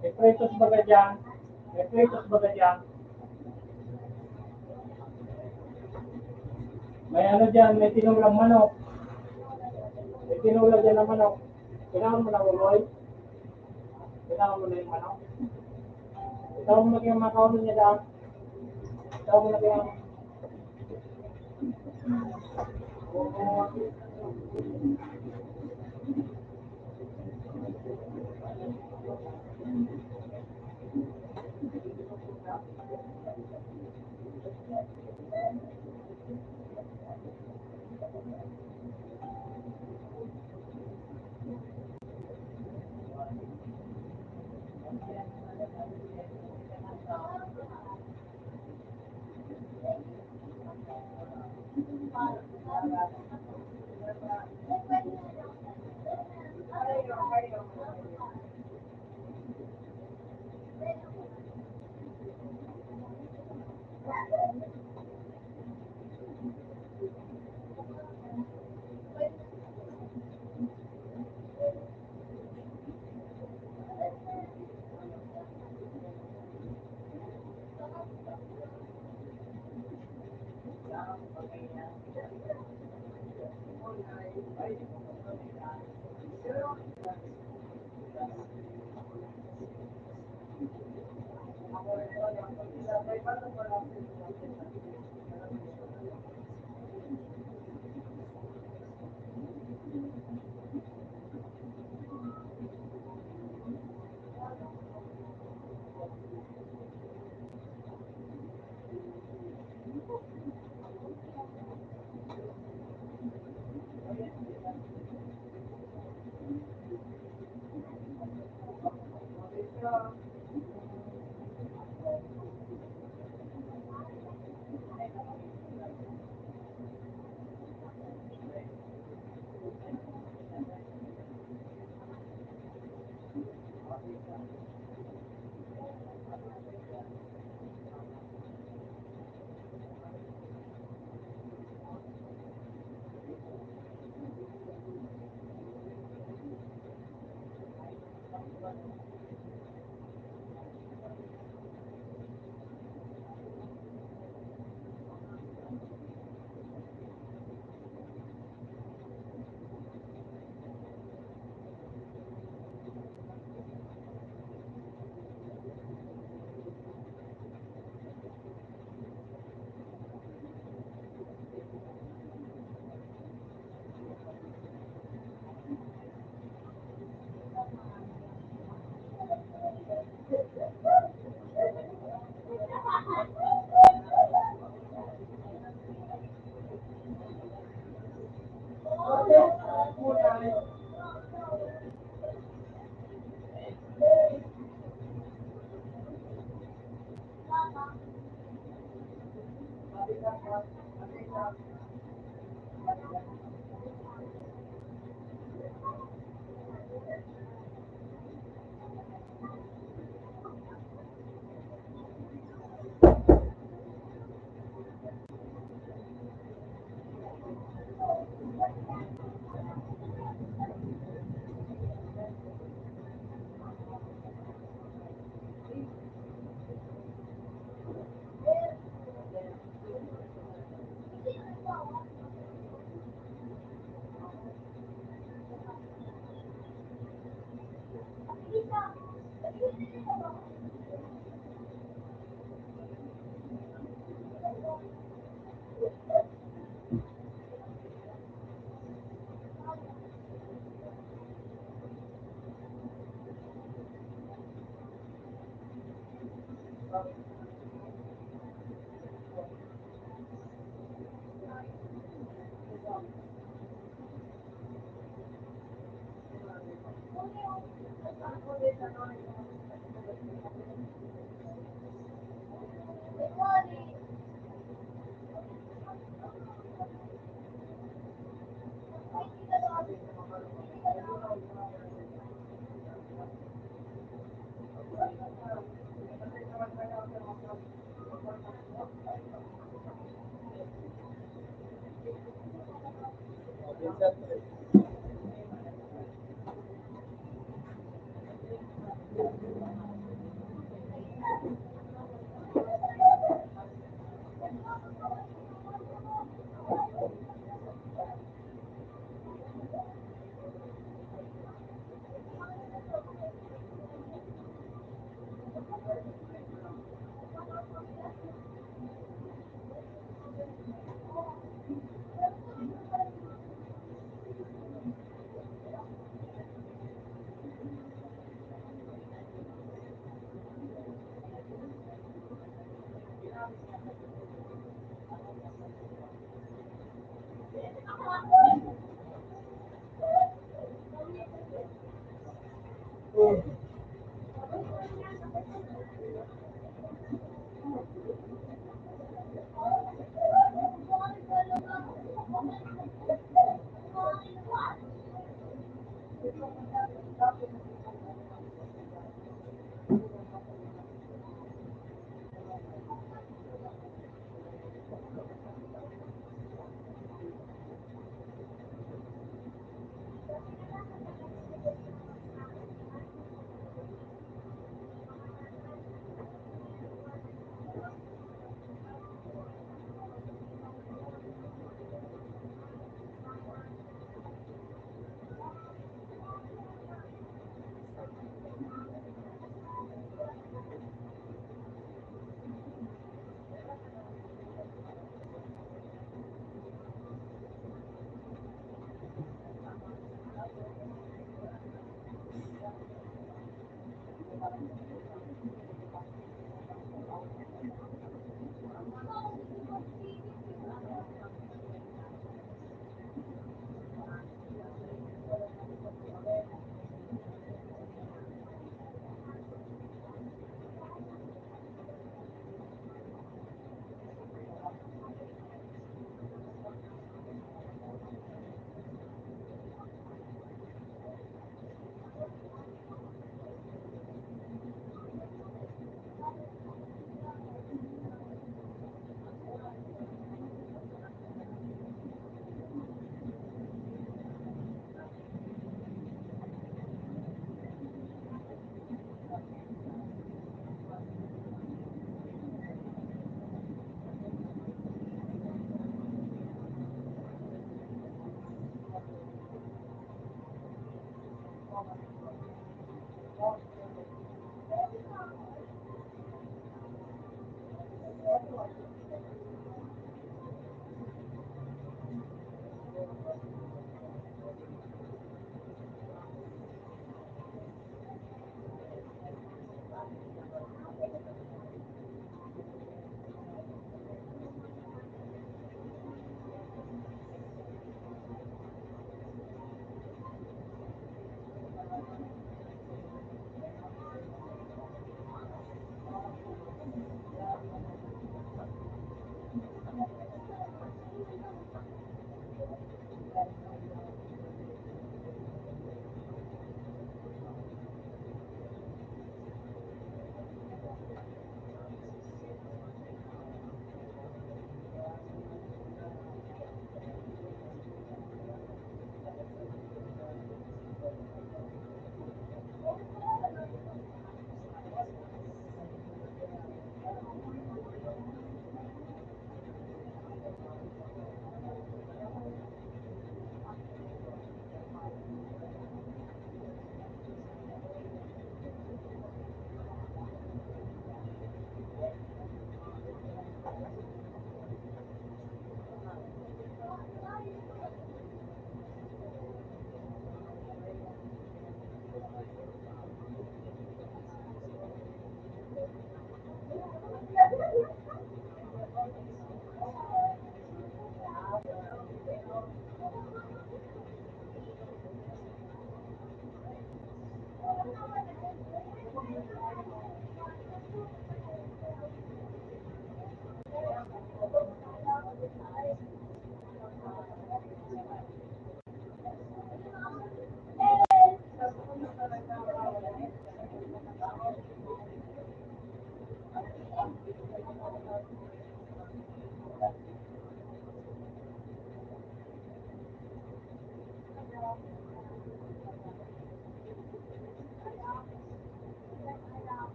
May pretos baga dyan. May pretos baga dyan. May ano dyan, may tinulang manok. May tinulang dyan na manok. Kailangan mo na uloy. Kailangan mo na yung manok. Kailangan mo na yung makaulo niya dyan. Kailangan mo na yung...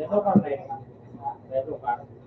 Eso correcto. De tu parte.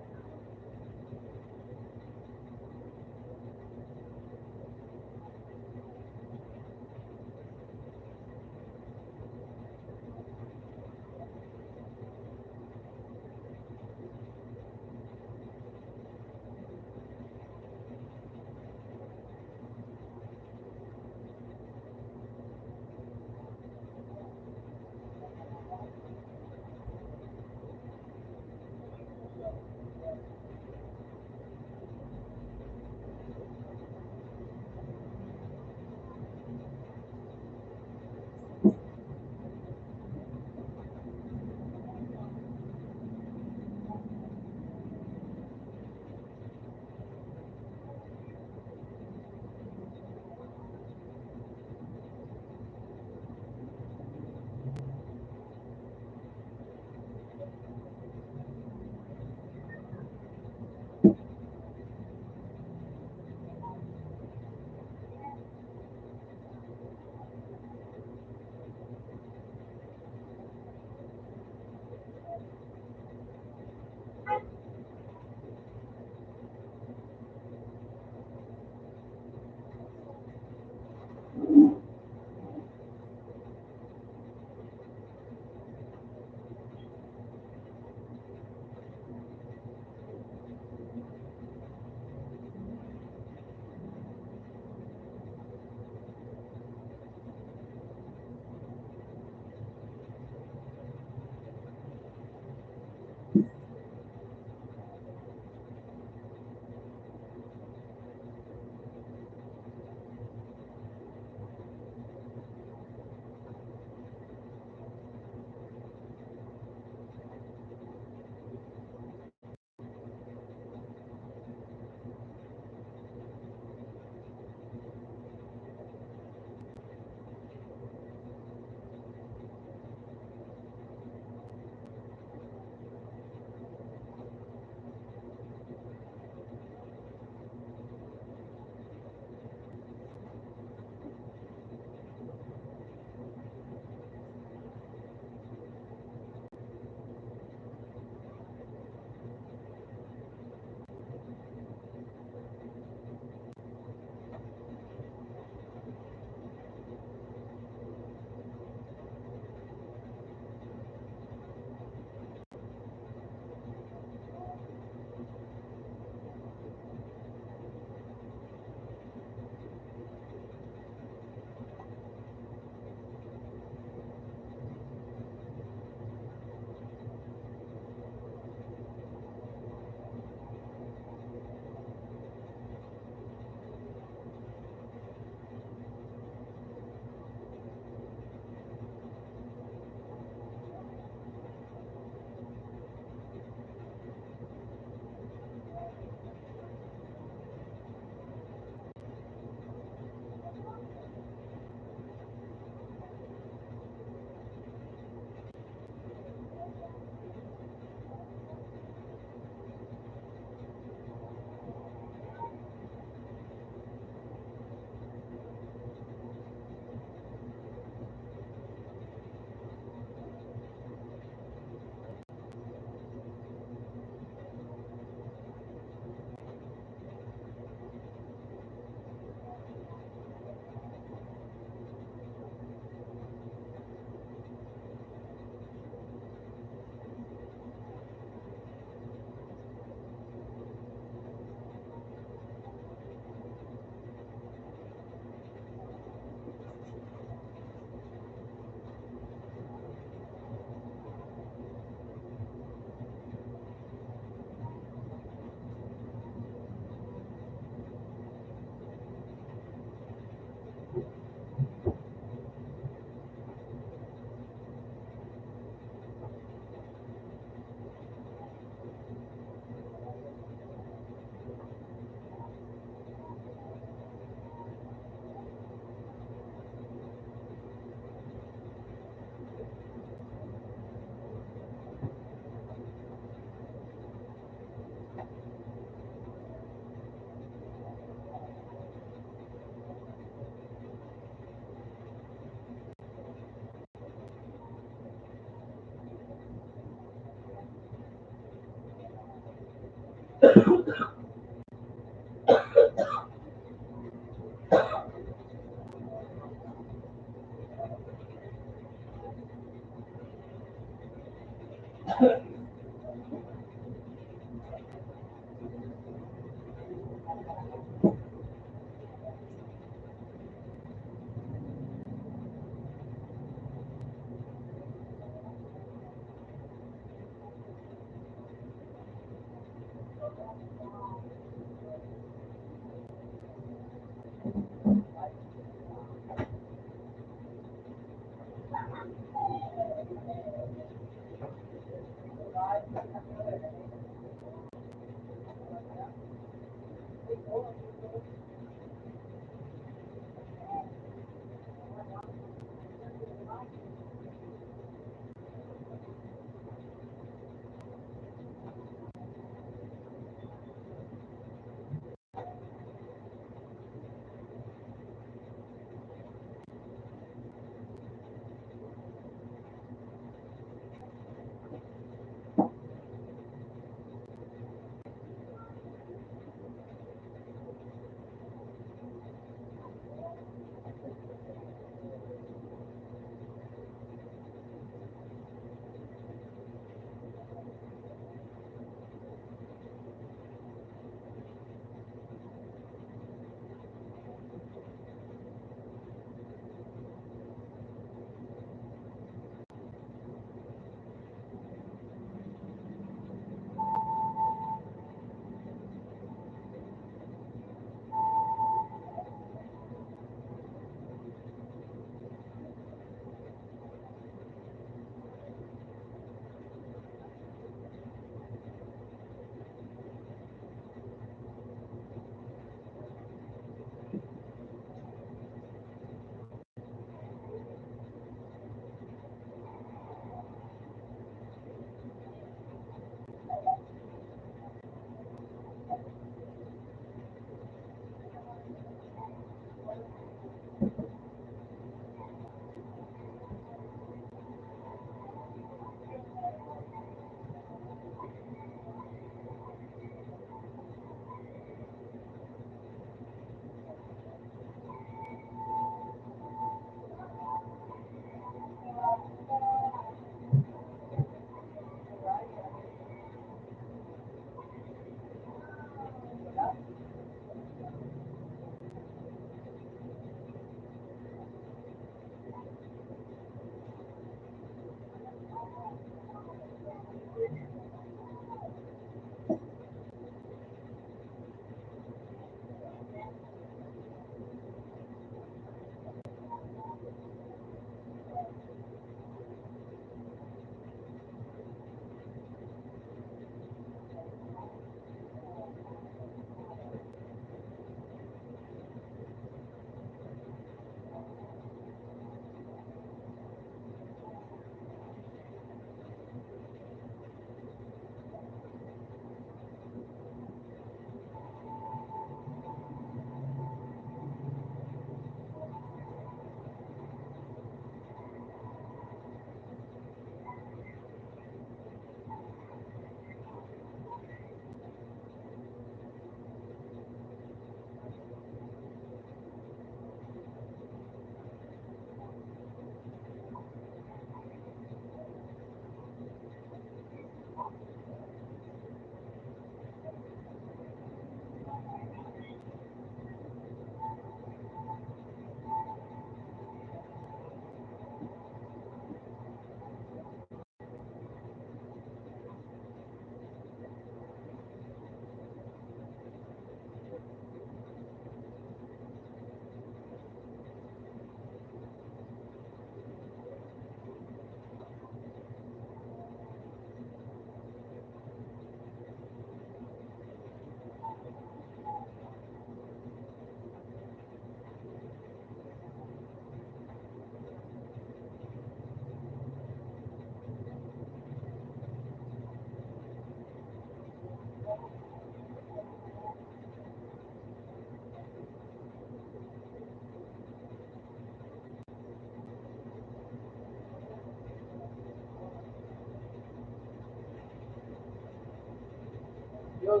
Yun,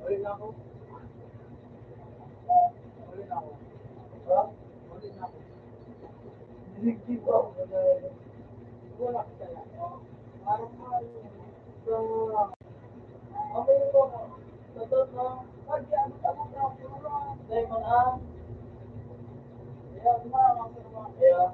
uli na ako. Uli na ako. Ha? Uli na ako. Hindi pa ako. Wala ka kaya. Parang sa amoy ko. Sa doon na. Pag yan, ako na ako. Dahil mga. Kaya, mga. Kaya.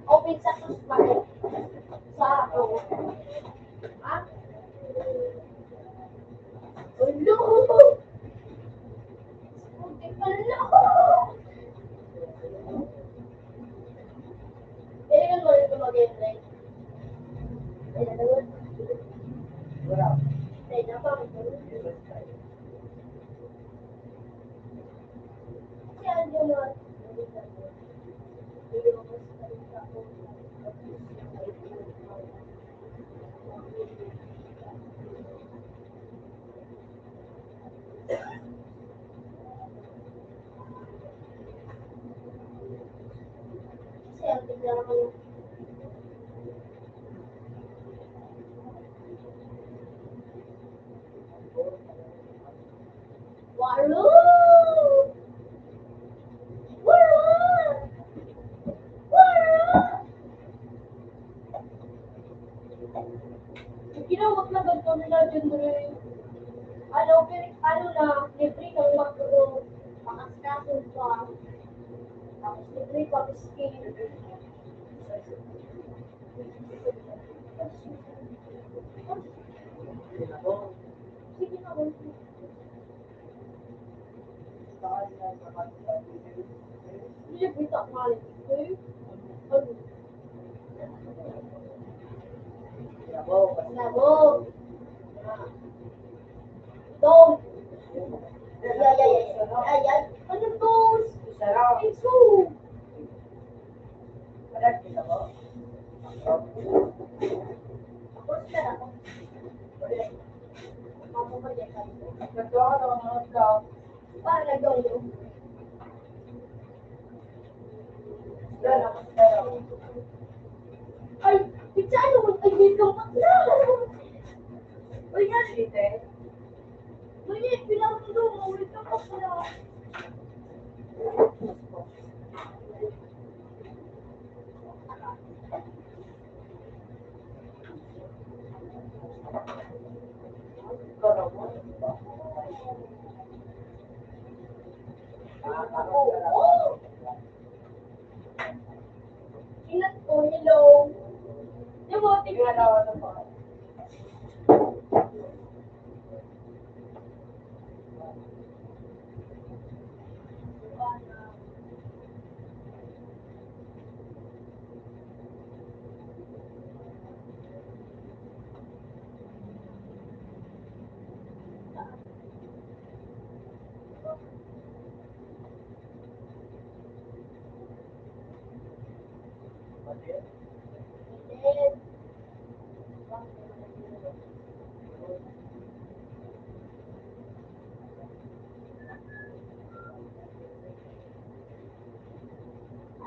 Open sa suspect. Sa ako. Ha? Ulo! Puti pala! Kailangan mo rin ito mag-enroll. Kailangan mo. Kailangan pa. Kaya yun naman. Kasi ang tignan naman yung walo! Walo! Walo! Ginawag na ganito nila dyan rin. Ano, ano na, libre ng makro, makaskasun pa. Tapos libre pa skin. Sige na, libre ka malit. Ano? Labo. Mamamayan ka ito. Nagkawa na ako ng vlog. Parang nag-doyo. Yan ako tayo. Ay, pizza ano mo? Ay, wait lang bakla. Uy, yan. Site. Uy, yan. Pinamundo mo. Wait lang bakla. Oh! Ingat ko, hello. Yung mo, tingnan Tingnan ako ng mga.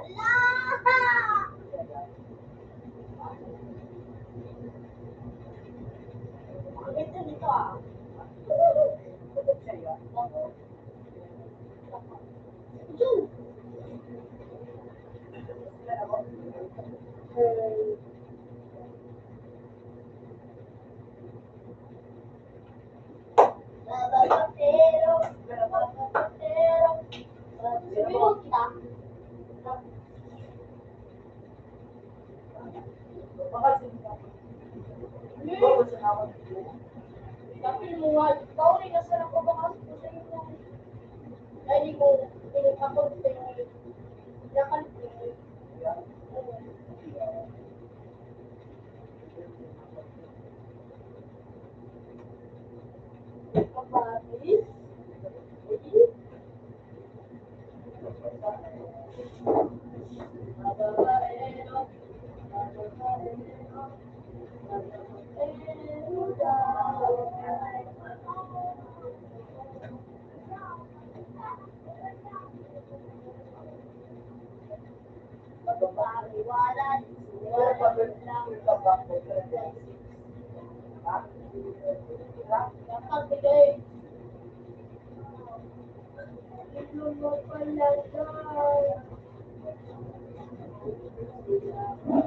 Allah! Ang ganda nito ah. Jun! Bababapero, bababapero. Sumigaw kita. Tapi mo nga, ikaw rin nasa nakabakas ko sa iyo. Dahil mo, pinipakot sa iyo. Nakalpin. Kapatid. Babaero. Babaero. Pariwalan, walang lang. Nakabigay. Ito mo pala dyan.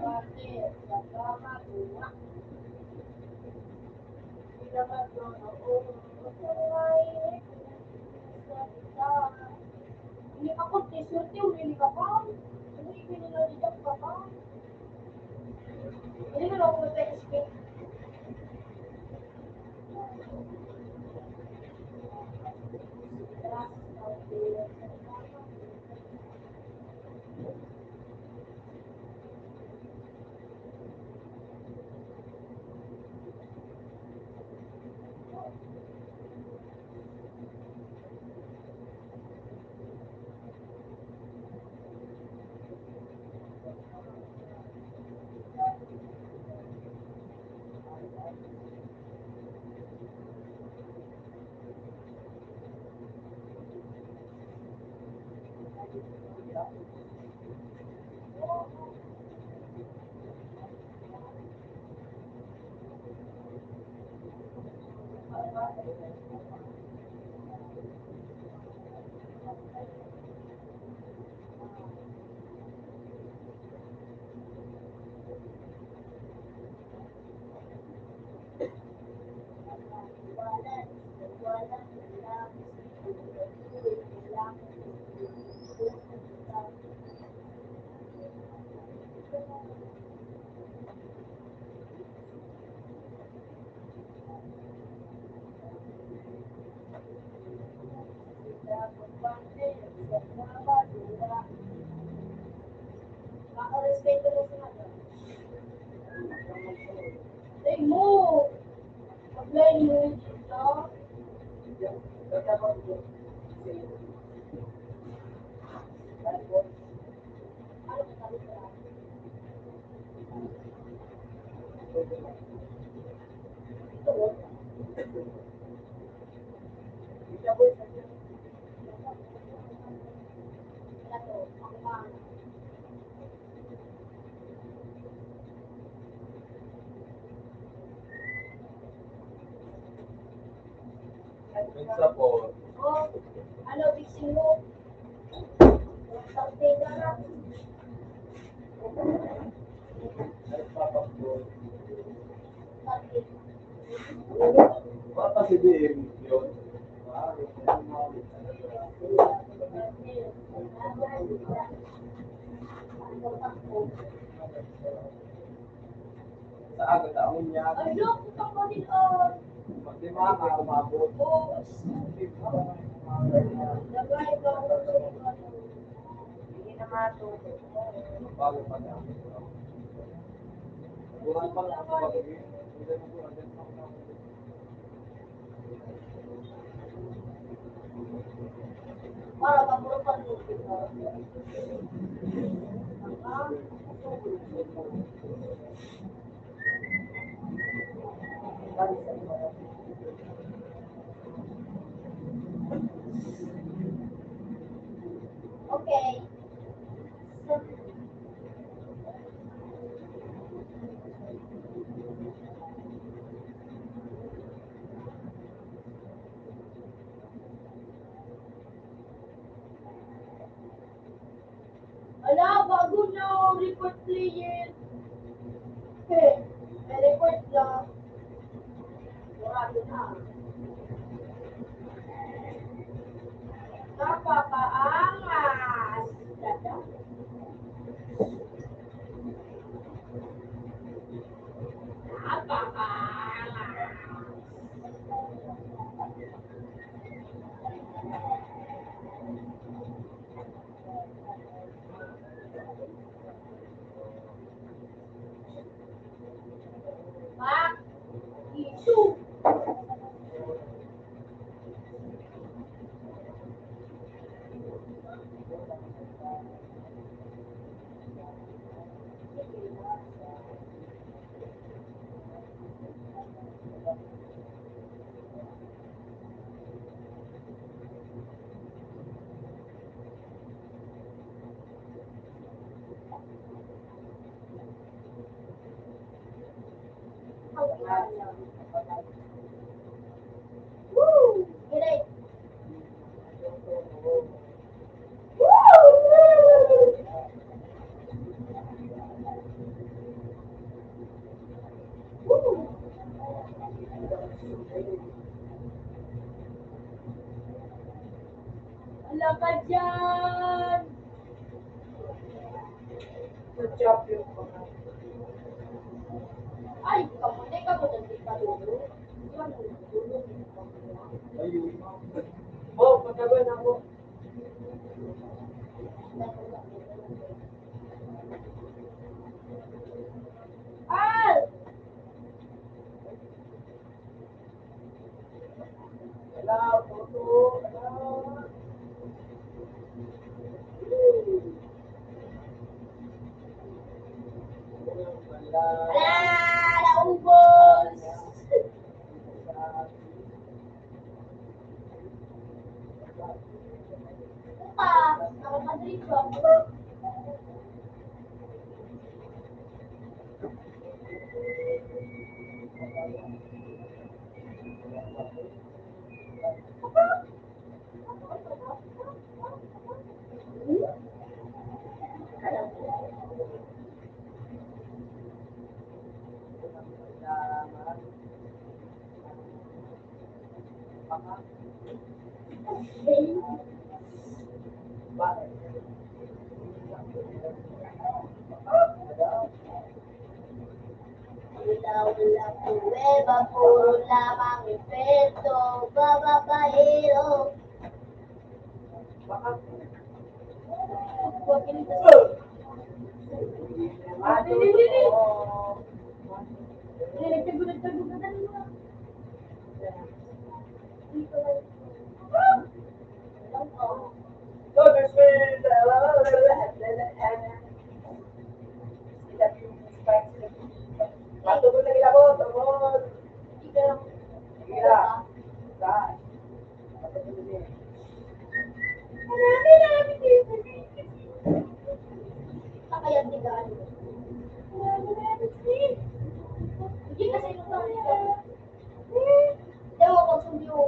Bakit? Nagkakaguwa. Hindi ako t-shirt yung hindi ka pa. Hindi pinilalidak ka pa. Hindi mo na ako mag-speak. Respeto mo sa mga. Say mo! Apply mo dito. Ano ka sabi sa? Minsa po. Oh, ano, fixing mo? Something na lang. Nagpapakbo. Something. Baka si DM yun. Sa agad ako niya. Ay, look, putang ko din, oh. Di ba nga umabot? Oh, lagay ko. Hindi na matulog. Bago pa niya. Buwan pa lang sa pag-ibig. Hindi mo po natin Para mapuro pa rin. Okay. Ala, bago na report player. May report lang. Marami na. Napakaangas. Dada. Pak, isu. Woo! Get it. Ala ka dyan! Ay, kamunay ka mo nang ikalulo. ayun. Oh, pagkagan ako. Al! Wala, photo. Wala. Wala. Ala! Naubos! Puta! Nakamadrid ba? Wala pruweba, puro lamang epekto, bababaero. Huwag kinita sa... Nagtago ka kanina. Kakayan ni Gano. Hindi kasi ito tayo. Hindi mo pagsundi mo.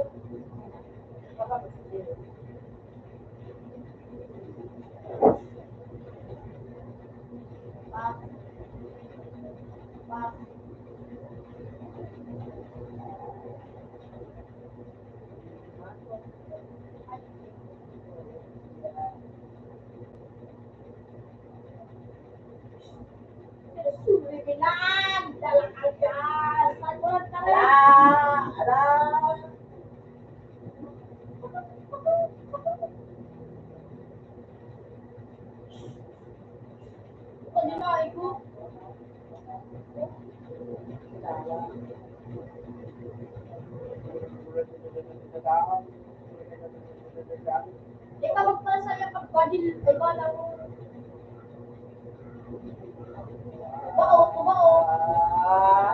Di ka magpasaya pag body, iba lang. Bao, bao.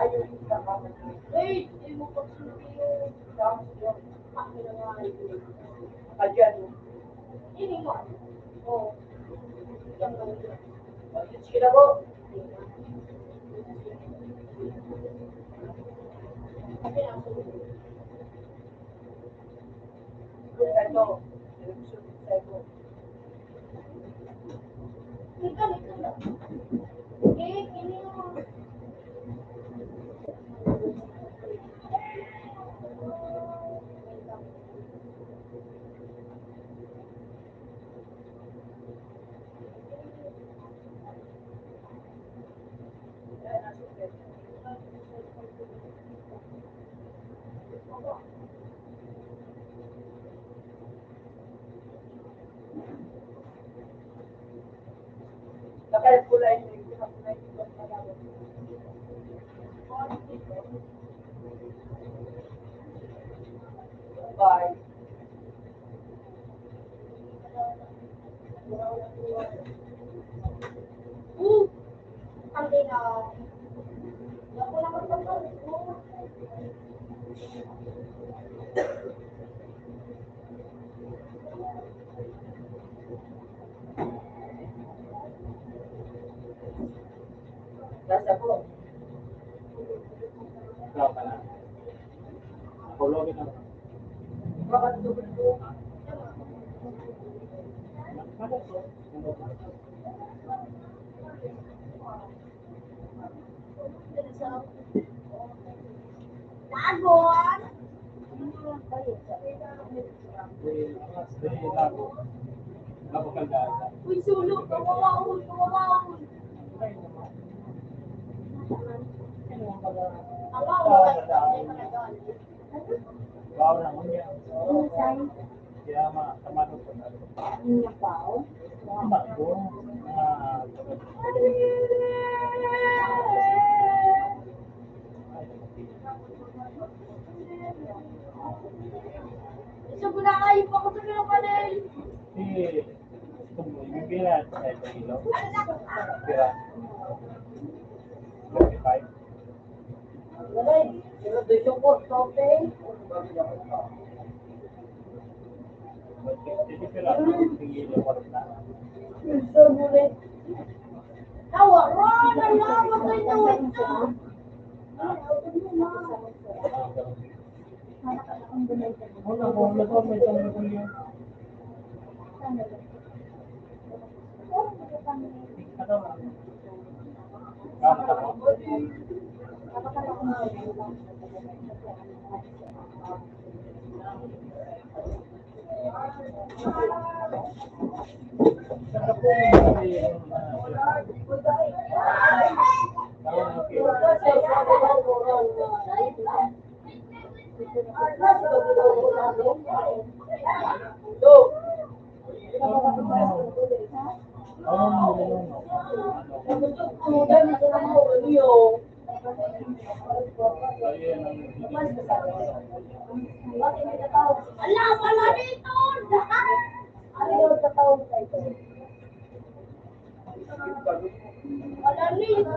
Yung isa ka man. Wait, hindi mo pagsubi yung akin na nga. Kadyan. Hindi mo. Oo. Yan lang yun. Sige na po. Sabi na ako. Ito. Ika. Okay, kini mo. Nakalkulay na yung Bye. Hindi na. Ako na magpapalito. Nasa po. Ikaw ka na. Kulogin ako. Bakit tubig po? Lagon! Lago ka dada. Uy, sulok! Kawawaon! Kawawaon! Kawawaon! Bawa na mo niya. Kaya tamado ko na. Tama ko. Isa ko na kayo pa ko sa pinapanel! Yung pila sa kilo. Pira. 25. Nanay, sino doon yung po? Sote? Jadi pira. Tingin ko na. Gusto mo rin. Tawa! Ron! Ang lawa ko ito! Ito! Una ko na to may tanong ko yun. Ano? Kanta ko. Saka po yung sabihin Ala! Wala dito! Wala dito!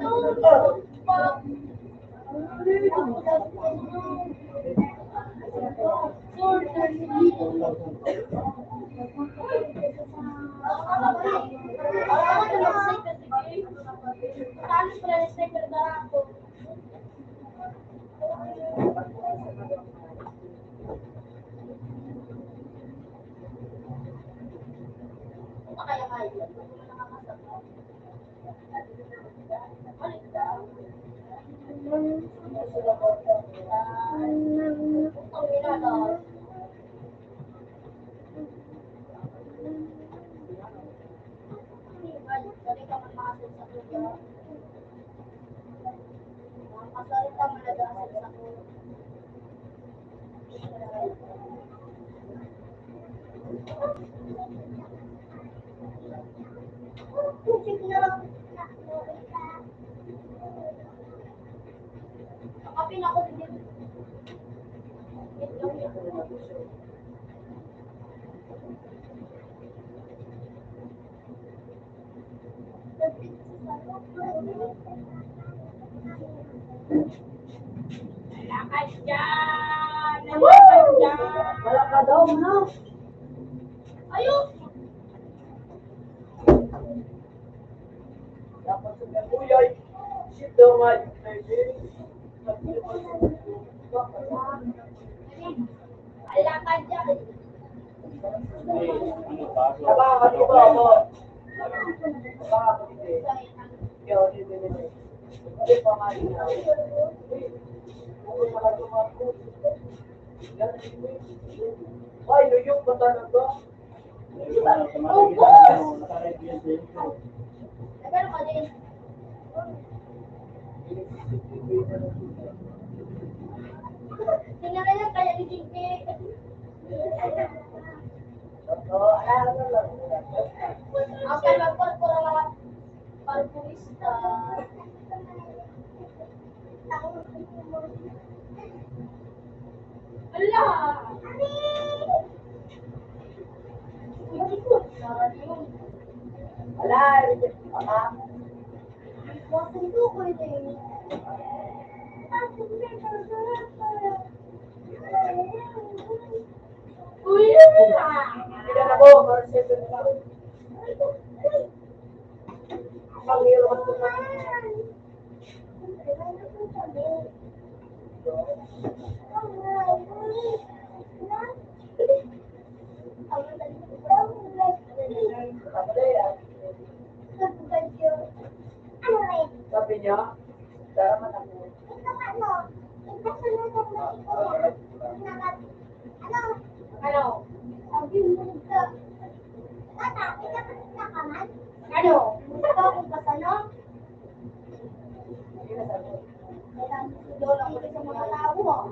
Kapin ako din. dyan! Lalakad dyan! Wala ka daw, no? Ayun! Dapat sa mga kuyay. Shit daw nga yung Lalakad dyan! Taba ka dito ako. Taba ka dito. Yo, dito. Hindi pa nga rin ako. Ay, luyong ba talaga? Nagano ka din? Tingnan na lang kaya ni Jinky. Akan magpapura mga palpurista. Ala! Wala, ama. Masundo ko ito eh. Uy! Hindi na po, Marcelo na lang. Panghiroon ko na. Sabi niya, daraman ako. Ano? Ano? Gusto ko kung kasano? Doon ako sa mga tao ah.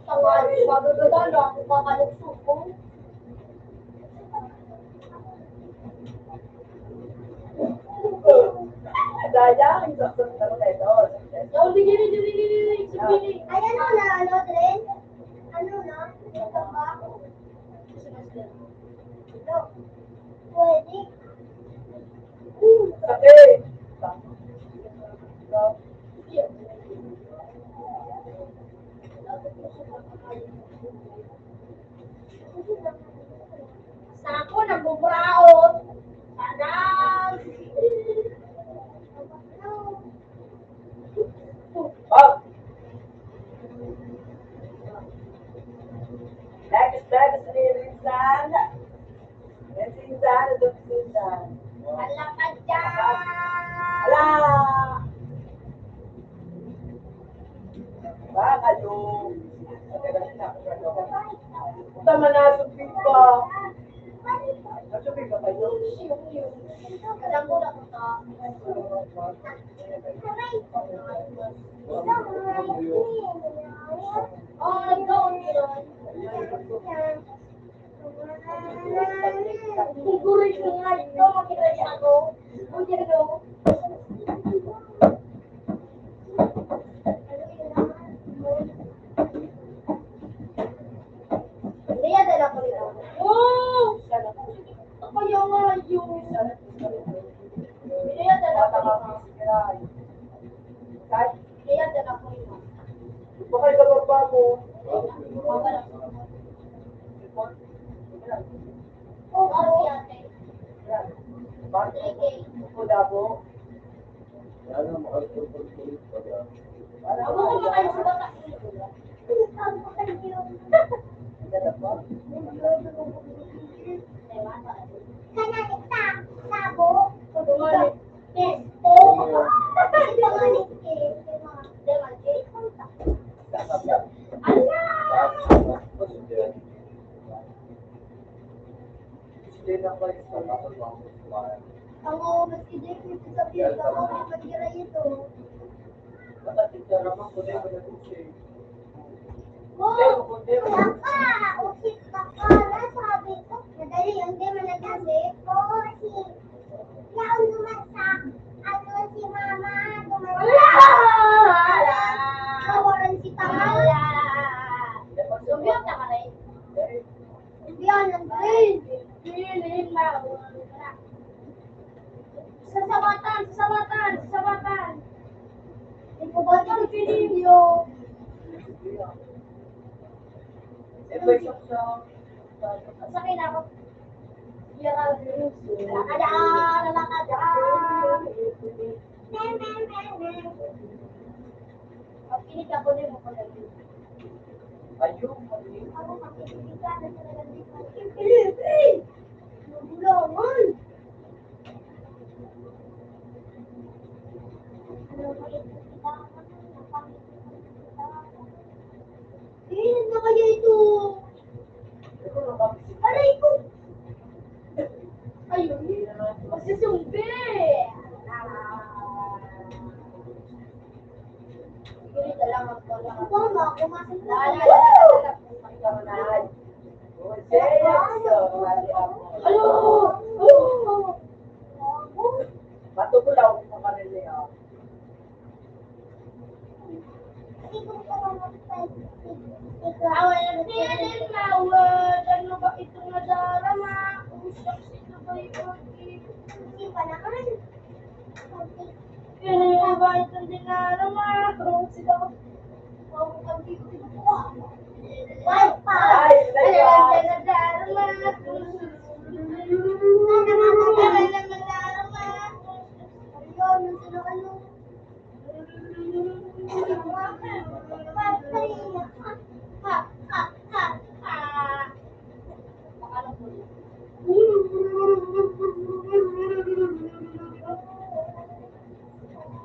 Tawari, magaganda ako kakalukso ko. Daya, ang sakot na ito. Oh, sige. Sige. Ay, ano na, ano, Dren? Ano na? Ito ba? Ito. Pwede. Kasi, Sa ako, nagbubraot. Sadam. oh! Bagus, Rinsan. Rinsan, ito Rinsan. Alakad dyan. Ala! Ba, kayo. Tama na, supin pa. Nasupin pa kayo. Alam ko na ito. Oh, nagkaon yun. Sigurin ko nga ito. Makita niya ako. Huwag niya ito. Hindi yan dala ko nila. Wow! Kaya nga yun. Hindi yan dala ko nila. Hindi yan dala ko nila. Bakit ka pa mo? Oh, ano yan? Bakit? Dabo. Ako kumakain sa bata. Ako, mas i-date nito sa field ako, mag-gira ito. Oh, wala ka! Usip ka pa! Nasabi ko, madali yung di mo nagabi. Oo, kasi yaon naman sa, ano, si mama, dumawa. Kawaran si Tamala. Sumiyok na ka rin. Hindi yan, nag-green. Pilin lang. Sasabatan. Hindi ko ba ito video? Siyempre, syok-syok. Sa akin ako. Lalakadaan, lalakadaan. Pag kinig ako din mo ko lagi. Ayun, mali. Ako makikita na talaga dito. Pilipin! Magulangan! Ano ba ito? Eh, na kaya ito? Ito, nakapit. Aray ko! Ayun, hindi naman. Magsisumbi! Kinig lang ako lang. Ito mo, kumasin na. Pagkamanahal. Oh, yes. So, mali ako. Alo! Matutulaw ko pa rin niya. Awal na siya din mawad. Ano ba ito na darama? Usap sila ba yung Hindi pa naman. Kaya ba ito din darama? Kung sila Why pa? Ay, Alam nagka. na darama. Ayun, sino ano?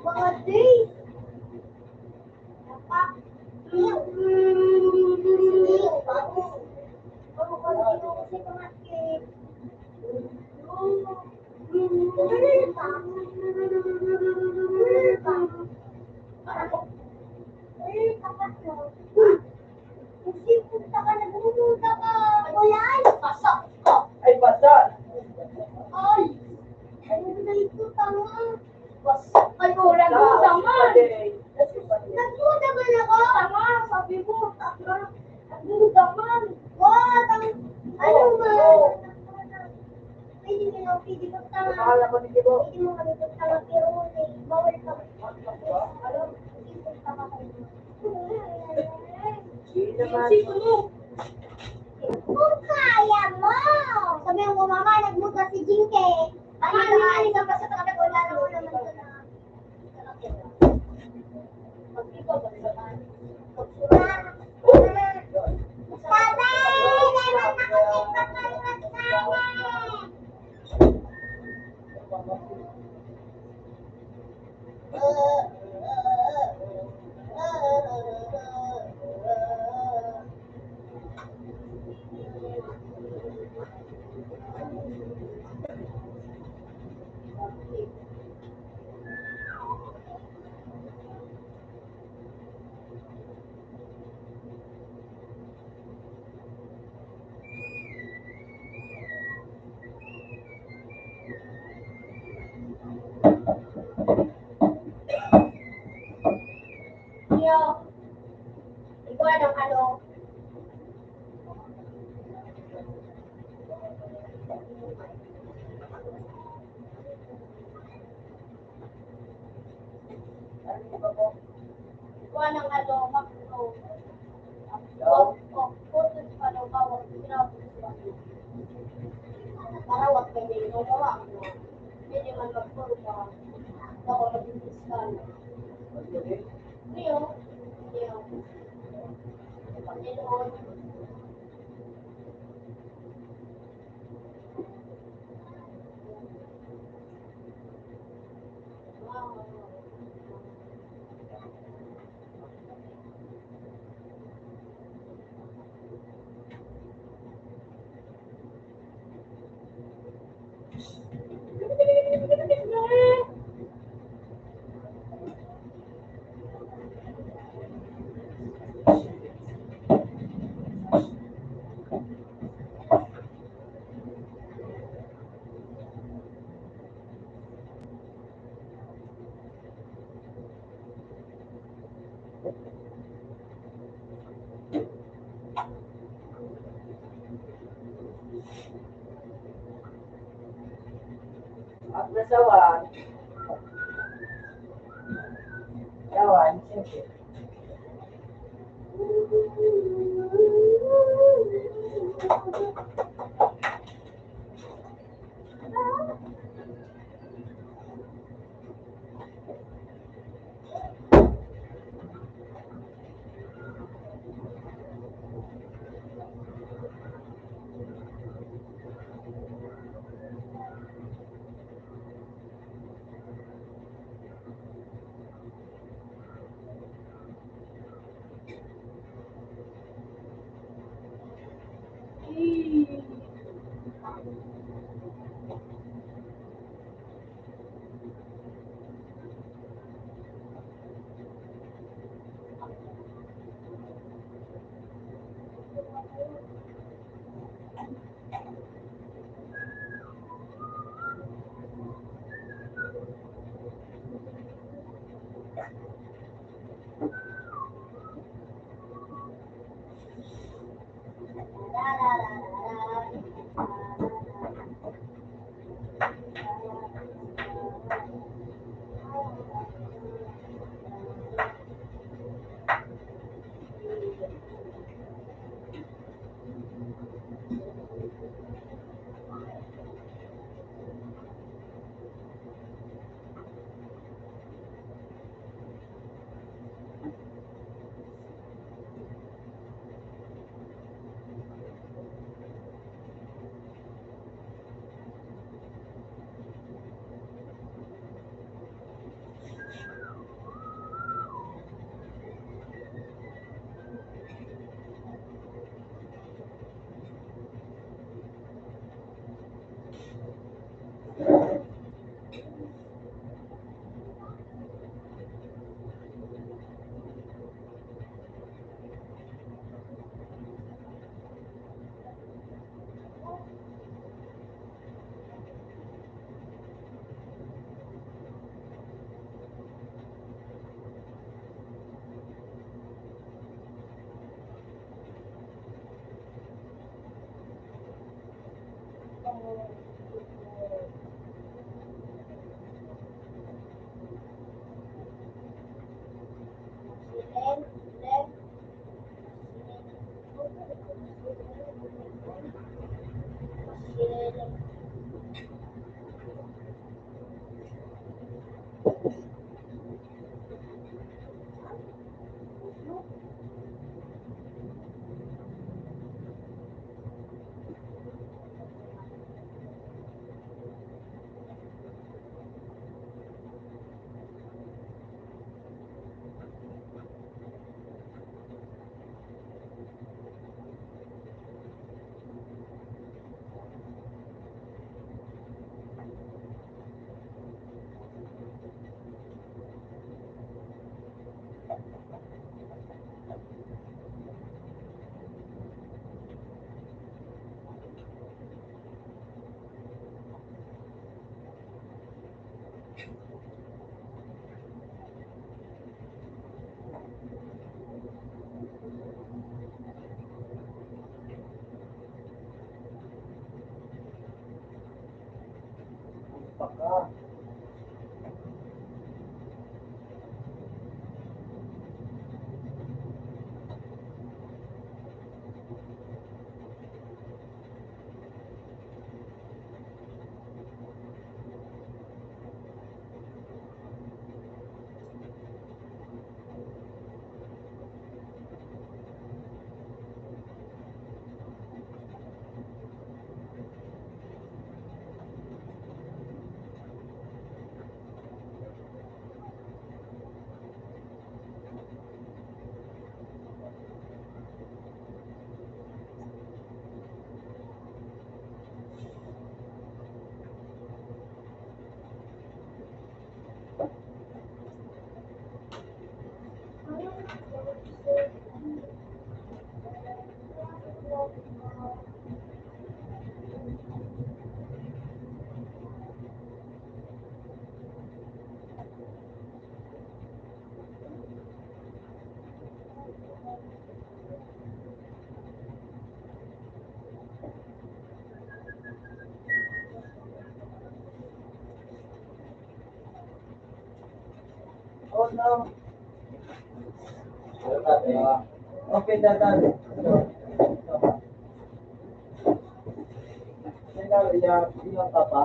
Mga days. Kasi kumakit. Kasi punta ka, nagmumunta ka. Ulan. Pasok ko. Ay, basa. Ay! Ano na ito, tama? Pasok kayo. Lagot naman. Nagpunta ka na ko? Tama, sabi mo. Tama. Lagot naman. What? Ano ba? Oo. Pwede ka na, pwede ka tama. Nakakala ko ni Kibo. Pwede mo kami tama, pero bawal ka. Alam, punta ka kayo. Hindi naman. Sino mo? Kung kaya mo! Sabi mo, mama, nagbuka si Jinke. Ano na, ka pa sa tabi, wala na mo naman doon na. Pag ikaw ba naman? Sabi! Dapat nakasipat ka naman sana! Yo. Ikaw anong ano? Kuha ng ano, makro. Yo. Photo pa daw bawang sinabi. Para wag kayo yung gawa. Hindi man magpuro ka. Ako naging fiscal. Niyo. Niyo. Panginoon. At nasawan. Yawan, siyempre. Pagka. Oh no. Okay, datan. Bilang papa.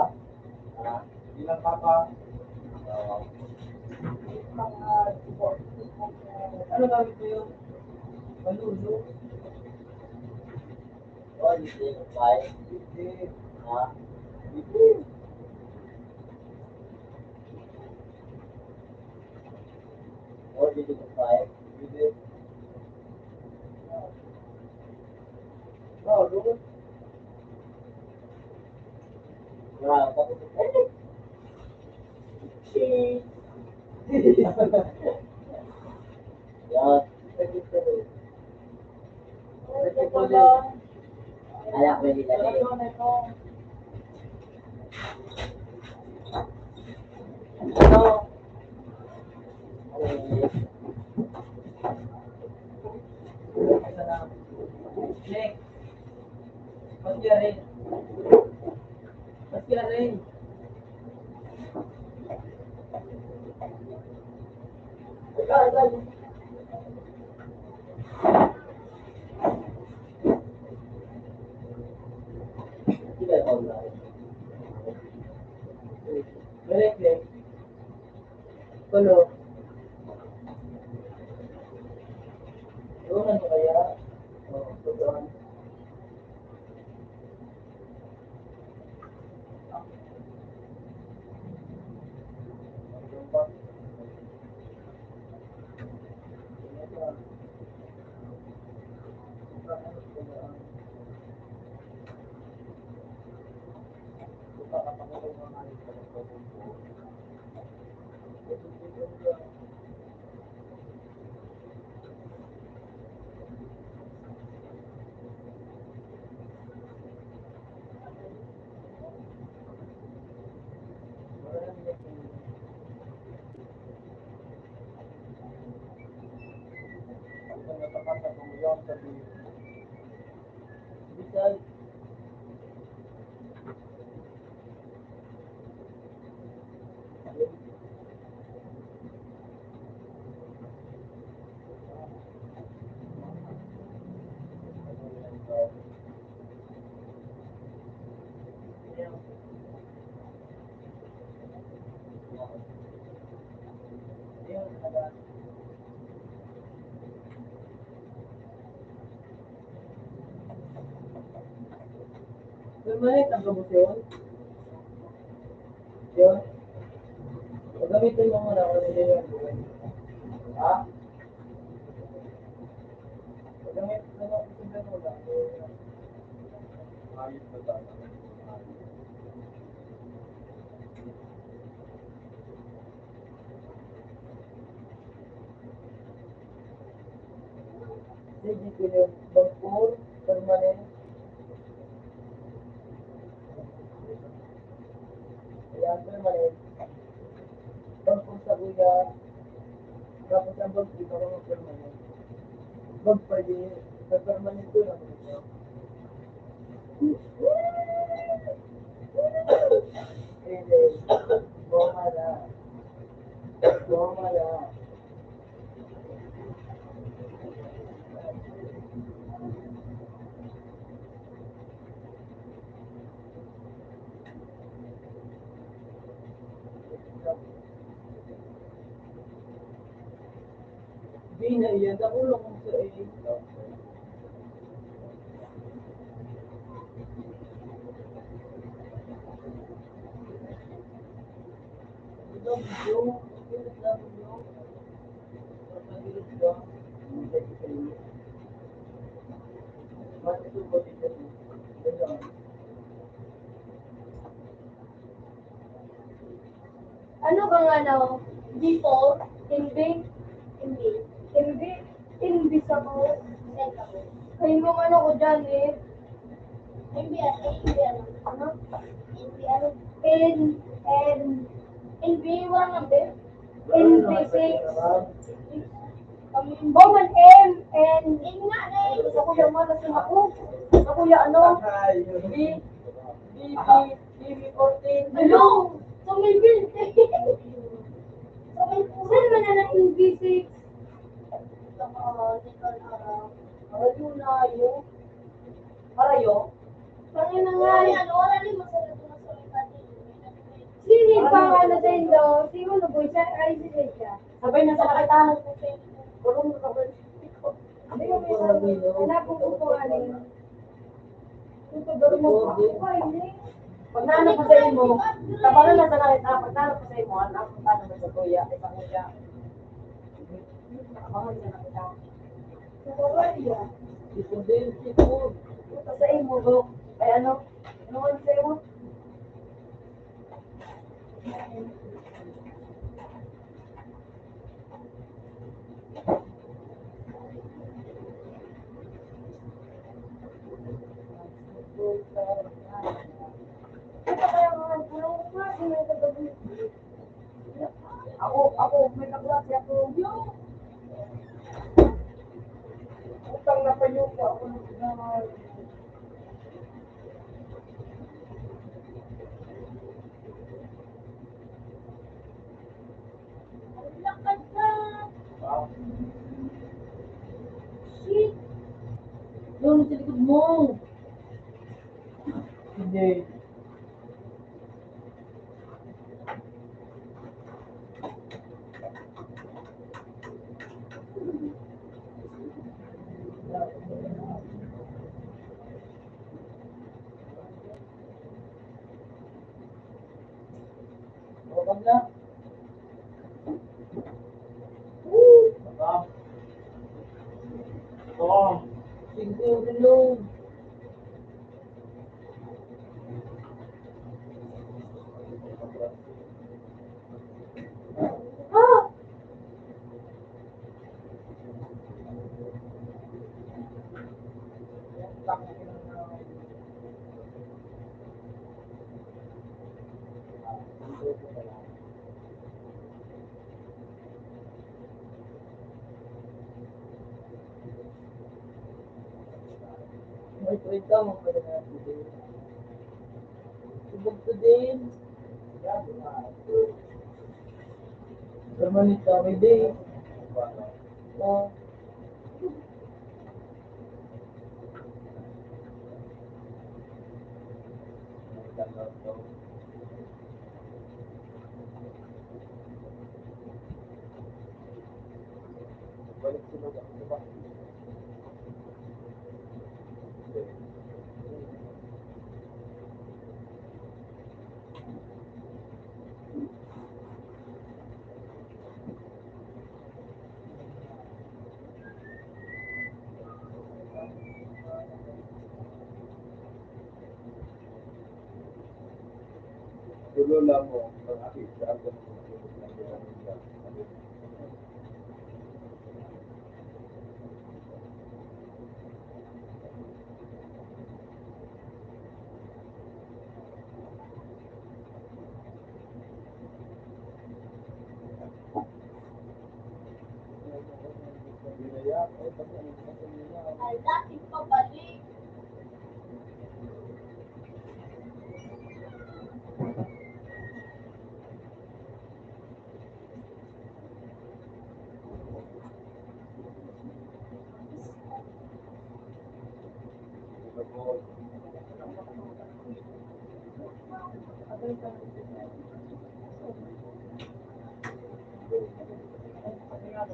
Bilang papa. Ano gawin ko yun? Malulo. Oh, hindi. Bye. Hindi. Ha? Hindi. Oh, hindi ko bye. Hindi. Oh, doon. Yan. Sakit ka rin. Ito lang. Alam ko nila Ito, rin. ito. Ano? Next. Ba't ka rin? Ba't ka rin? Sila yung online. Balik din. Tulo. Iwanan mo kaya? Oo, tutuan. Bisal. Permanent ang gamot yun? Yun? Pagamitin mo muna kung hindi yun. Ha? Pagamitin mo muna kung hindi yun. Ayos pa tayo. Sige ko yung bangkor, permanent. Ayan, permanent. Bangkor sa kuya. Tapos ang bangkor, ito mga permanent. Bag pwede, sa permanent ko lang ito. Hindi. Goma na. Goma na. Di na iyan, nakulong ko sa iyo. Ito, video. Ito na video. Pagpagilid ka. Hindi ka iyo. Bakit ko dito? Ito. Ano bang ano? Default? Hindi? Hindi. Hindi? Invisible? Sentable. Kayo nung ano ko dyan eh. Hindi ano. Ano? Hindi ano. NB, walang number. Ano NB6. naman? Bowman M, N. Hindi nga rin. Sa kuya mo, lasing ako. Sa kuya ano? Ay, B, BB14. Ano? Tumigil. Saan man na ng NB6? Parayo na yun. Parayo? Pangin na nga Ay, yan. ano, wala rin masarap na salita dito. Sini pa nga na din daw. Sino na boy siya? Ay, si siya. Sabay na sa nakitahan ko siya. Kurong na sabay. Hindi ko may sabi. Hanapon ko po alin. Kung pagdaro mo pa ako ka, hindi. Pag naanap ko sa imo, tabangan na sa nakita. Pag naanap ko sa imo, anak ko paano na sa kuya. Ay, sa kuya. Tabangan na nakita. Sa kuya. ito din, ito. Sa imo, bro. Ay, ano? Ano ko sa imo? Lakad ka. Shit. Doon sa likod mo. Hindi. Huwag na. Sige, reload. Ah! May trade ka mo pala na today. Subog today. Permanent kami day. Oh. Tulo lang mo, ang aking saan ka Ay, dating pabalik.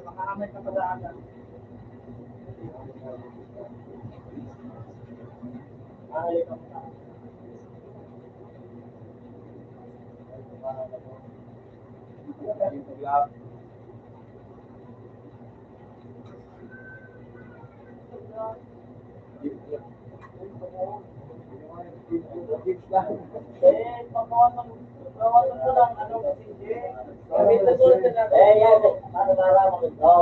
Makaamay ka pa daan. Ay, ka pa. Papawasan ko lang, ano, kasi yan. Ano naraman ko ito?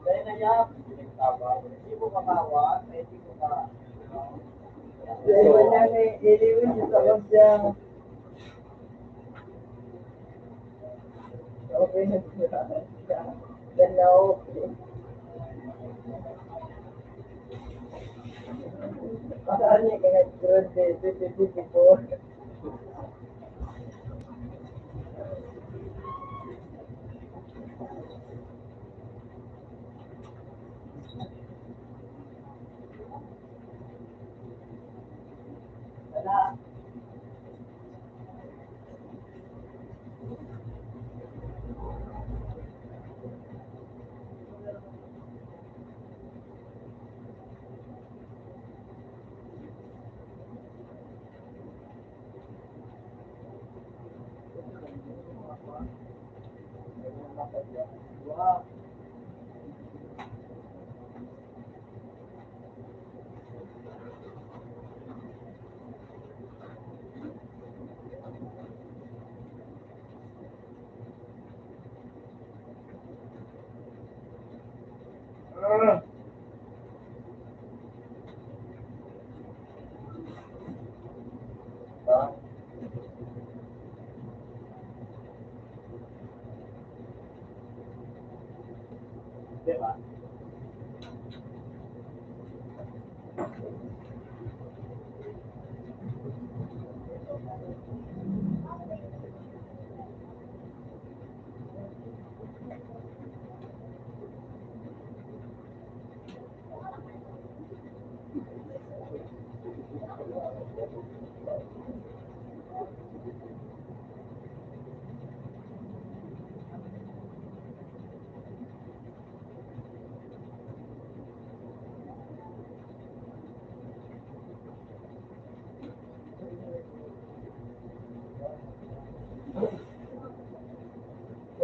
kaya na yan. Hindi mo kapawa, hindi mo ka. Iwan niya ni iliwin niya sa loob niya. Okay na siya. Then na okay. Saan niya kaya grade 2024? Wala.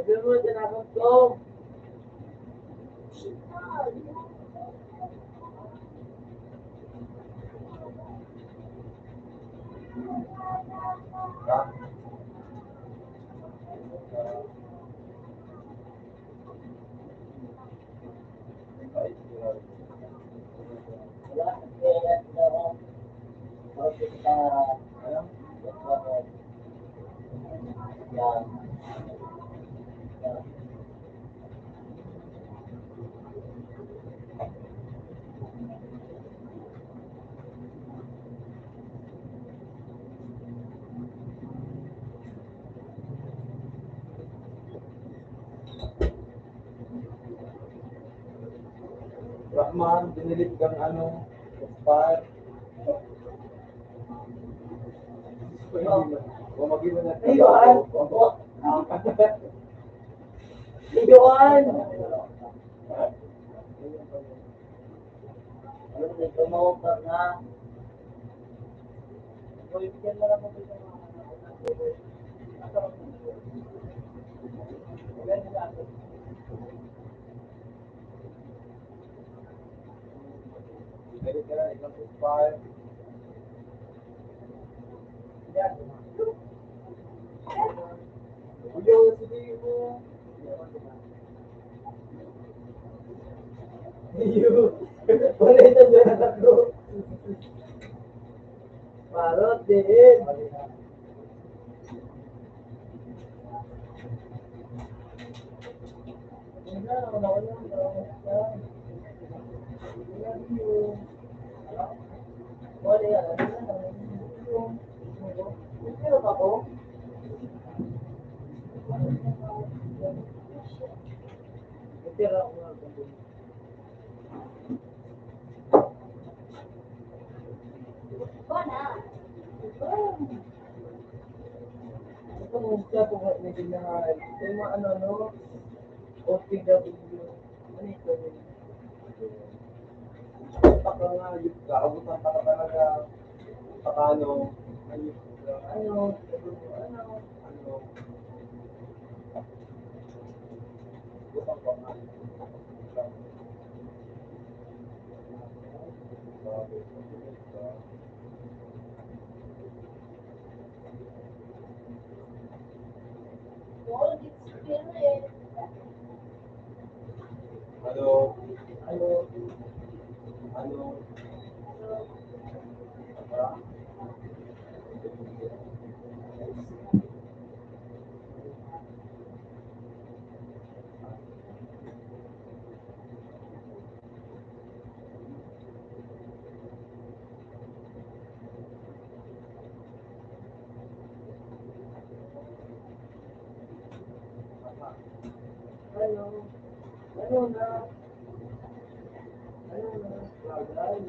Sabi mo, tinakot ko. Wala, kaya ako. Bakit ka, alam? Yan. Rahman, dinilit kang ano, expire. Bumagi mo na. Ayun! Ayun! Alam mo, tumawag ka na. Bigyan mo lang ako dito. Dinilit ka na, ikang expire. Uyo, sige mo. Ayun! Wala ito dyan ako. Parot din. Wala yan. Pero ako, tira ako nga. Ito mo siya kung may ginahan. Ito yung mga ano, OPW. Ano ito? Baka nga, kaabutan ka na talaga. Baka ano, Ano? butang ka nga. Ano? Ano? Ano? Apa? Ano? Ano na? Ano na? Bagay.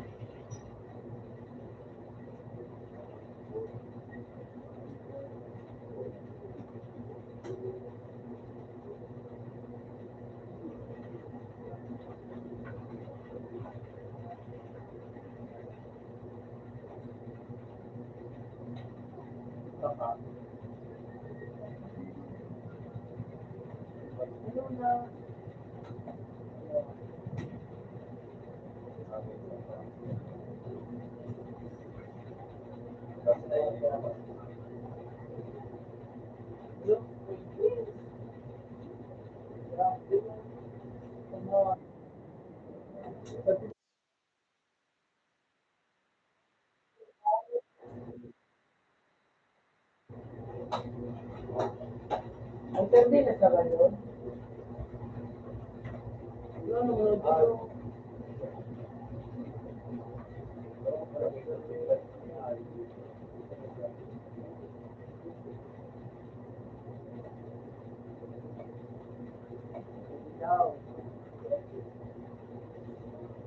Apa? Ano na? Look, grabe. Ano? Ang pwede na sa balon. Ano? Ikaw.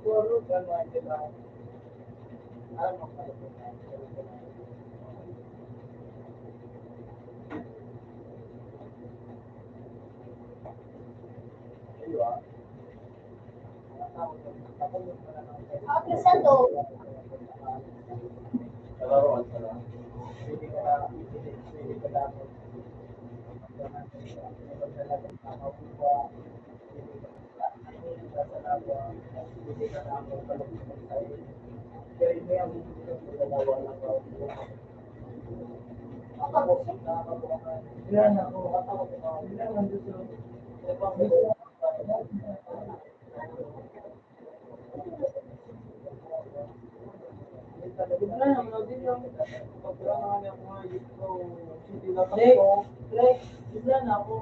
Puro gano'n, di ba? Alam mo pa ito. Ako sa to. Nalaroan ka lang. Hindi ka lang Bigla na ako.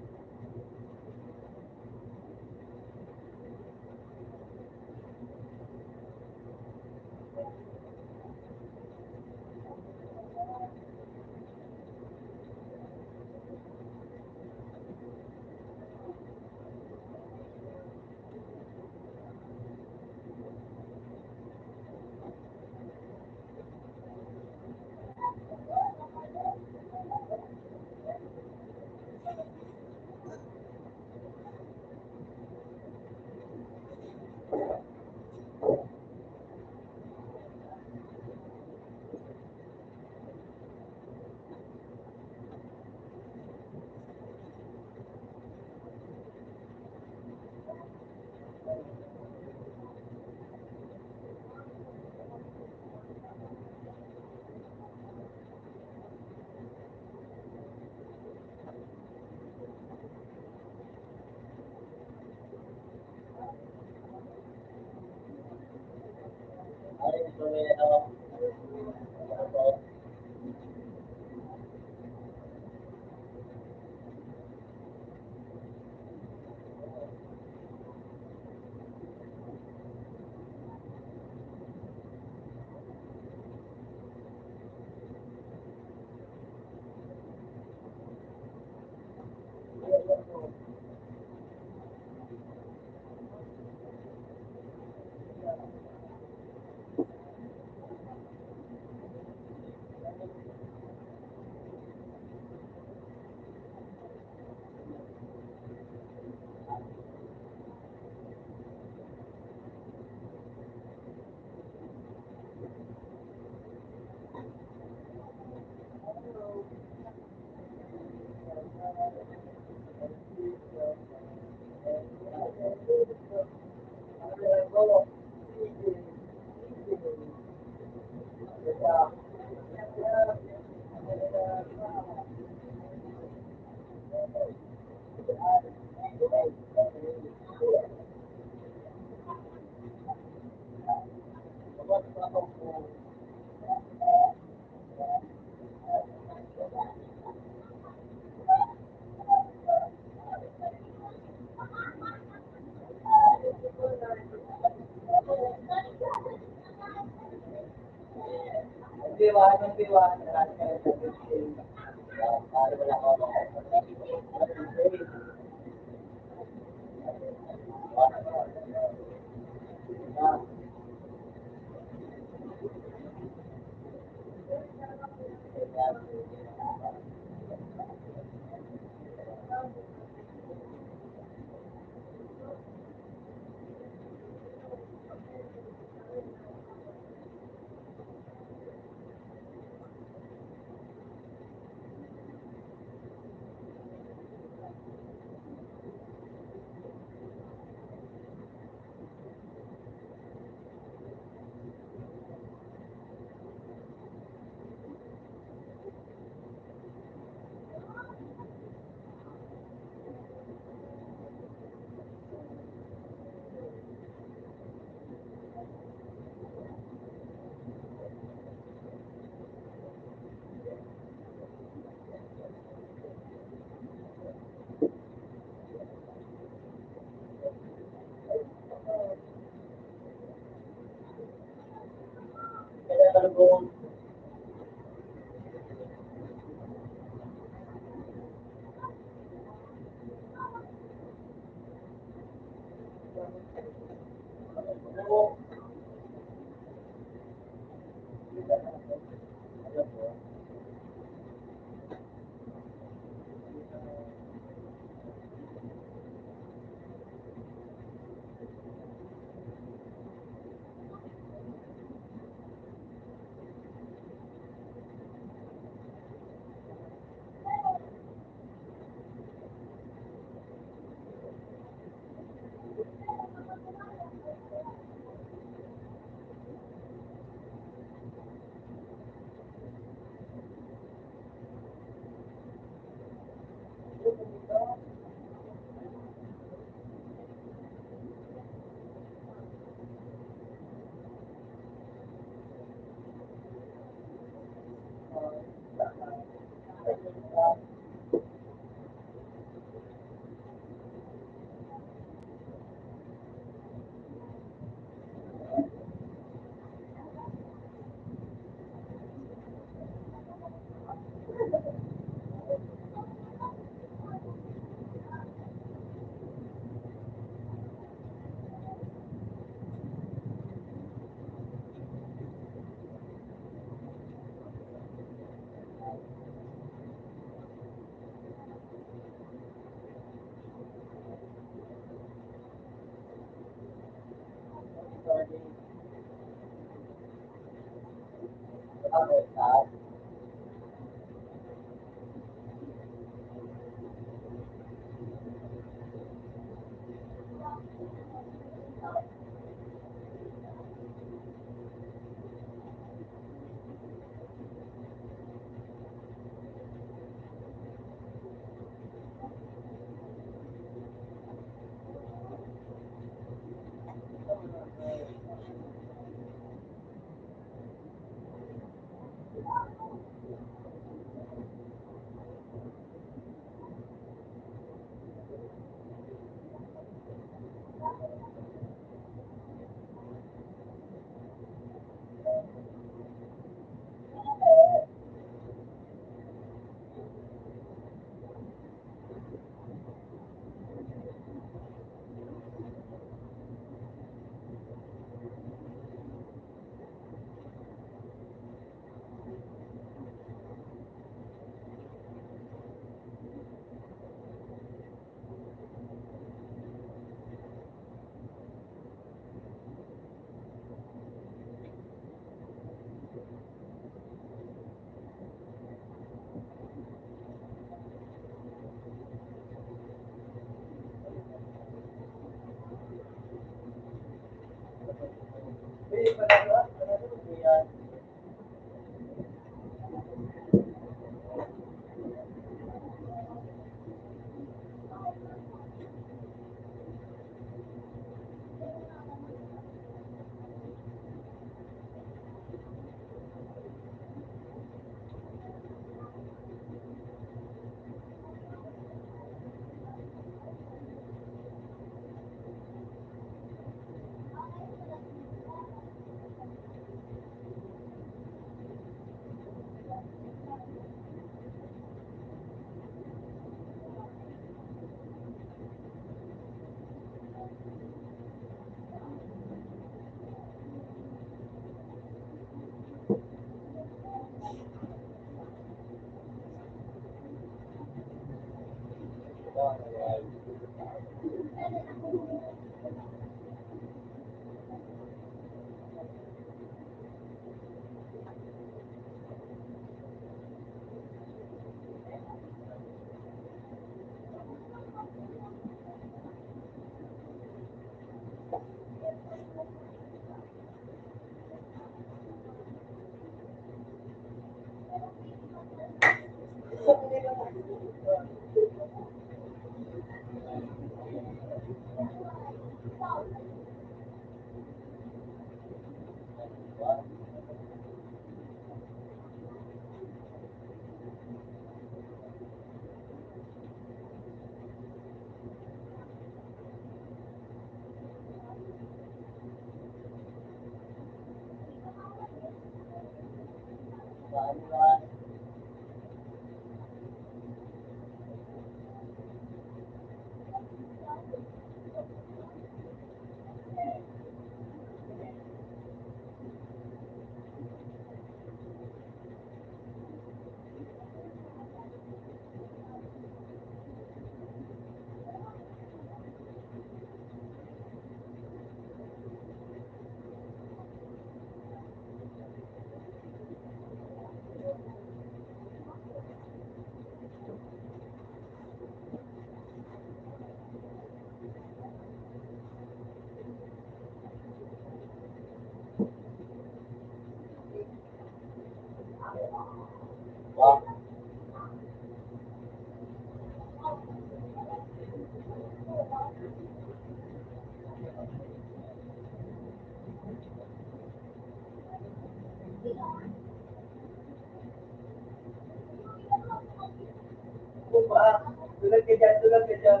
Tulad ka dyan, tulad ka dyan.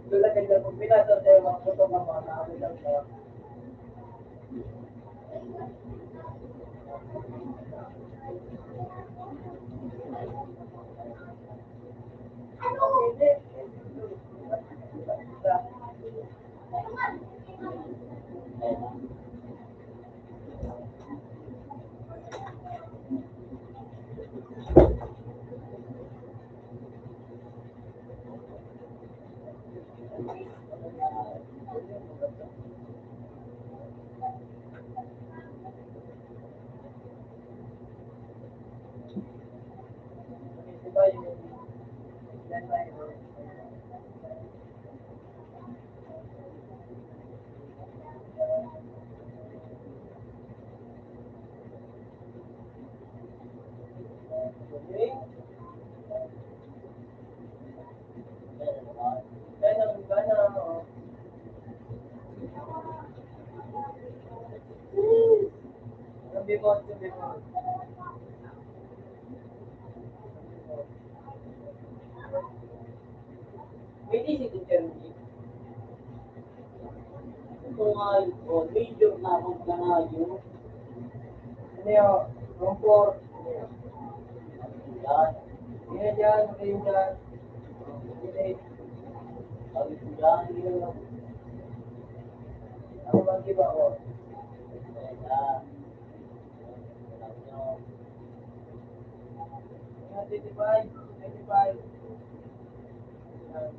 Tulad ka dyan, kung pinasa sa'yo mga puto ka mga nakamilang ka. Hindi. Diba yung yan tayo. Okay? Ganang, yung bimot, yung bimot. May isip din siya rin. Ito nga, major na akong kanayo. Ano yun? Rumpor. Yan. Yan dyan, kayo dyan. Okay. Sabi ko dyan, yun. Ako bang diba ko? Yan. 25. 25. Yan.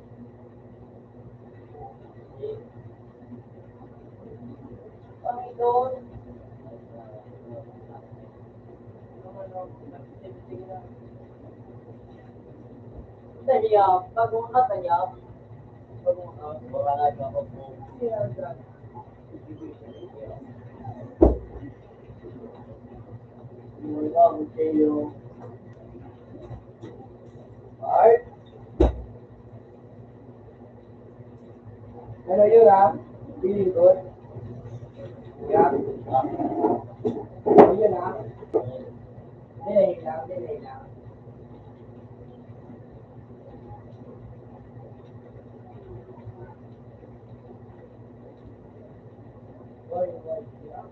Panginoon. Tanya, bagong katanya. Bagong katanya ako po. Mula ko kayo. Art. Ano yun ha? Feeling good? Yeah. Yun ha? Delay lang, delay lang. Boy, yeah.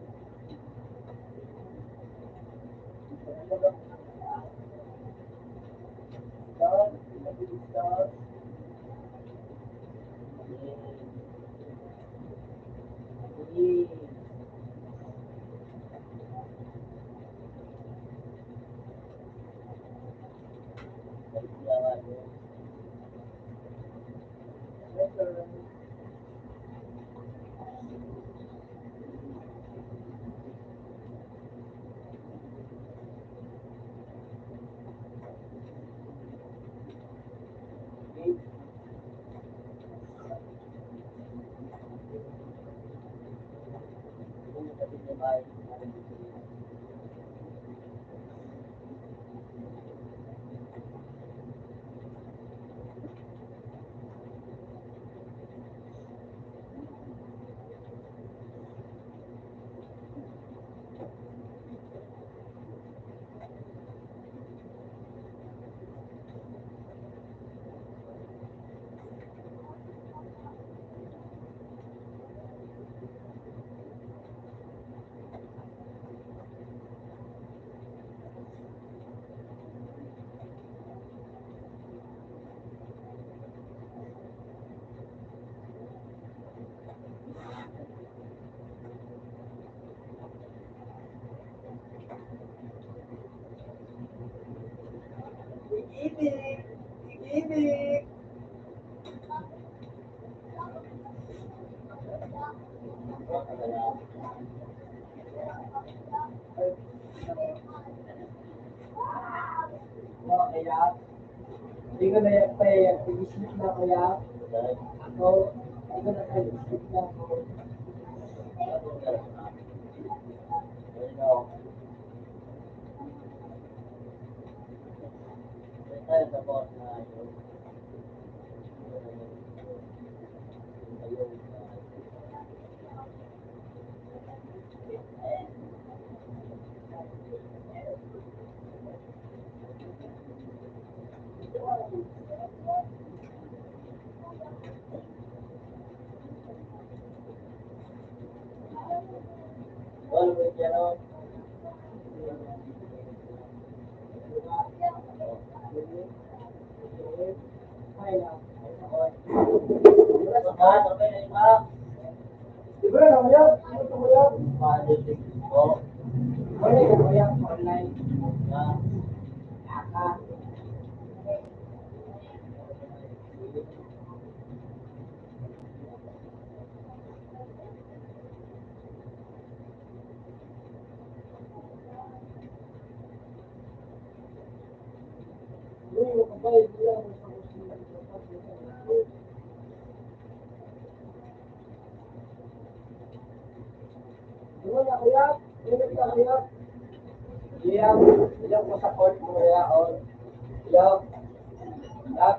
Start, start. Kaya, hindi ko na yan pa eh. Pag-isip na kaya, ako, hindi ko na pag-isip na ako. Di ba na kaya? Ano ito kaya? Wala yung kaya online. Aka. Uy, makabay, wala mo sa kusina. Di ba na kaya? Ingat ka kaya? Iyak mo sa court mo kaya, or iyak. Iyak.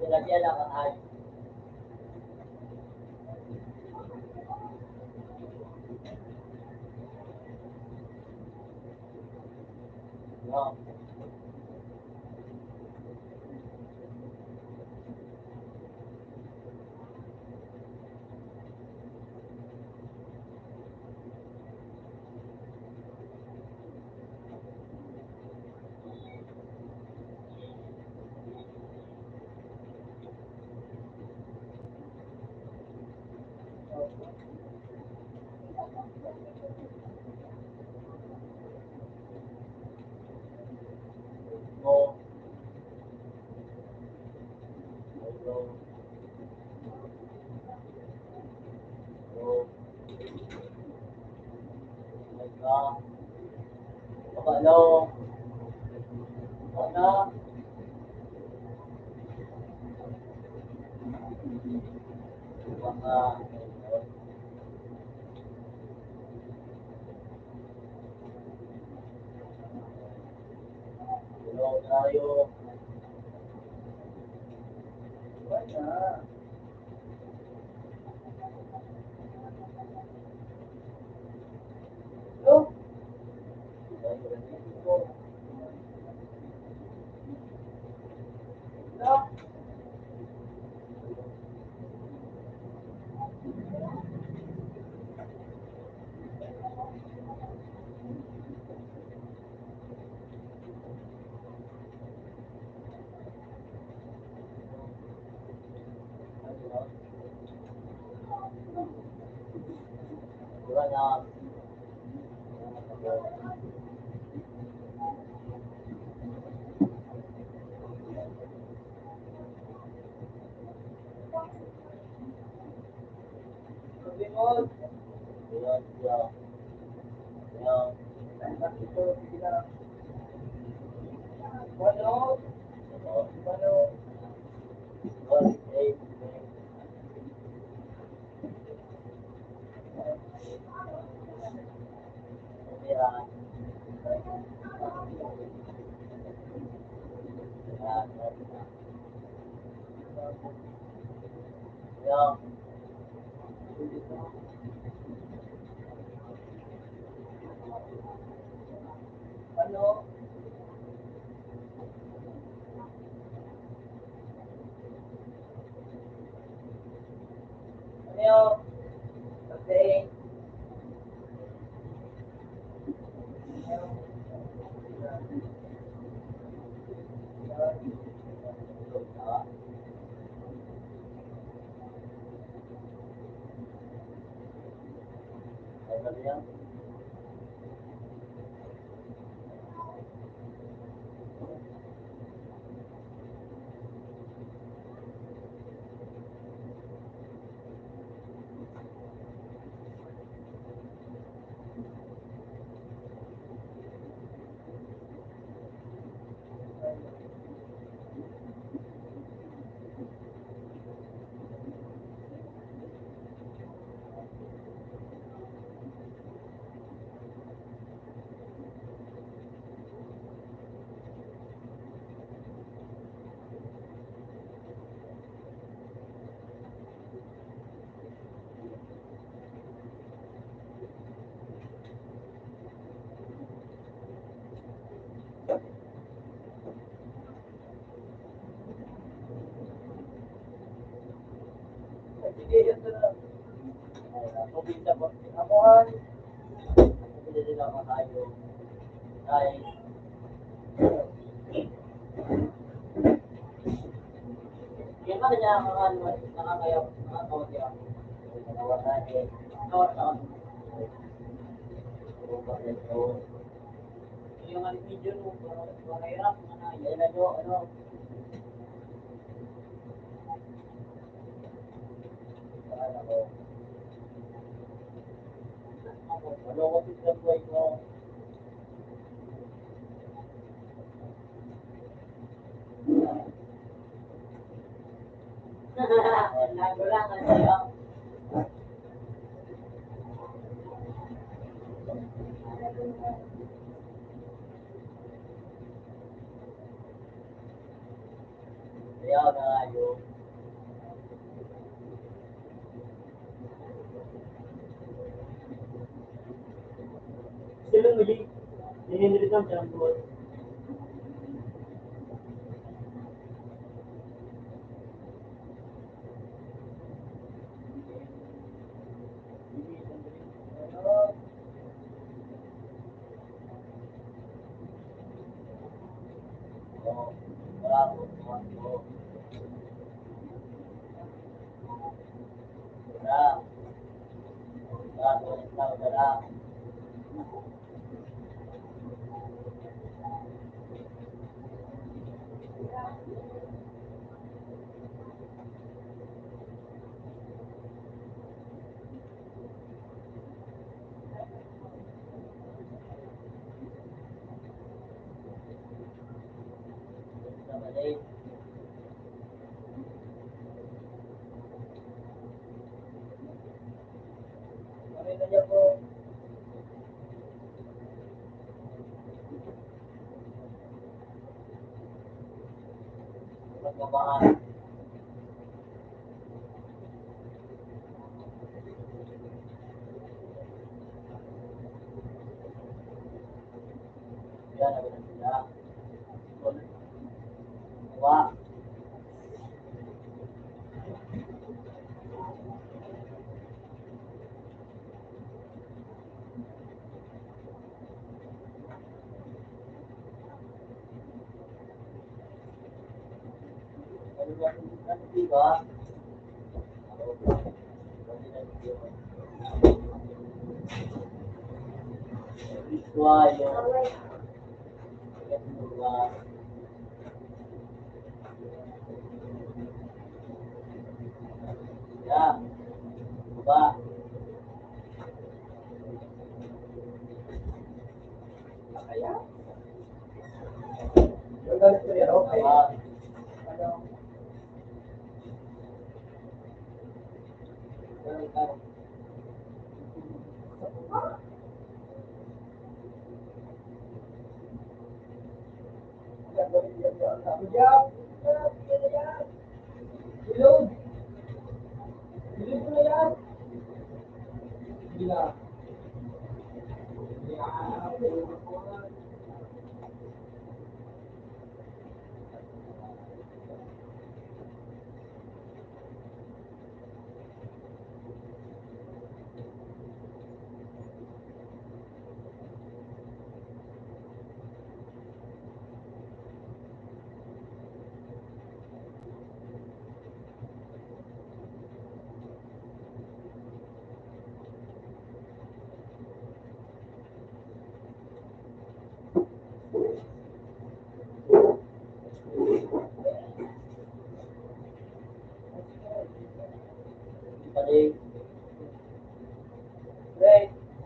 Lagyan lang ang ay. No. No. No. Hello. Ano? Baka. Hello tayo. Wala. Hello? Hello? Wala. Limon. Ayan, siya. Ayan. Ito, sige na. Manok. Manok. Okay. Ayan. Ayan. Ano? Ano? Okay. Ayan. Sige, yan na. Pabisa po. Ako ay pabisa din ako tayo. Ay. Yan ba niya ang nakakayaw? Nakakawag yan. Nakawag tayo. Nakawag ako. Yung ano video mo, mahirap. Yan na jo, ano. Ano ko sa buhay ko? Lago lang ang sayo. Sayo na kayo. Sila muli. Ninindrit ang siyang buhay. Magmamahal. Yan, ako na sila. Wa. Ano ba? Ano diba? Visual. Ya, coba. Right.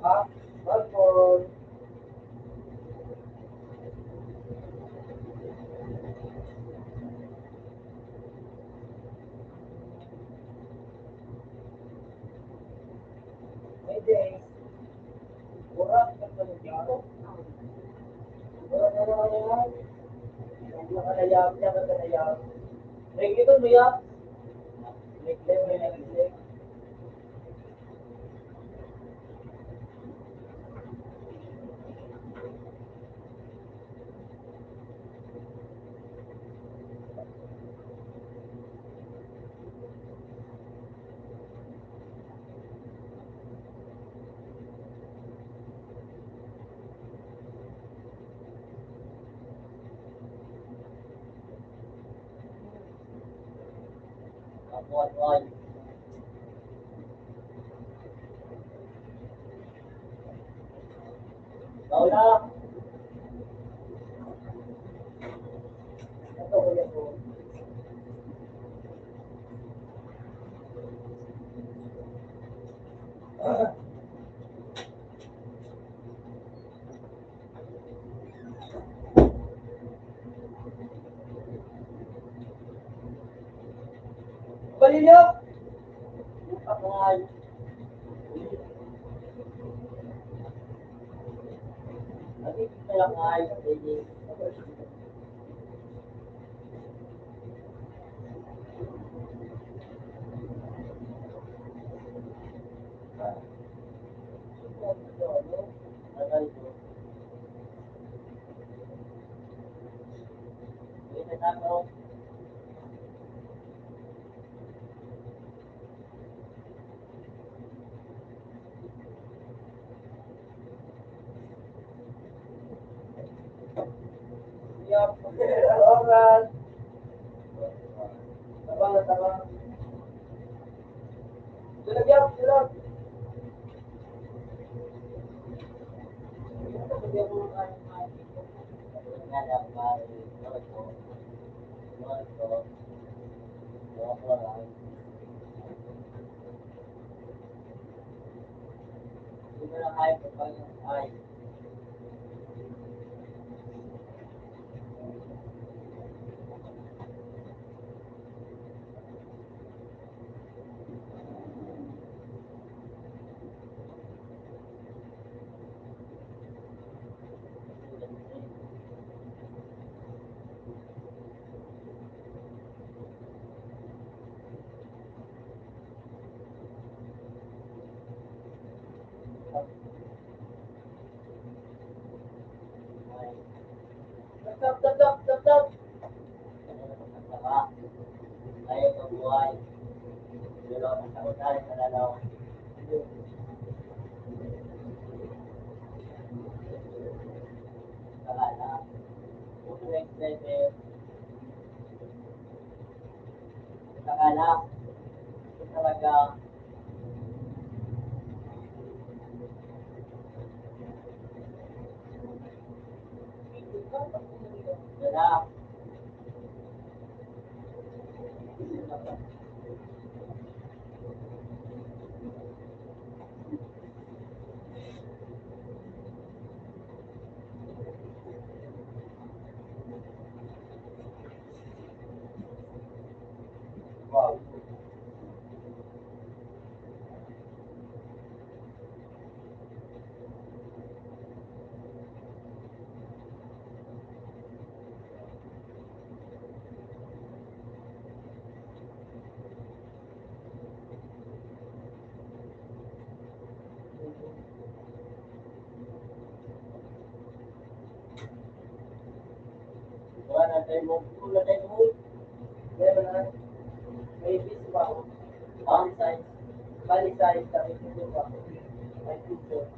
Ha? Balkon. May days. Urat ka pa nagyan. Urat na naman yan. Hindi ka nayab, niya ka nayab. May ito mo yap. May klem, may nag-klem. Kapuan-puan. Ikaw na. Ito ko yan po. Balilyo! Kapuan. Lagi kita lang ay. Yup. Oras. Tabang na tabang. Sulag yup, sulag. Stop, stop, stop, stop, stop. Tayo sa buhay. Pero ang tayo sa lalaw. Kalala. Utuwing pwede. Kakala. Ito talaga. Wala. Wow. May bis pa. Bali size. Bali size. Kami dito pa. May picture.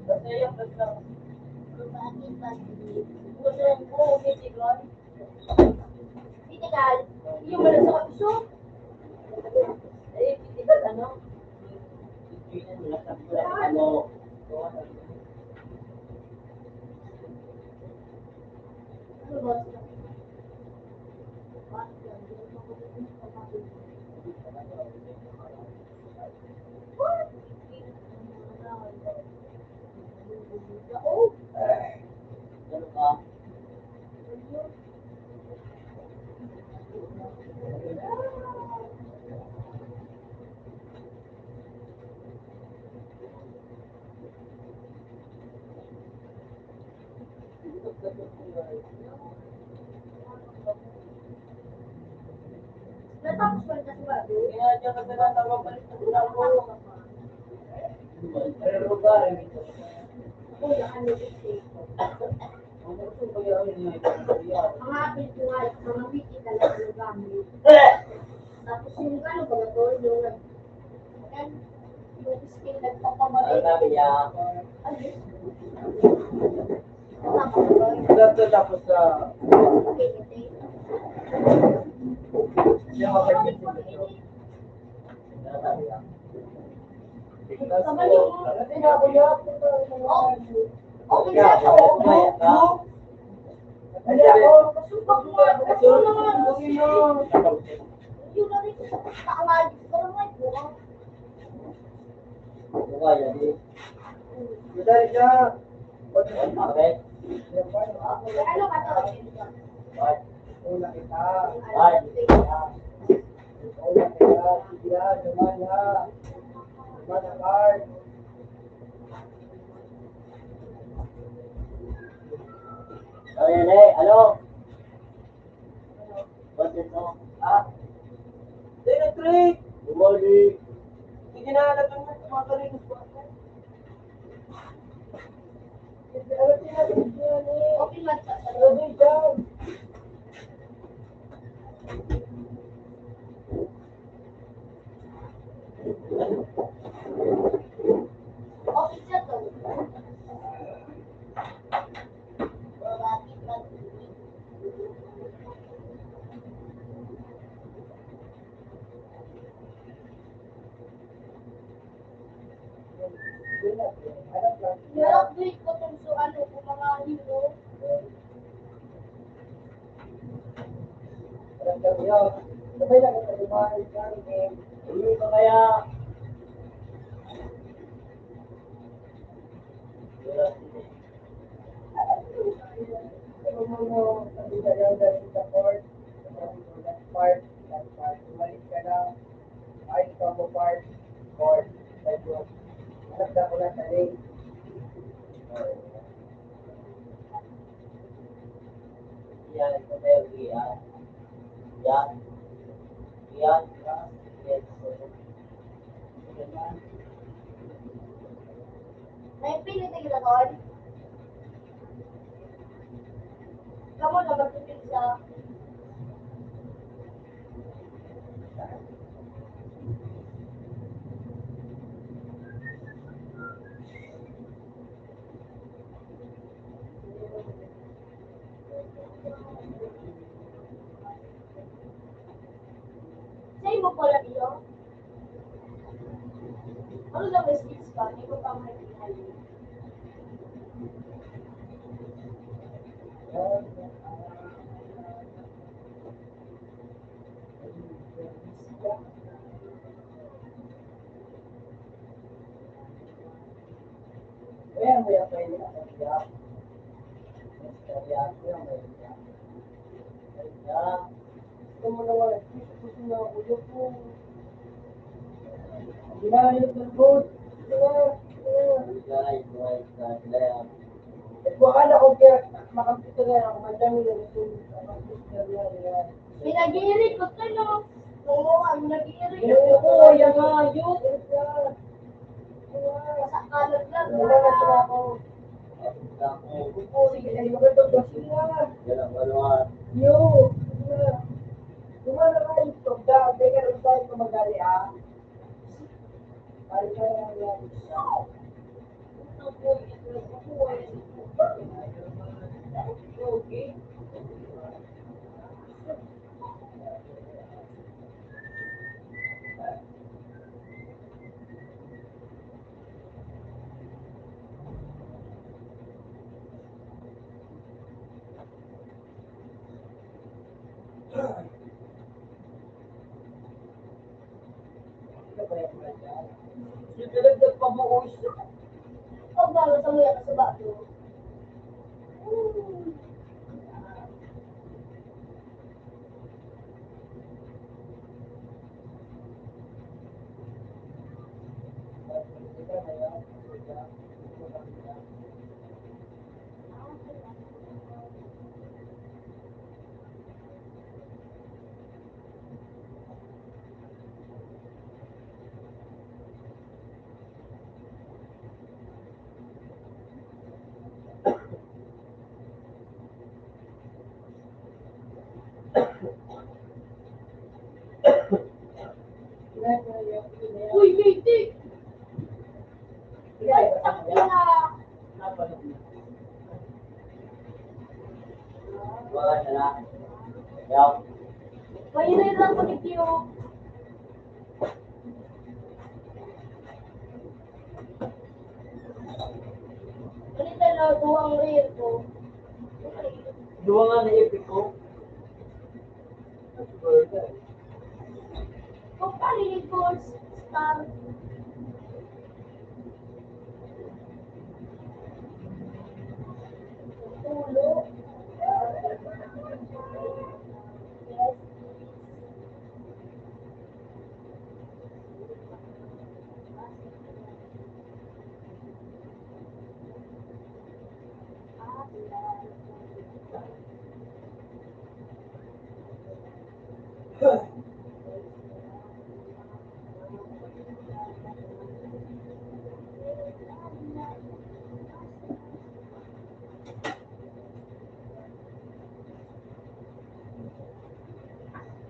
Basta yung basta. Bakit ba? Gusto yung buong physical. Physical. Yung wala sa kapiso. Eh, physical ano? Ano ba? Oh, natapos ko rin kasi ba? Kaya dyan ka sila tawag-balik na sila ko. Pero lugar, eh. Ako, lakan mo ito. Ang gusto ko yung yan. Mga apil ko nga, mga wiki talaga ng gamit. Tapos yung ano ba ito, yung skill nagpapamalik. Ano yun? Tama na ba? Dito tapos sa... Okay, okay. Yung kapatid ko. Tama niyo. Kasi nga ako yan. Okay na ito. Hindi ako. Supak mo. Ito naman. Yun na rin. Nakalag. Pero nga ito. Madali siya. Ano ka ito? Una kita. Una kita. Sige, Jumana. Jumana card. Ano? Ah? Sige, Trick. Bumali. Sige na, alam mo, tumatalinis ko ako. Alam niyo natin yan eh. Okay ba? Sabi dyan. Okay siya to. Bakit ba? I-upgrade ko itong so ano, kung mga hero. Alam niyo yun. Sabay lang ito, lumayan dyan eh. Hindi ko kaya. Ano mo, sabi na yan dahil sa court. Last part. Umalis ka na. Ayos ka mo part. Court. Sabi nagda ko na sa link. Yan, ito na yung yan. Yan. Yan. Yan. May pilit na ginagawa. Kamu na magpipil sa... Sa'yo mo pala niyo? Ano lang may skills ka? Hindi ko pa maintindihan. Kaya mo yung pwede na sa siya. Kaya mo yung pwede na. Kaya, gusto mo na wala. Gusto na ulo ko. Ginayot ng boat. Kung akala ko kaya makampito na ako, madami yung gusto. Pinagirit ko ito, no? Ayun. Sa kalat lang. Wala na sila ako. Sige, ay maganda ba sila? Yo! Kumana ka yung tugda. Teka lang tayo kumagali ah. Ay, kaya yan. Okay. Yung dalagdag pa mo siya. Huwag ba sa muya ka sa bato? Uy, baby! Mahirap lang ko ni Kyo. Ganito na, duwang rear ko. Dua nga na epic ko. Kung palilig ko, star. Tulo. Yes.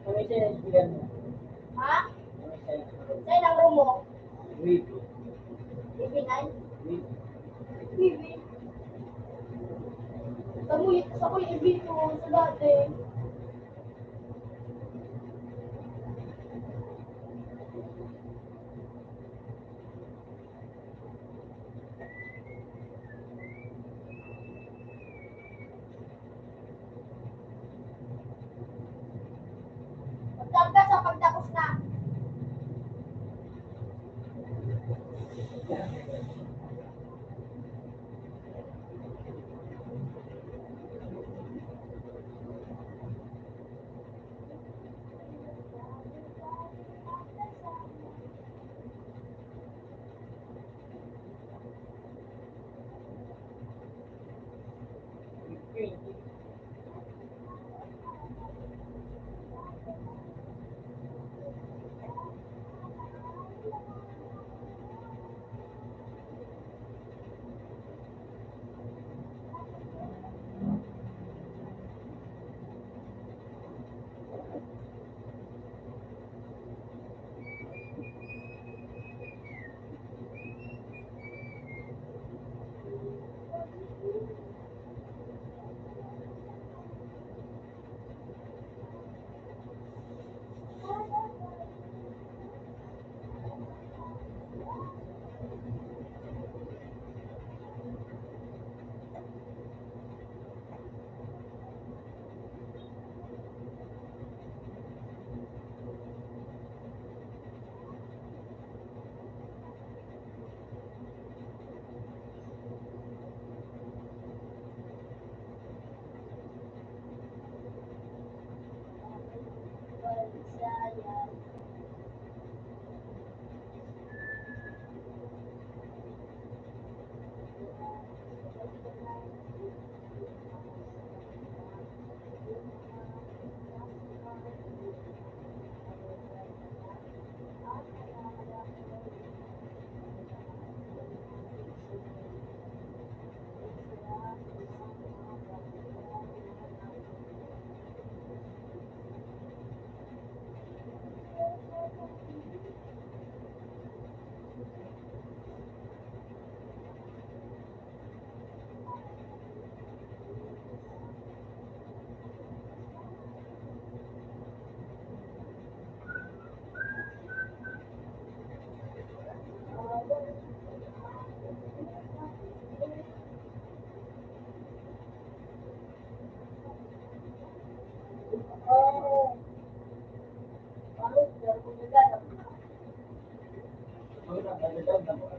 Kami siya naibigan mo. Ha? Sa'yo lang room mo. Wait. Ibinay? Wait. Bibi. Sa ko yung ibito sa dati. Magtangga sa pagtapos na.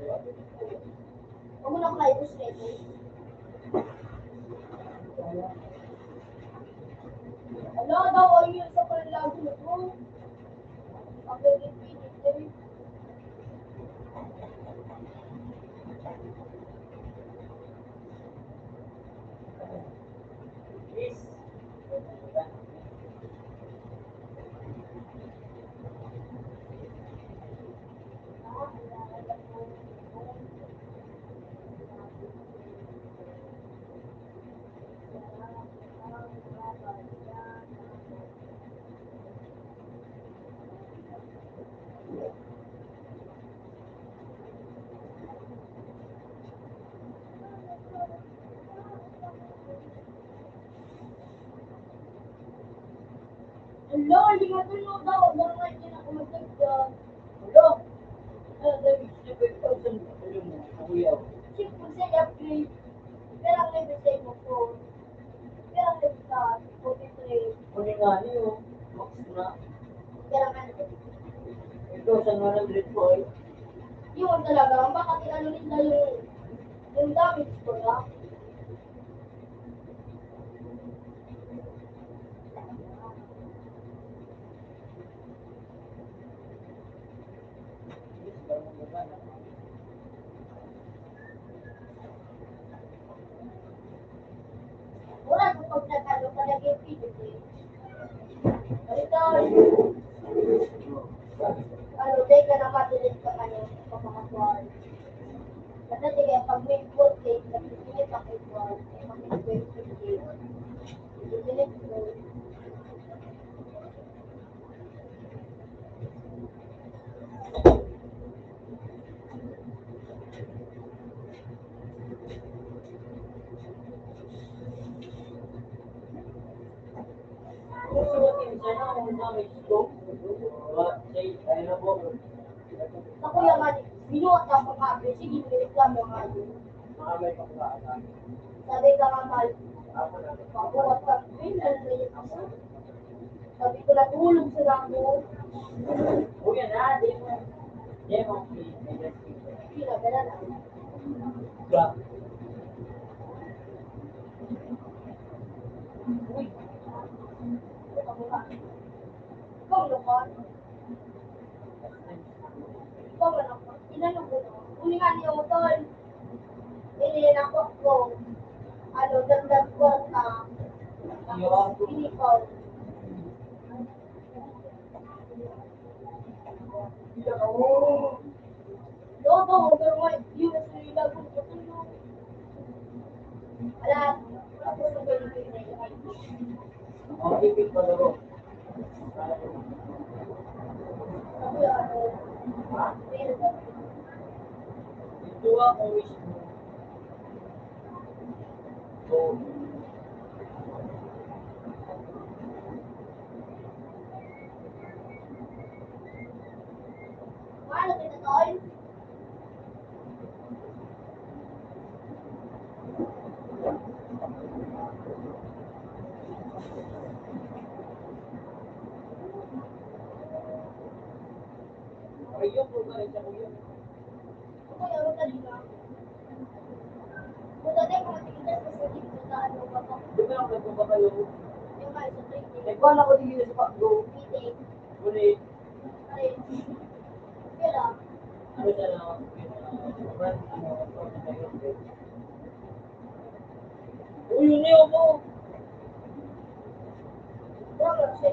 Huwag mo na kayo gusto ito. Ala daw, ayun sa panlago na to. Ang pinit. Hello, hindi nga tulog daw. Huwag nga dyan ako magdagdag. Hello? Siyempre sa upgrade. Pero ang level sa mo po. Pero ang level sa 43. Kunin nga niyo, max na. Pero ang ano. Ito, sa 100 po ay. Yun talaga. Baka ano nila yung damage ko na. Wala ko pag natalo ka naging pinili. Ito, ano, day ka na matilis ka kanya sa mga kuwan. Kasi sige, pag may full cake, nagsisinit ako yung kuwan. Pag may full cake, nagsisinit ko. Kung sumatin siya na, kung damage ko, ay na po. Sa kuya nga, binuot ako kabe, sige, nireklamo nga yun. Makamay pa kung Sabi ka nga, mahal, ako na. pabuhat ka, nalalayan ako. Sabi ko, natulog sila ako. Kuya na, di mo. Di mo. Sila, gano'n na. Grab. Uy, ako nga. Ikaw, Lokon. Ikaw, ano ko? Inanong ko no? Uli nga niyo mo, tol. Ininakot ko. Ano, dagdag ko na. Pinikaw. Lodo, pero nga, yun na sila kung patulong. Wala, ako sa ganito na yun. Ang pipig pa daw. Sabi, ano, meron na. Ito ako wish mo. So, Paano kita, tol? ayun po ba siya kuya? Ako, yaro ka din lang. Kung dati, kung matigil sa sulit ko sa ano, baka, Di ba lang nagpunta kayo? yung kayo sa training, Nagkuhan ako dito sa Pakgo. meeting, Ngunit, ay, kaya, ano siya na, brand, uy, yun niyo po! wala siya.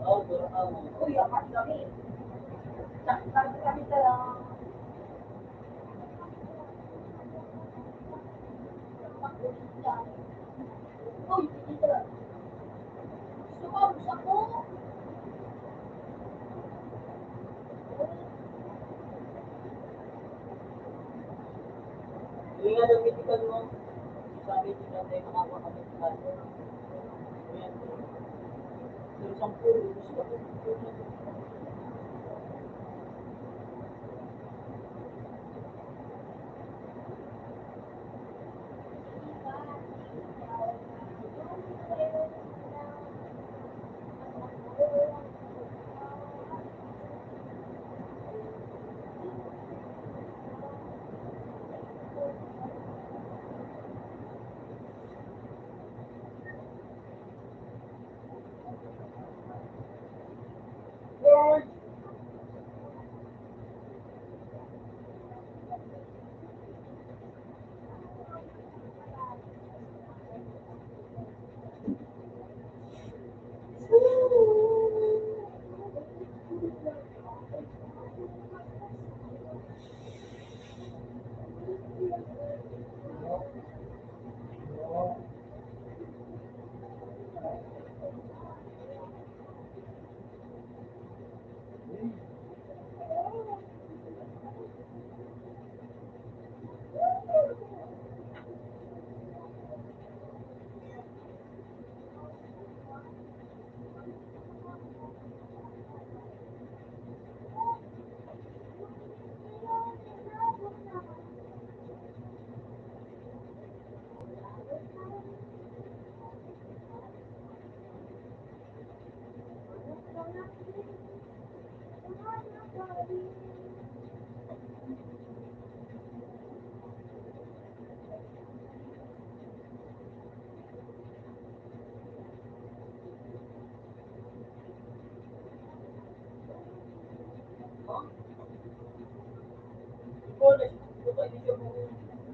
Oo, pero Uy, akat kami. Sakit kami talaga. Uy, dito lang. Sumabos ako. hindi nga daw medical mo. Sabi niya natin makakuha kami sa kanto. Ayan. Yung 10, gusto ko.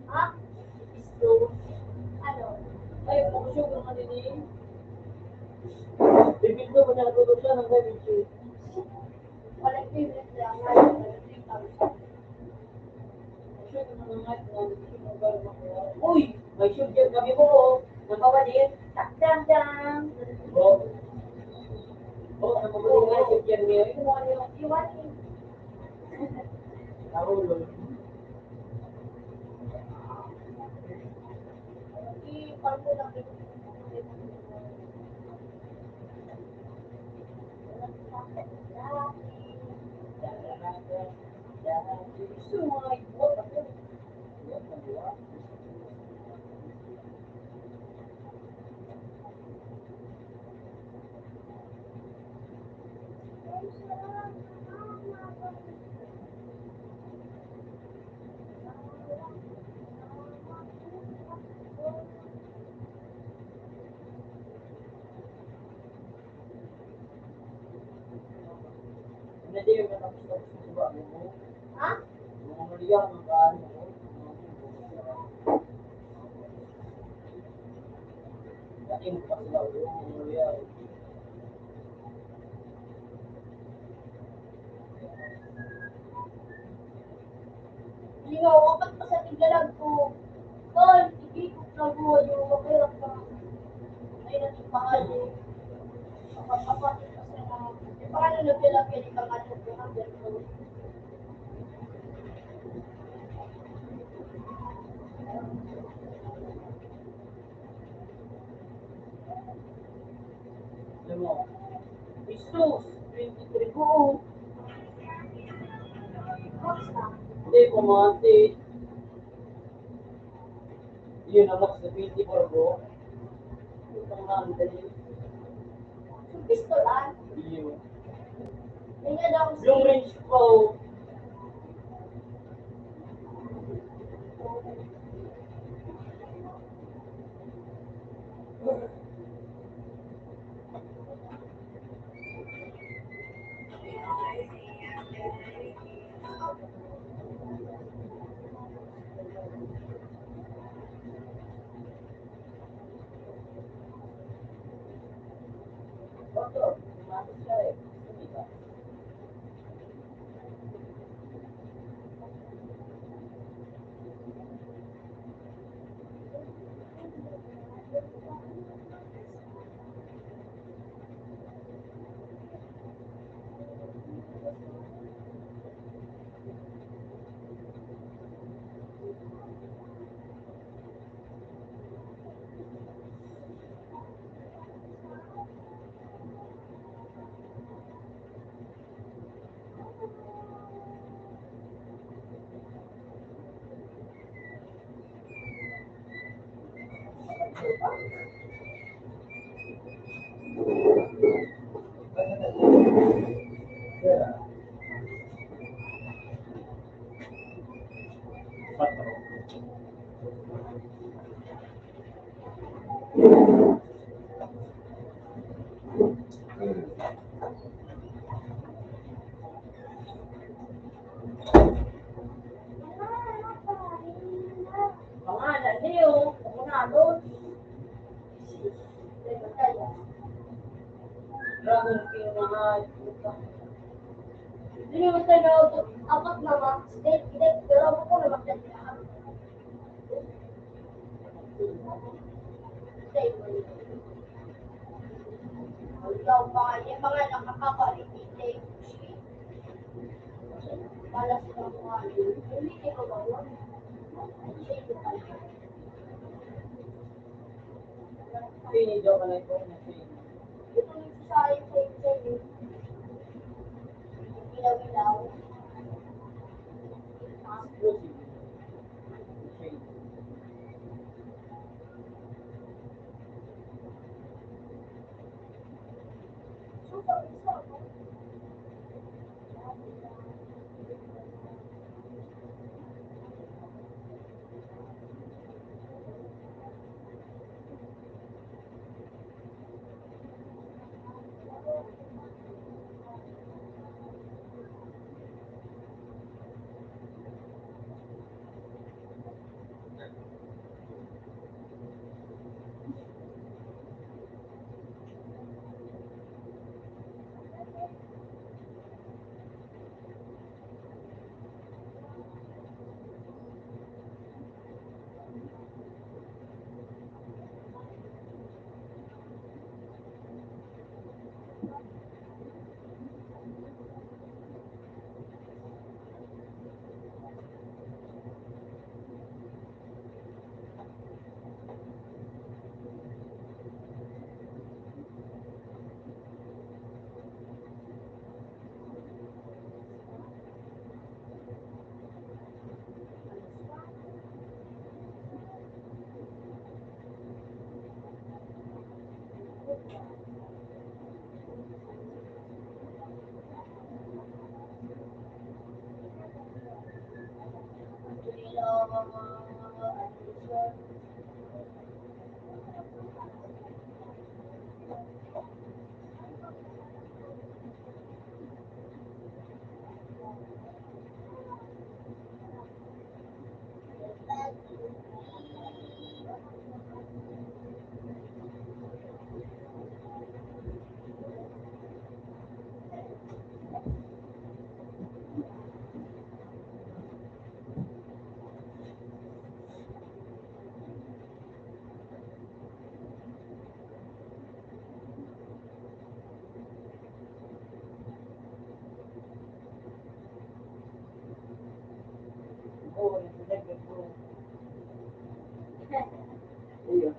Ha? Isto. Ano? Ay, kung sugar ka din eh. Bibigyan ko niya tutulog siya ng diabetes. Walang favorite lang. Ngayon, Uy, may sugar kami mo. nakawalit. Takdang-dang. Oh, napabalik nga yung sugar niya. Iwan. Nahulog. I-farm mo lang. Gusto mo nga ibuot ako. Hindi yung matapos-tapos mo ba? Ha? Mga maliyan, mga kaano mo. Dating pa sila ulo, mga maliyan. Lingaw, apat pa sa tiglalag ko. Tol, sige, kung nabuhay yung mapirap ka. Ay, nating pangali. Kapag-kapatid pa sa mga. Eh, paano naglalagyan yung pangali ko? Number ko. Alam mo, Jesus, 23 ko. Box na. Hindi, pumati. Yun, ang max na 24 ko. Utang na, ang dali. Yung pistolan. Yun. Ganyan daw Yung range ko, Oto, pumasok siya eh. Diba? pangalan. Leo, Comunado. Dragon King mahal. Hindi mo tayo apat na max. Hindi, pero ako ko na magdadaan. Ikaw pa, yung mga nakakakwalifitate. Para sa mga hindi ko ba yun? Fini daw ka lang ko na fini. Ito yung sa sa'yo. Ilaw-ilaw. Exclusive. Shade. Super, isa. Oo, nag-segment ko. Ayun.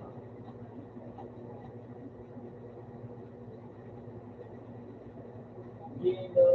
Gino,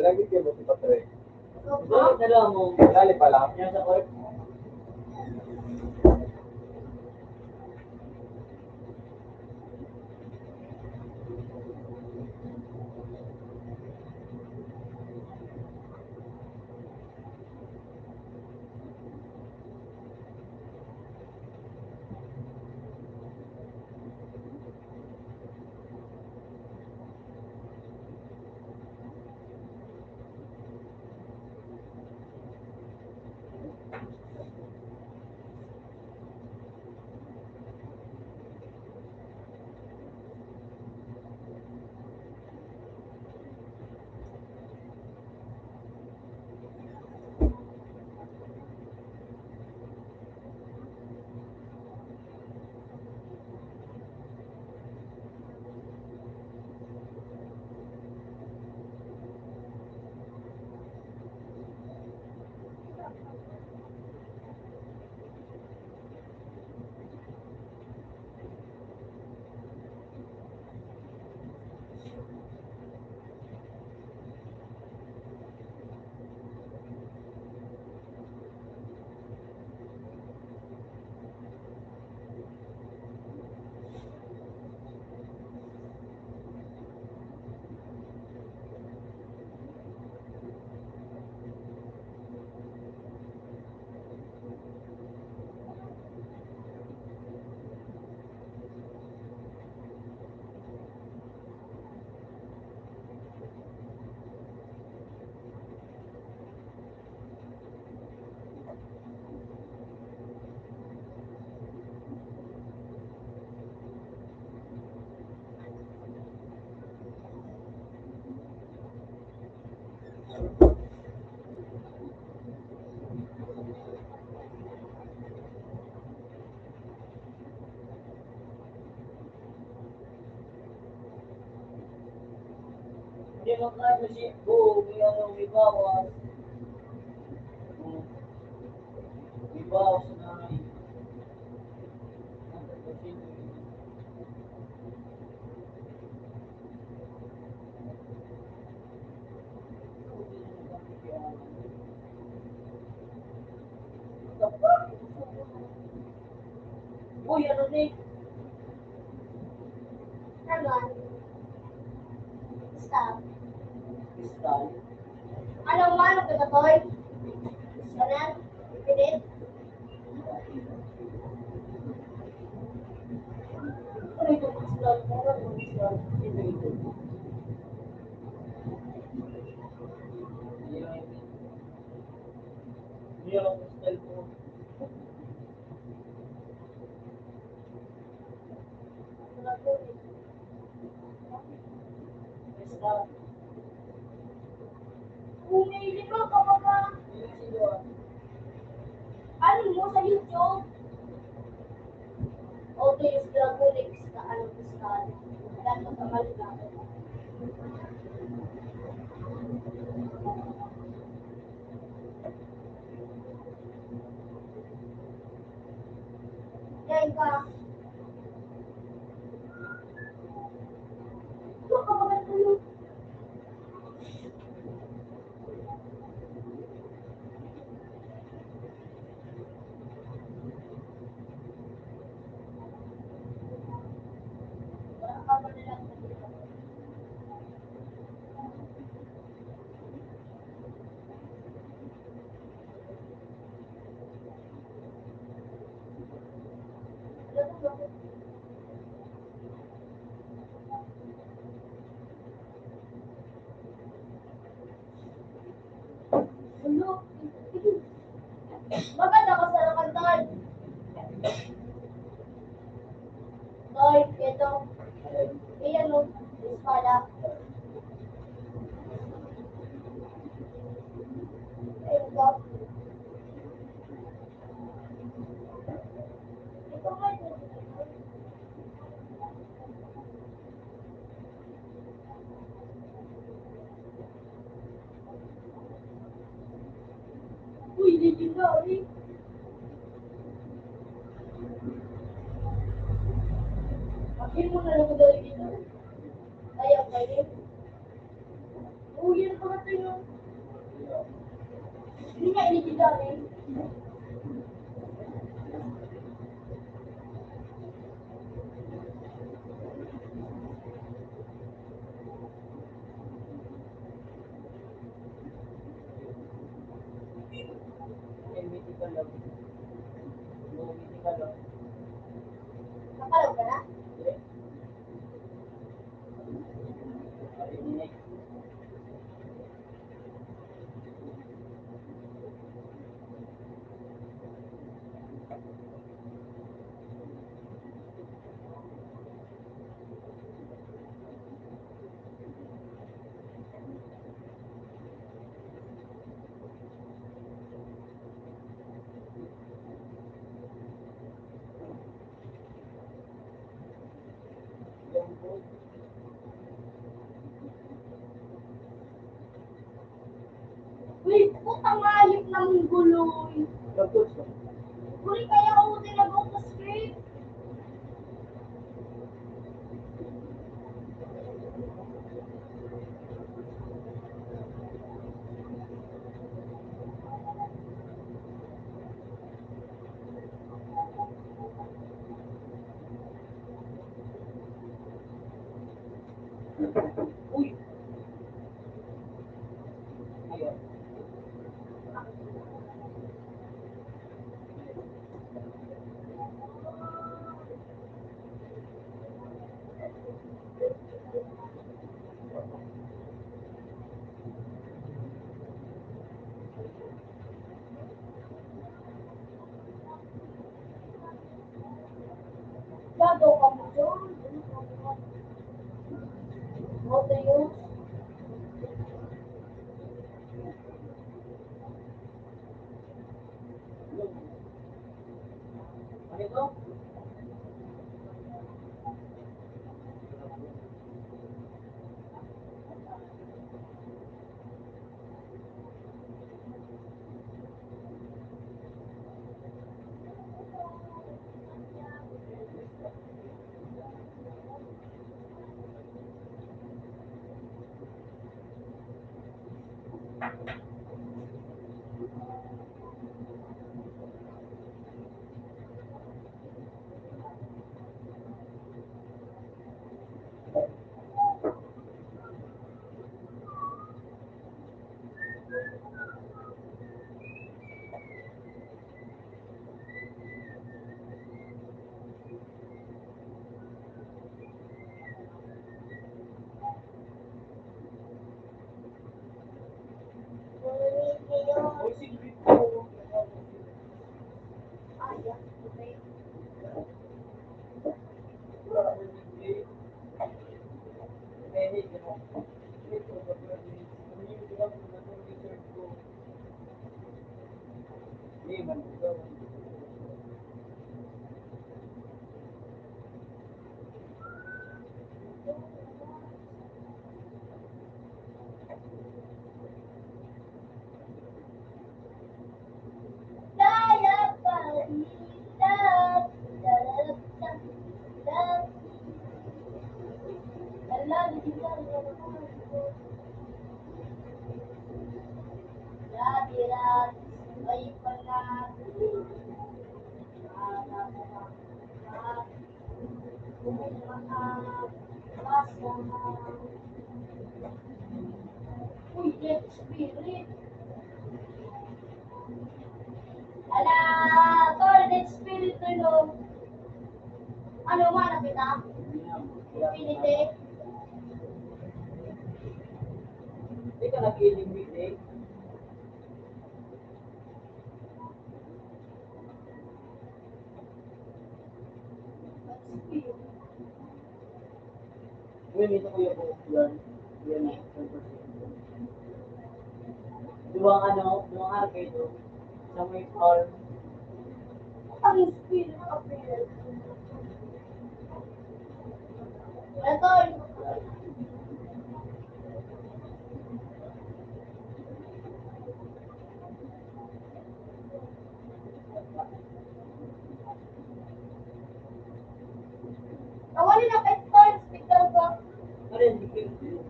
Lagi kayo mo si Patrick. bakit alam mo? Dali pala. Yan sa court. Hindi mo kaya sa ship ko, may ano, may bawas. May bawas na ay. naman? Stop. Crystal. Ano man, nagkakatoy? Ganun? Pilit? Ano ito? Crystal. Ano ito? Crystal. Ito ito. Hindi lang ito. Hindi lang crystal po. Crystal. Umili ka kapag ano mo sa YouTube? Auto use Dragonics na ano crystal. Yan mo sa maligamit. Yan ka. Ito kapag ano? Wala ka ba nilang sabihin? Ano? Maganda ka sa lakan, Toy. Toy, ito. Iyan mo, espada. Ayun ka. Ito nga ito. Uy, legendary. Akin mo na lang ko dali dito. Ayaw kayo. Uy, yan pa natin yung... Hindi nga legendary. Mythical lang. No, mythical lang. Nakalaw ka na? Hindi. Eliminate. Yung po. Uy, putang ayip ng guloy. Tapos, Uy, kaya ako tinabok sa script. uy! Ayan. Gagaw ka mo doon. Auto use. Ano ito? Uy, secret ko. Uy, get spirit. Ala, tol, get spirit na no. Ano man, nakita? Infinity. Hindi ka nag-ilimit eh. Uy, nito ko yung yan. Yan na. Duwang arcade oh. Sa may farm. Ang spirit of spirit. Wala, tol. Nawali na kay tol, speaker ko. Ano yun? Hindi ko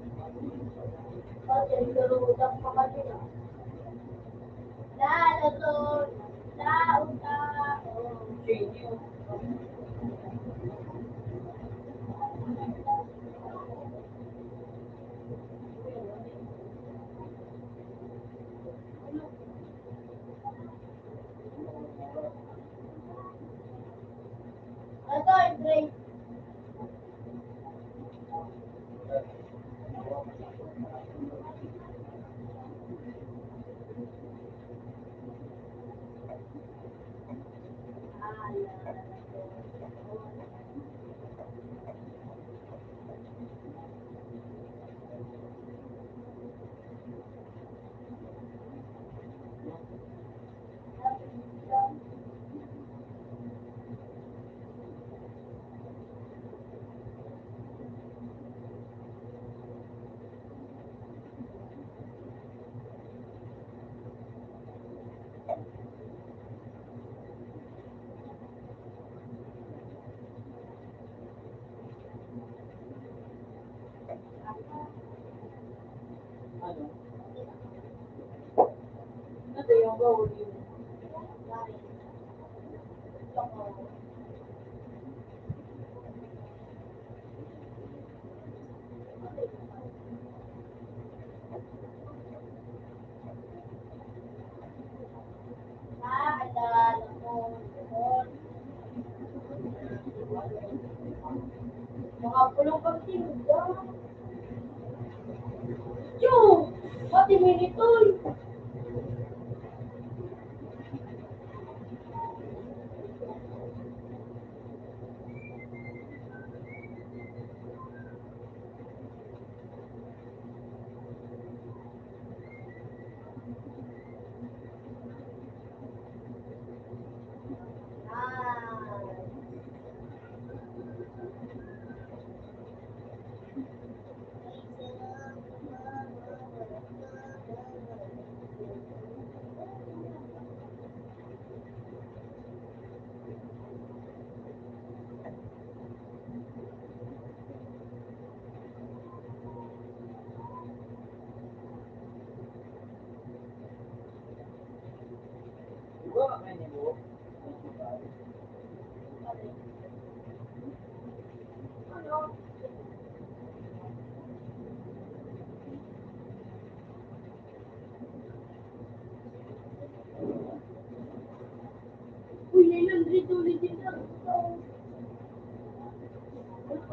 Okay, narurudak pa kasi na. Lalo, tol. Lauta. change yun. Ito, great. Ano? Ano yung goal yun? Naalala ko noon. Makapulong kang tinda. Yung! Pati minitoy.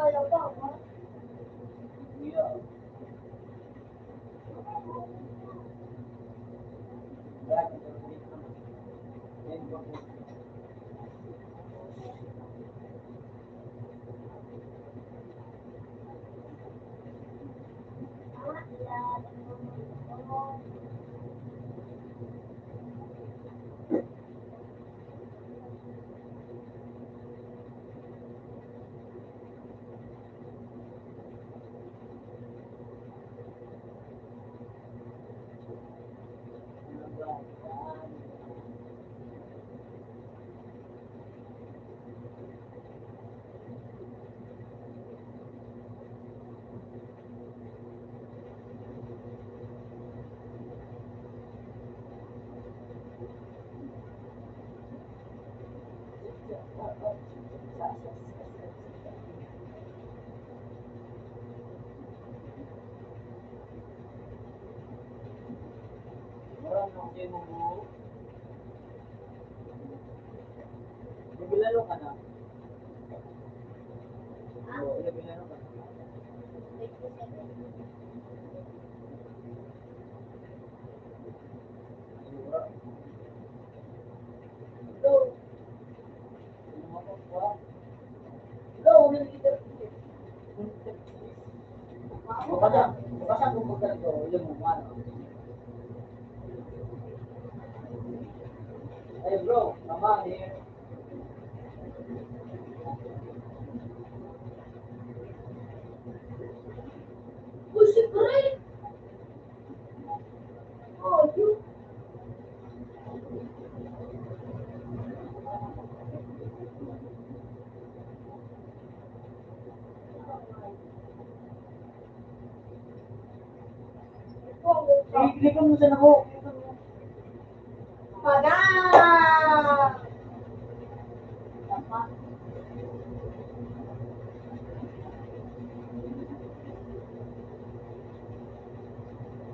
kalabang, ha? Yeah. Bakit? Yan po. Marami akong kayo mo. Nabilalo ka na? Oo, nabilalo ka na. Sura. Go. Lumakas pa. Ikaw, ulit kita. Baka kung magkano, yun mo, ano. Ay bro, tama eh. Push it, right? Oh, you. Klikan mo sa nako. Paga!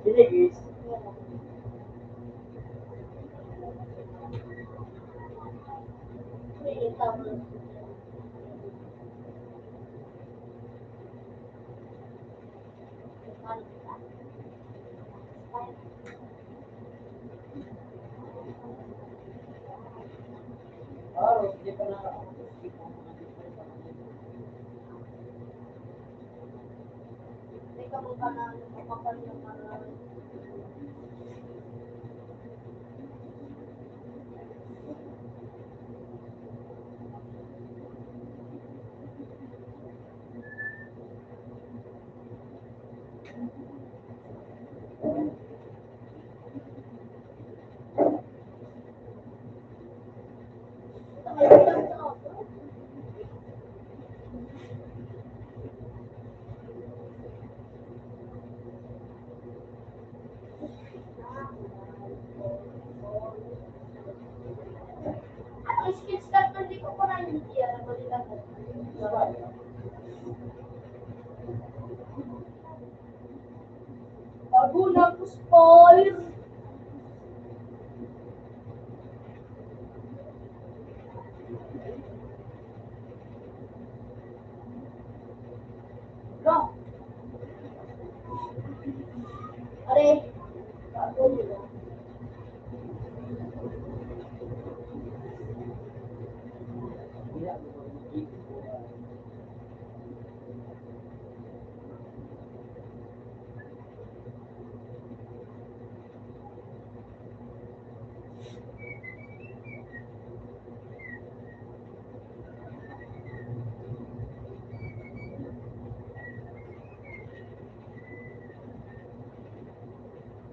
Sige guys. Araw, hindi pa nakakapag-isip ang mga different sa kanila. Teka mo pa na kapapal ng mga... At least kids start na hindi ko pa na hindi yan. Balita mo. Sabay. Bago na po spoil. Go. Are. Bago mo. Hindi ako mag-isip ko.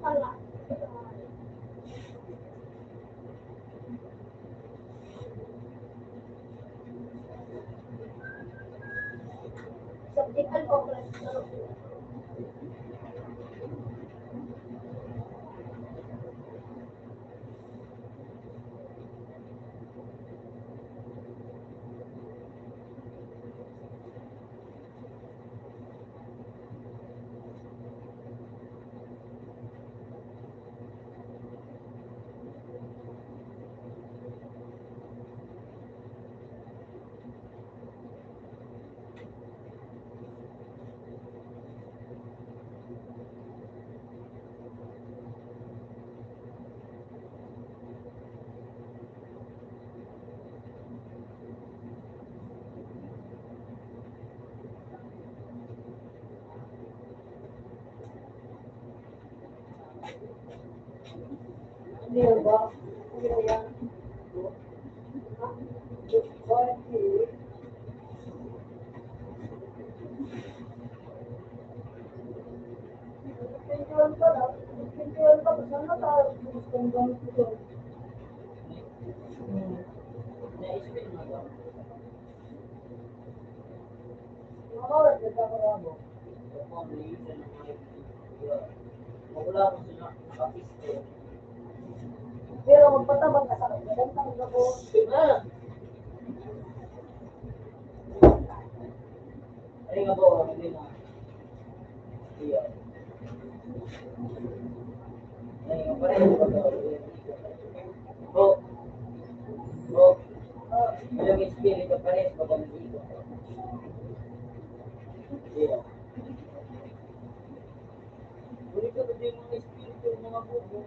Wala. Subjectal complex. Hindi ba? Hindi ba yan? Na-explain mo ba? Kung reason ng mga wala ko sila nakapiste. Pero magpatabang ka sa kanya, lang tanong ako. Ay nga po, hindi na. Iya. Ay nga pa rin ko daw. Bro. Bro. Alam espiritu pa rin pag nandito. Iya. Uli ko din mga espiritu mga bubo.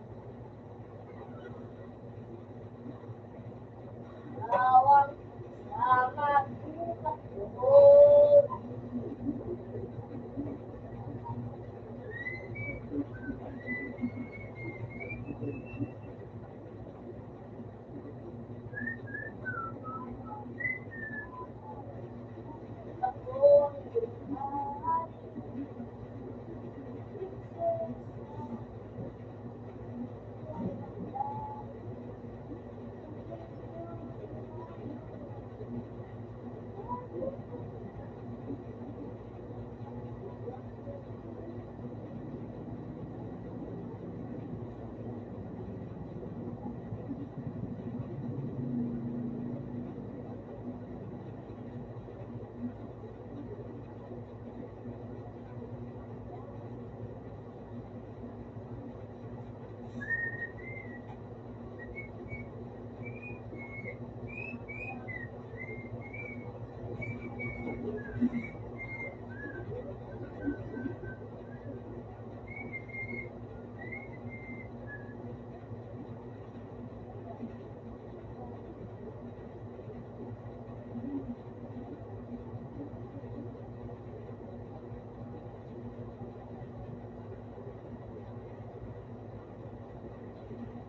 Awang, amat, bukas,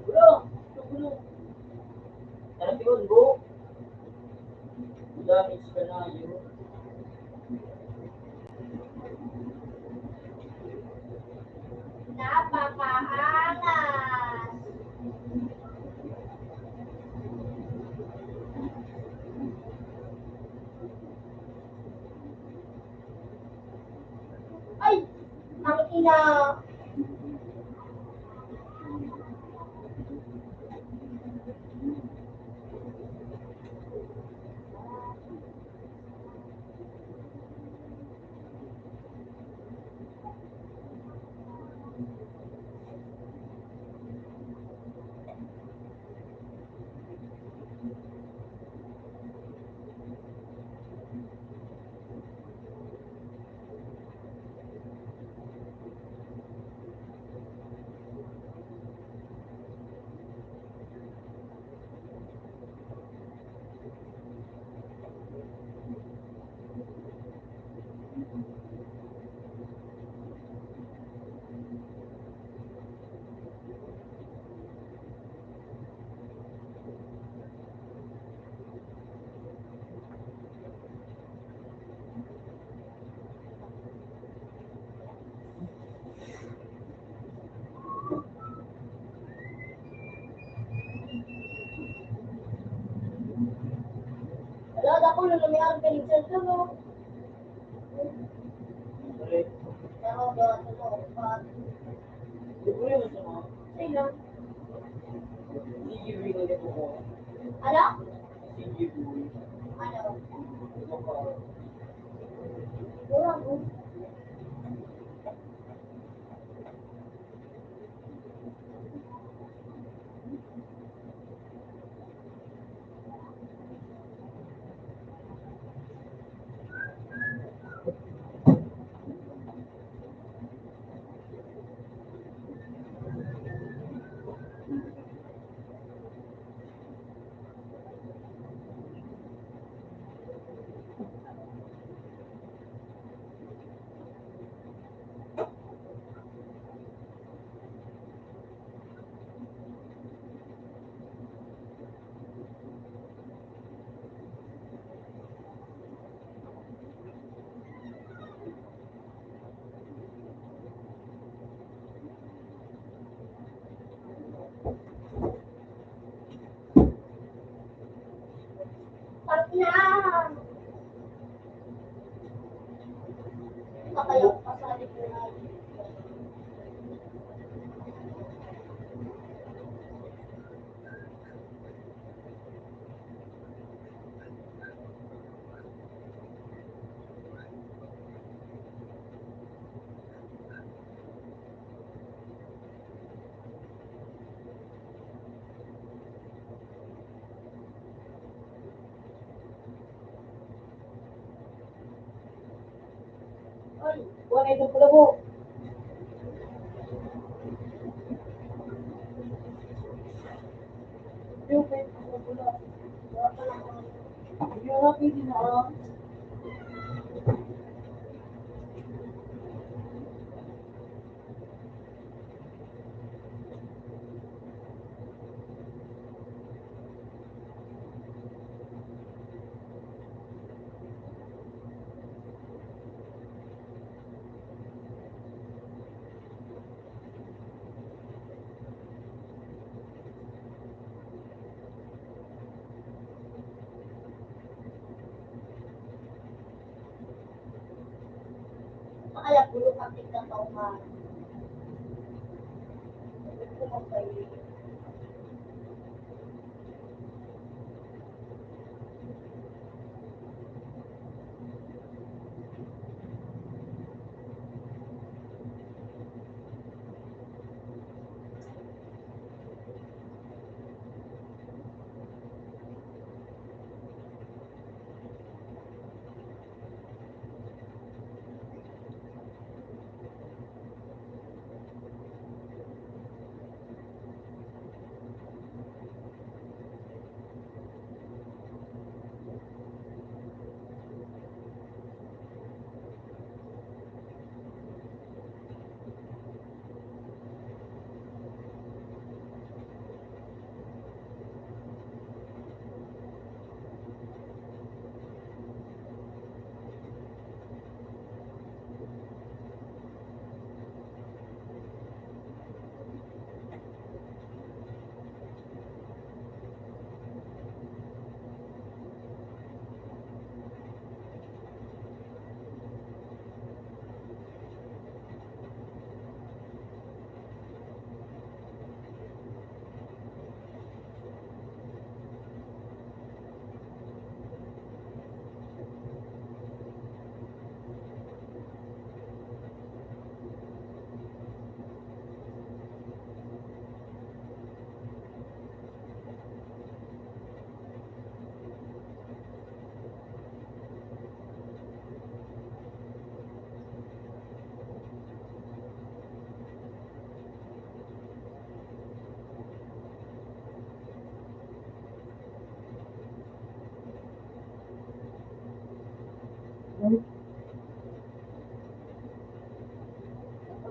Bro, bro. Alam ko bro. Damage ka na yun. Napakaangas. Ay, ang ina. Wala ako na lumayaan ka ng cellphone mo. Sorry. Ako ba, ano, Di ko yun sa mga. sino? Sige, rin ulit ako. Ano? Sige, rin. Ano? Ito pa. Wala ko. pa kaya kasali ko na. Ay, wala ito pala mo. Yung pwede ko pala. Yung happy din na. Kaya pulo kapit ka tauhan.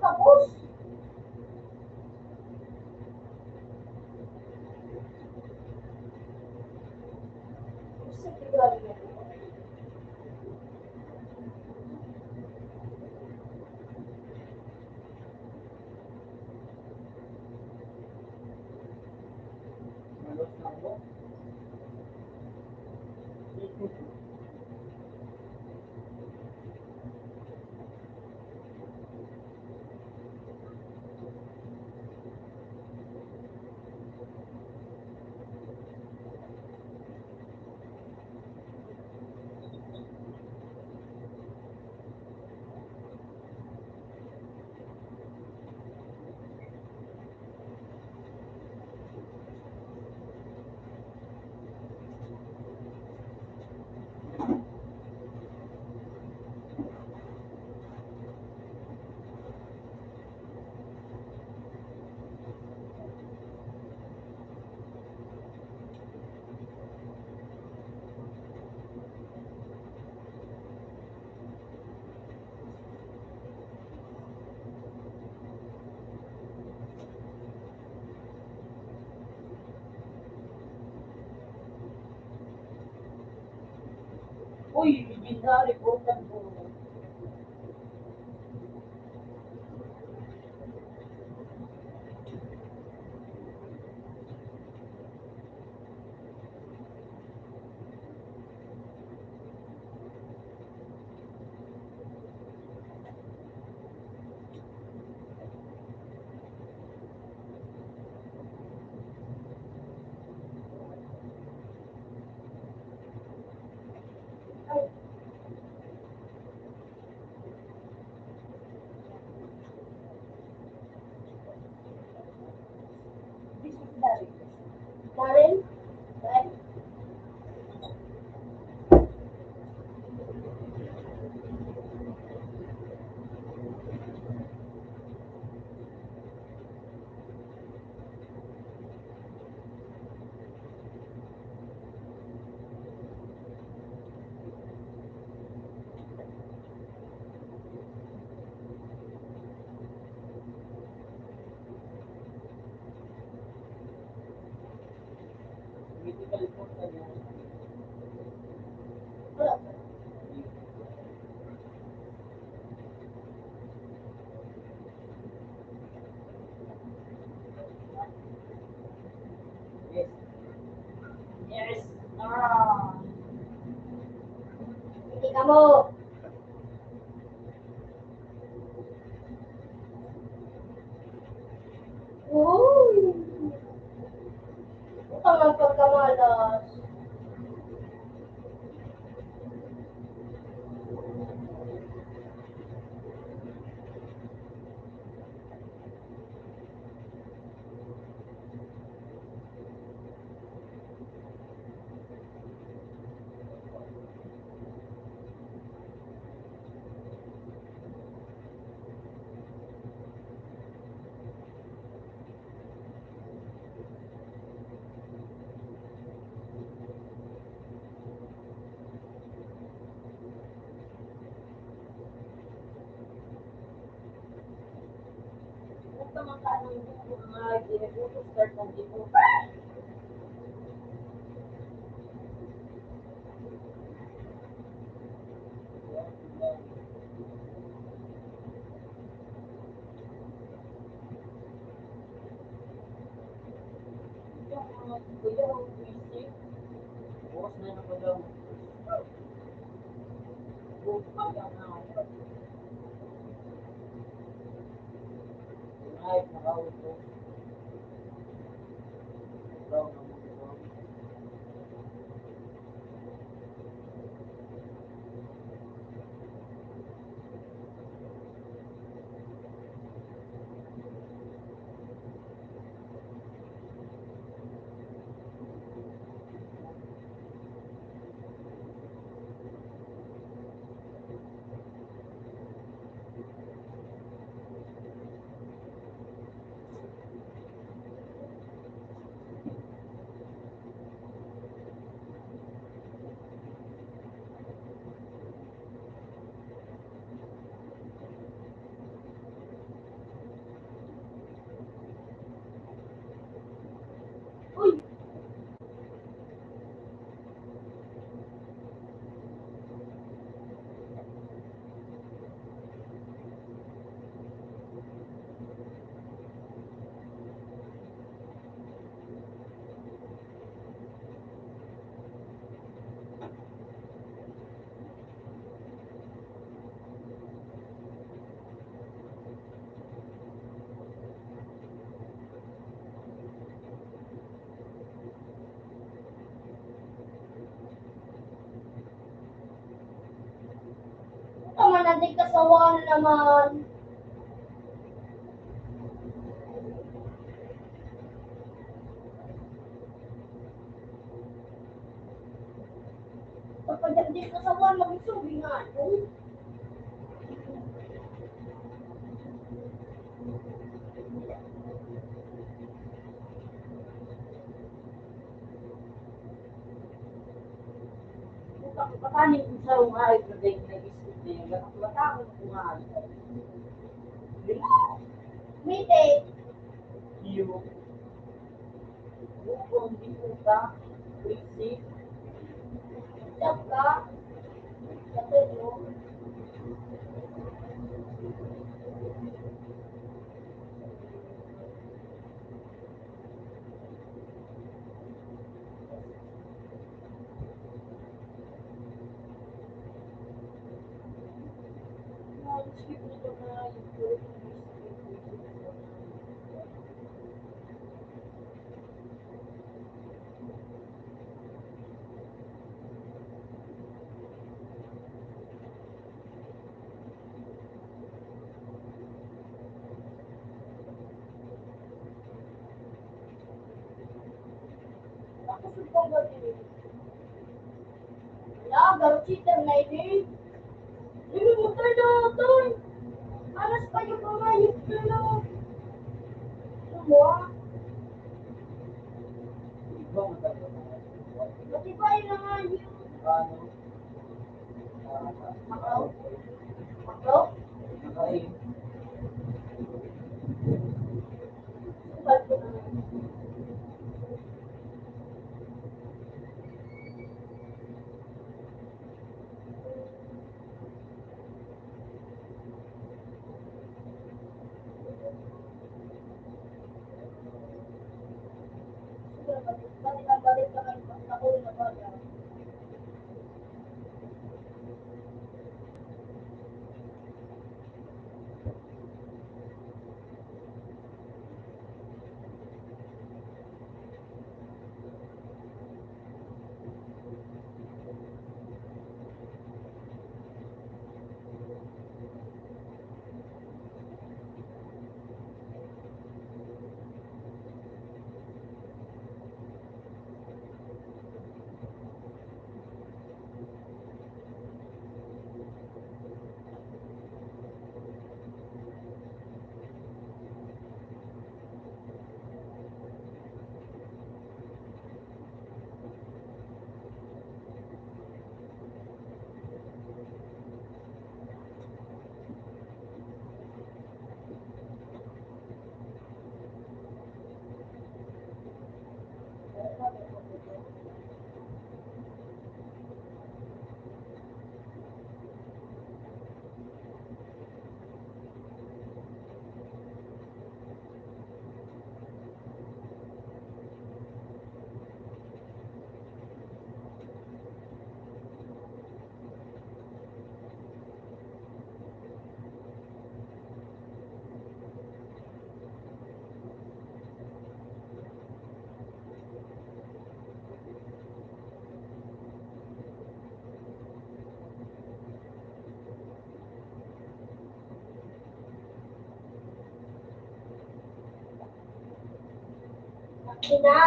Tapos, uy, legendary po po. Wala. Yes. Ah. Hindi ka mo. Uy! Utang ang pagkamalas. Punta man ka ng mga ginugutos start ng dito. Kuya, ang busy. Bukas na na pala. Bukas na ako. Tonight, nakawin ko. Ikaw na mo ito. Uy! Tama natin kasawahan naman. Kapag hindi kasawahan, mag-subi nga. Pakanin ko sa mga everyday na isip niya. Latakot ko nga. Mite, Iyo. Bukong di puta. Crazy. siyak ka. Kapag mo. Skip nito na yung Wala, garuchitan na ini. Hindi mo tayo doon. Alas pa yung kumayot ka na. Ano? iba matagal. Matibay na nga yun. Ano? Makaw? Makaw? Ay, Ba't ko na? balik ka ngayon, ako na ba? Ina!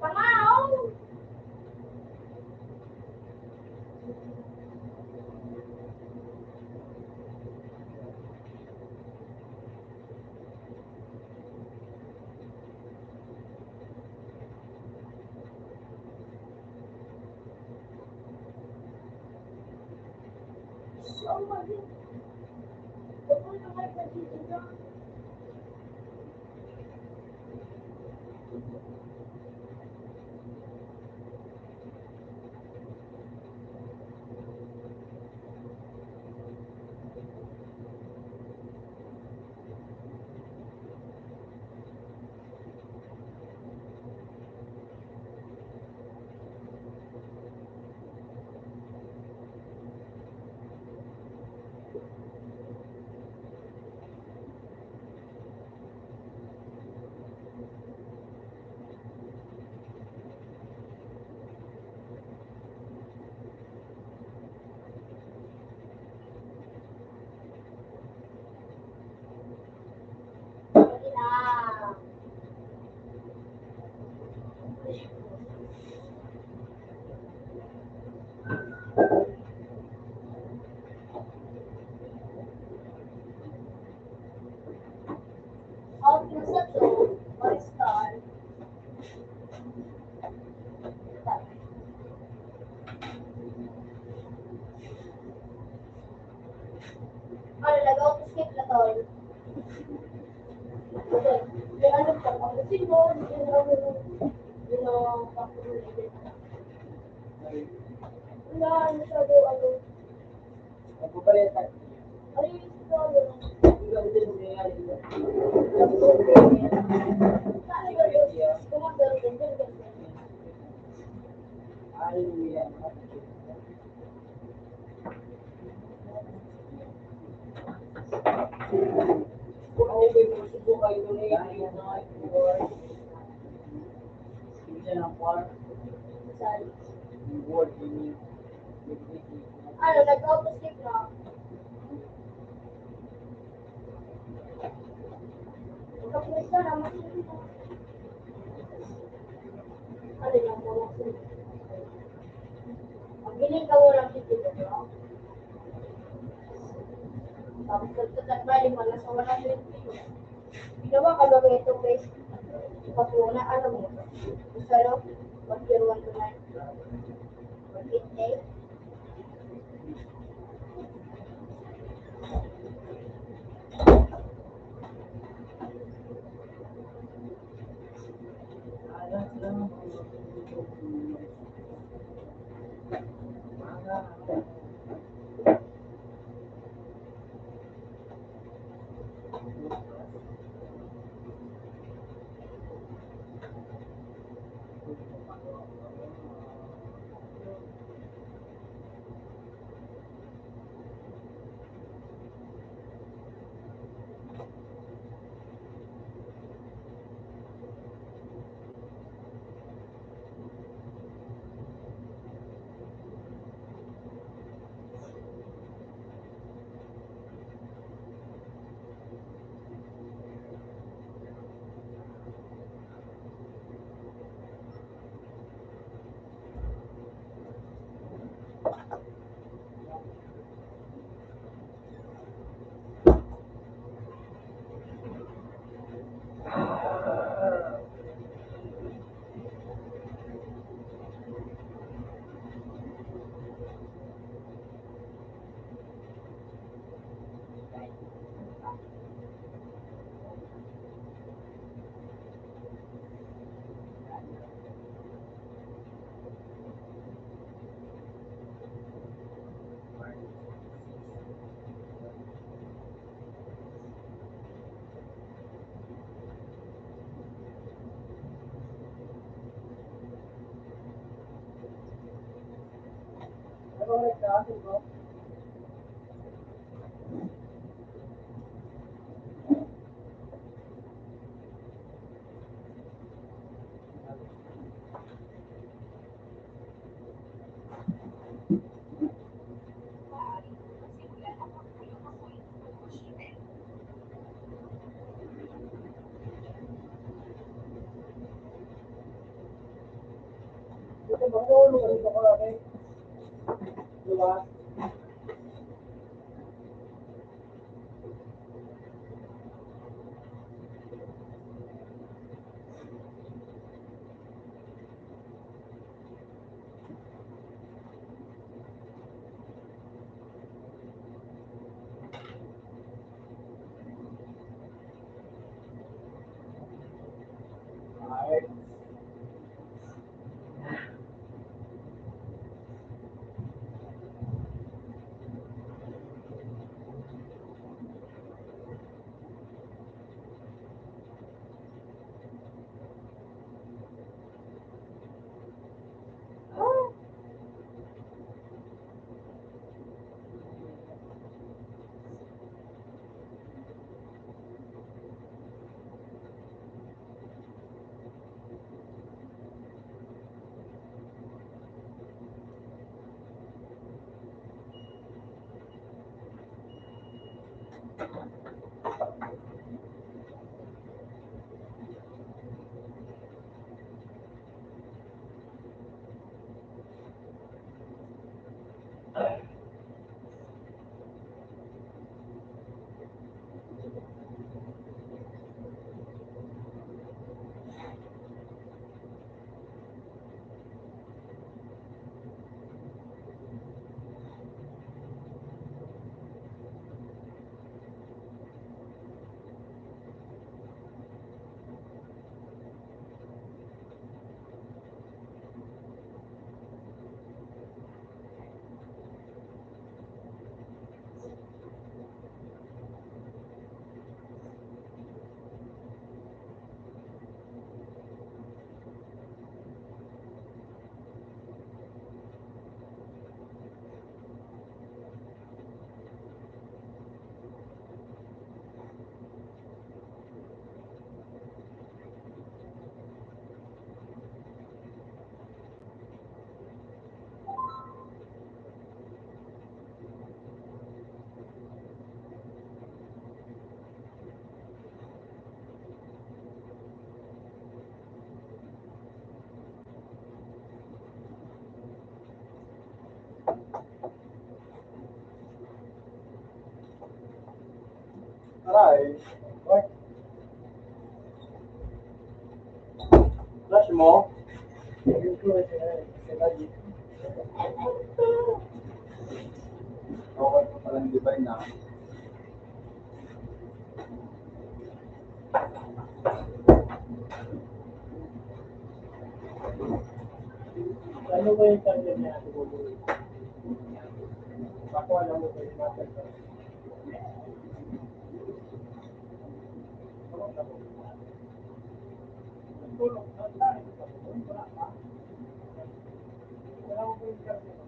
Pangao! Out na sa to, star. Ano, nag-out skip na to. May ano pa, ang sino, wala, masyado, ano, Nagpapalitan. ano yung sino, ano, Ikaw din nangyayari dito. saan yung gano'n, kumagano din, ganun. Hallelujah. Ako ba subukan ito na yung hindi ng farm. Saan? Yung word, Ano, nag-out skip na. Kapag ka naman, ano lang mo, ang giling ka mo lang dito, diba? Tapos nagtatagbaling mo na sa 120. Ginawa ka ba ito, guys? Pagkuna, ano mo? Gusto no? What year 1 to 9? 188? Ano ulit sa akin mo? Ito ba? Ano ka dito ko lagi? Diba? Ay. Aray. What? Flash mo? Yun ko sila yun. Okay pa palang divine na. Ano ba yung target niya? Ako alam mo ba yung target niya? Tulong. Wala pa. Wala ko ba yung target niya?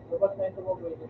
Labas na ito mo ba ito?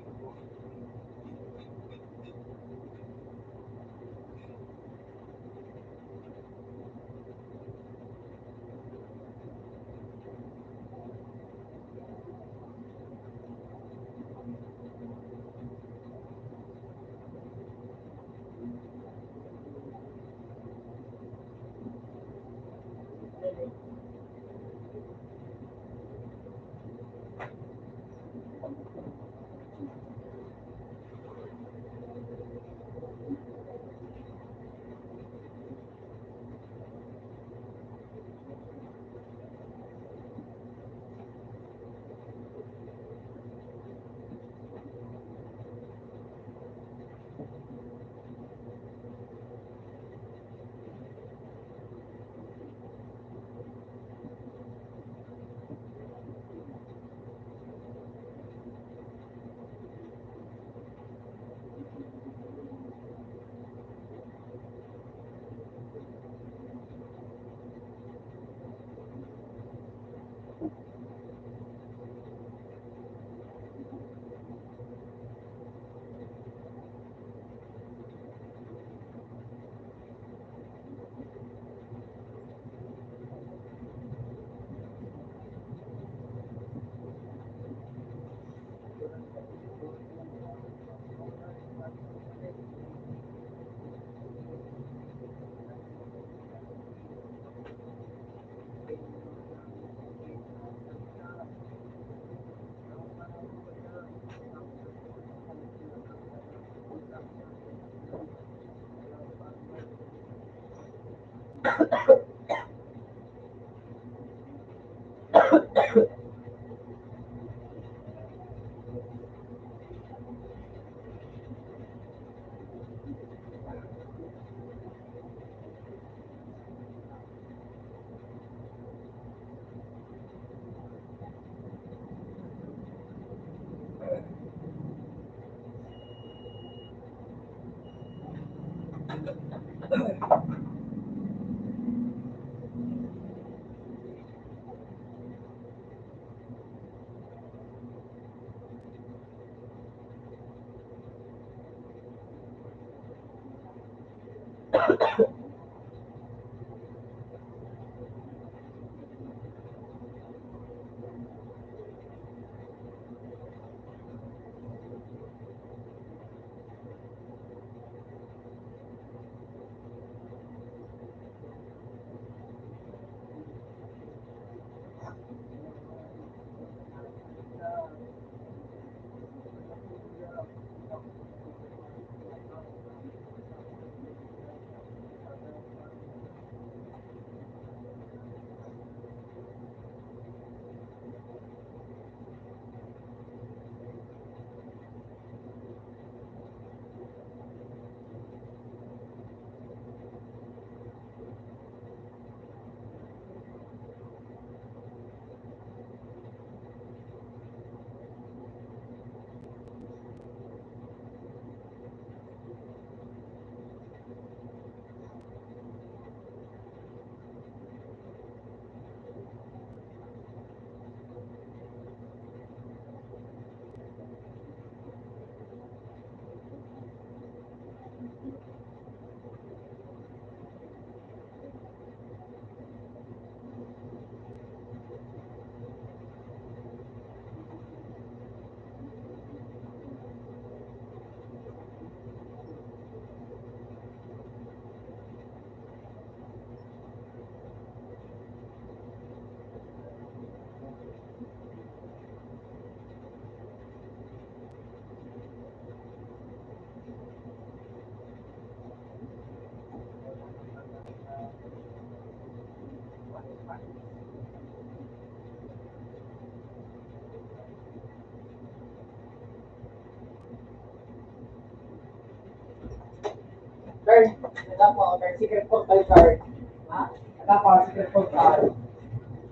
Turn. Nagapa ako, turn. Secret portal card. Ha? Nagapa ako, secret portal.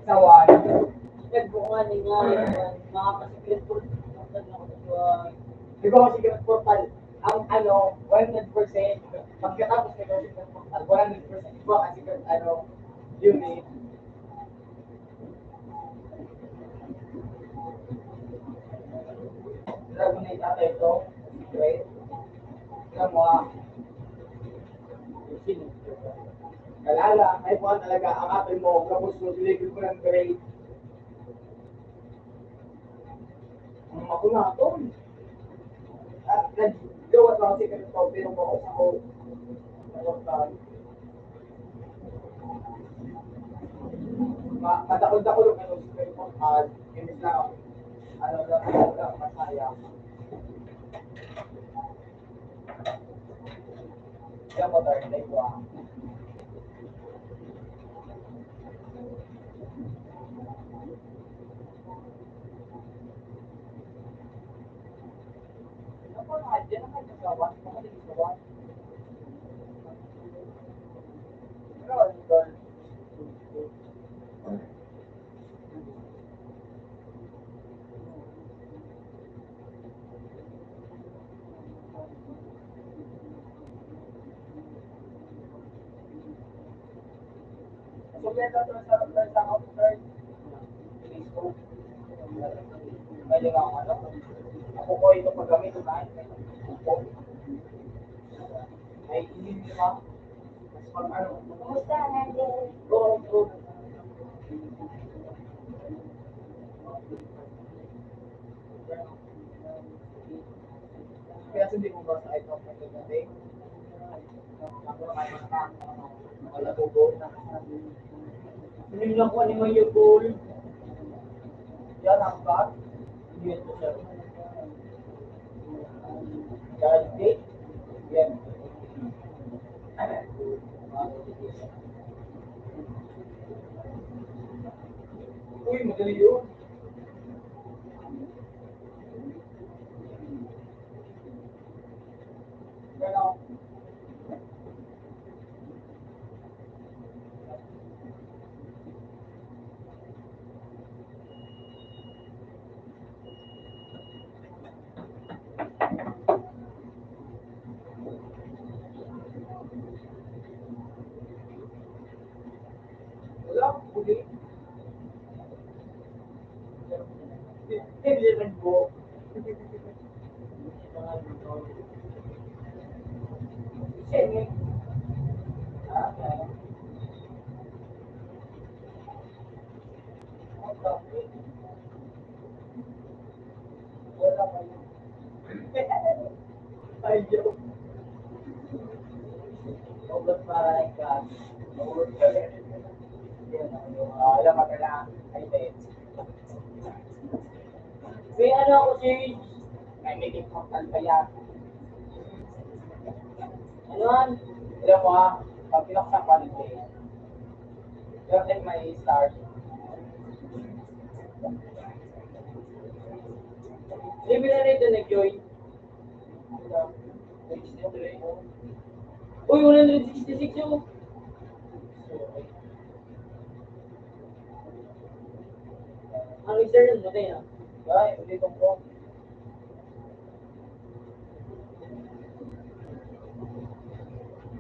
Sa one. Nagbukan nga mga ka-secret portal na ako nagbukan. Di ba ako secret portal? Ang ano, 100%. Pagkatapos nito secret portal, 100%. Di ba ka secret, unit? Dragon Knight ata ito. Right? Alam mo kalala, ay buwan talaga, ang apple mo, tapos mo, siligil ko ng grade. Ang makunaton. At nag-gawa lang kasi kami ito, pero mo ako matakol-takol yung secret portal, imbis lang, masaya. Kaya mo, Dark, like, wow. Ako ko ito paggamit ito tayo. Ay, hindi ba? Mas pag ano? Kumusta, Nandel? Go. Kaya hindi mo ba sa ito ang pagdating? Wala tubo. Hindi lang ko ano yung goal. Yan ang car. Hindi ito siya. Dati. Yan. Uy, madali yun. Gano'n. Wala, huli. Hindi rin po. Sige. Wala kayo. Ayaw. Obat para ikaw. Alam mo ka na. Ay, bet. May ano ako si May meeting portal pa yan. Anuan? Alam mo pag pinaksan pa rin you're like my stars. Libre na rito nag-join. Uy, 166 yung. Ang return nun, matay na. Ay, ulit ko.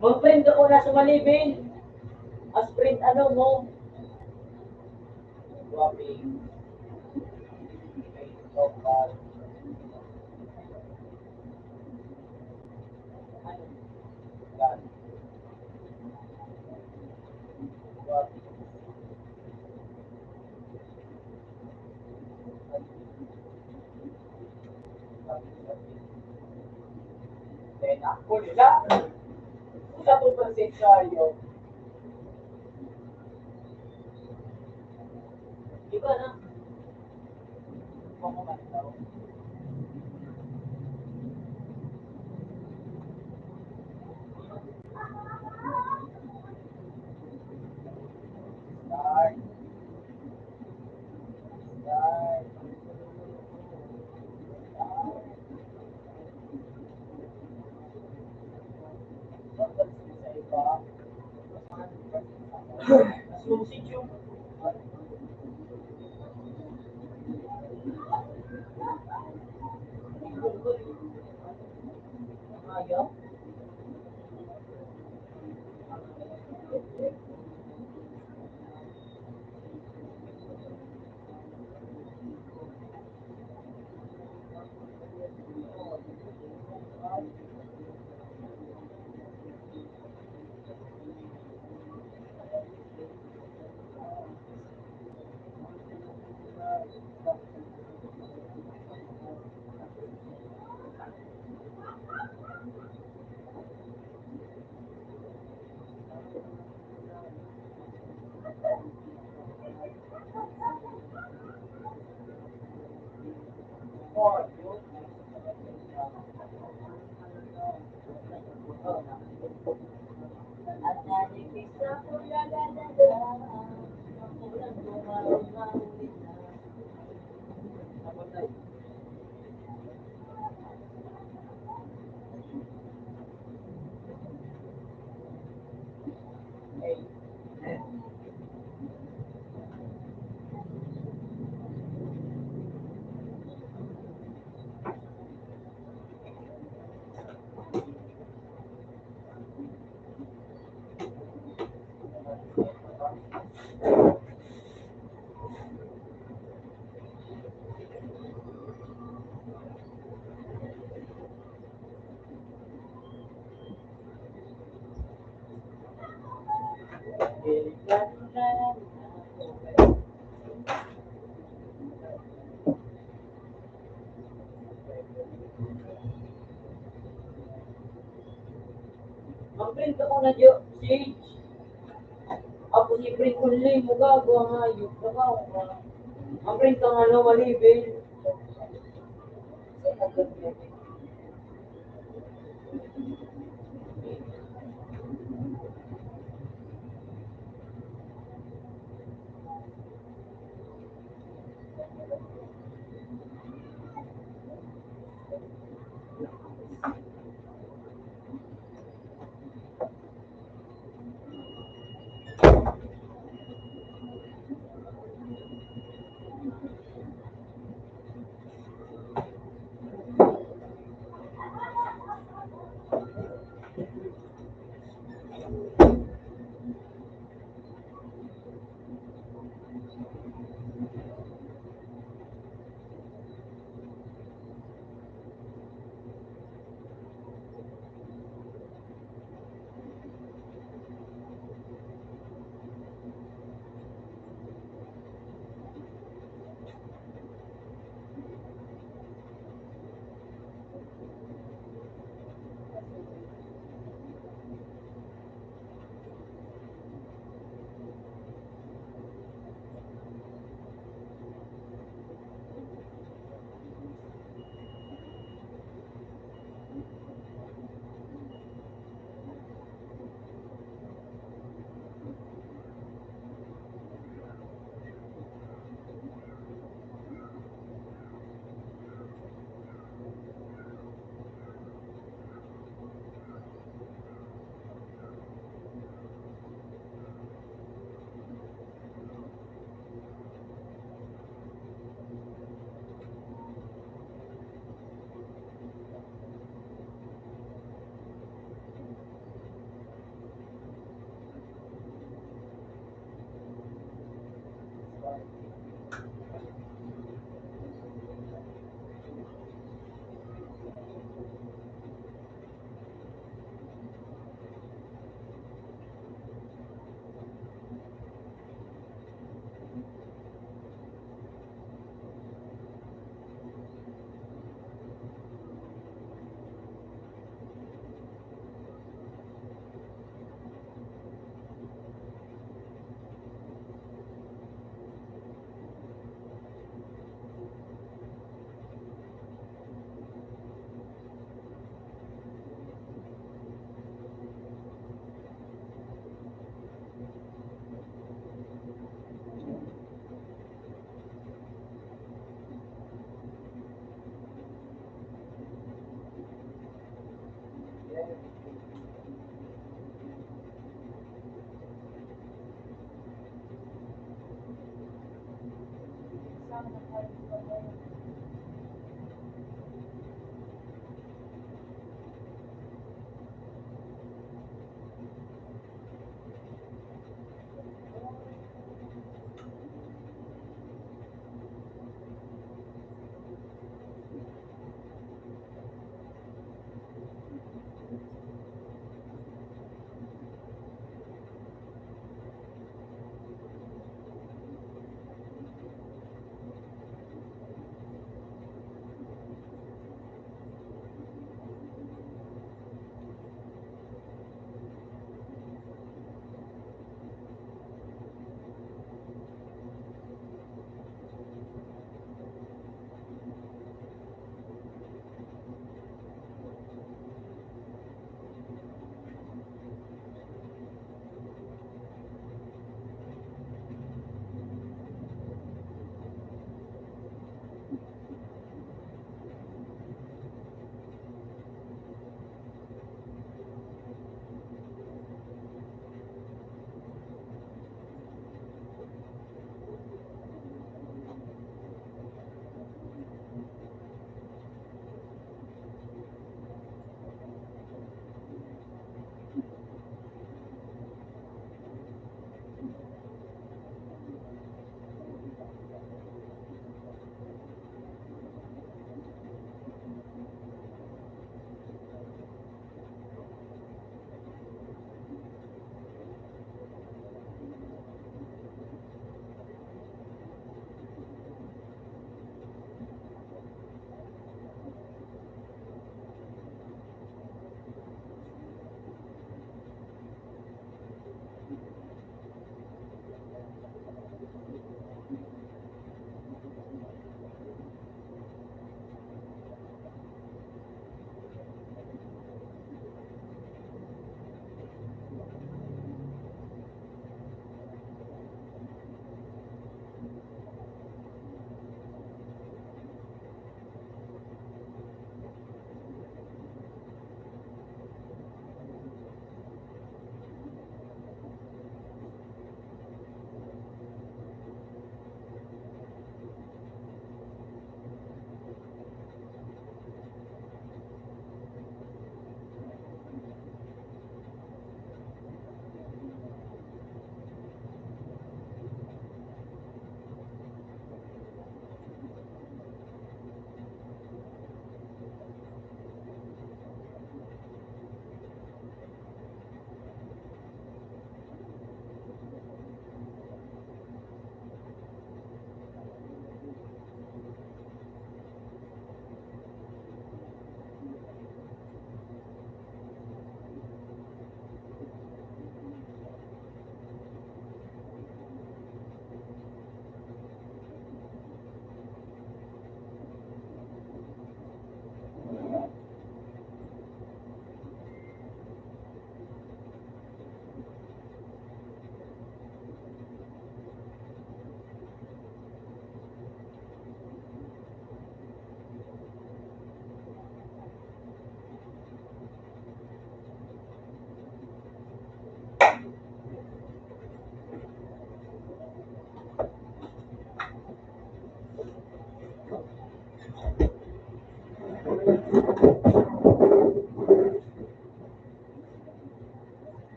Mag-print ako na sa Malibin. As print ano mo. Swapping. Local. Yan. Swapping. Then, ako nila. Sa 2% tayo. Iba na. Kung kumain daw. Start. Start. Susit yung ayaw. Ang print ako na dyo, Sage. Ako si print ko nila mo gago ang ayok. Ang print ka nga no, malibel.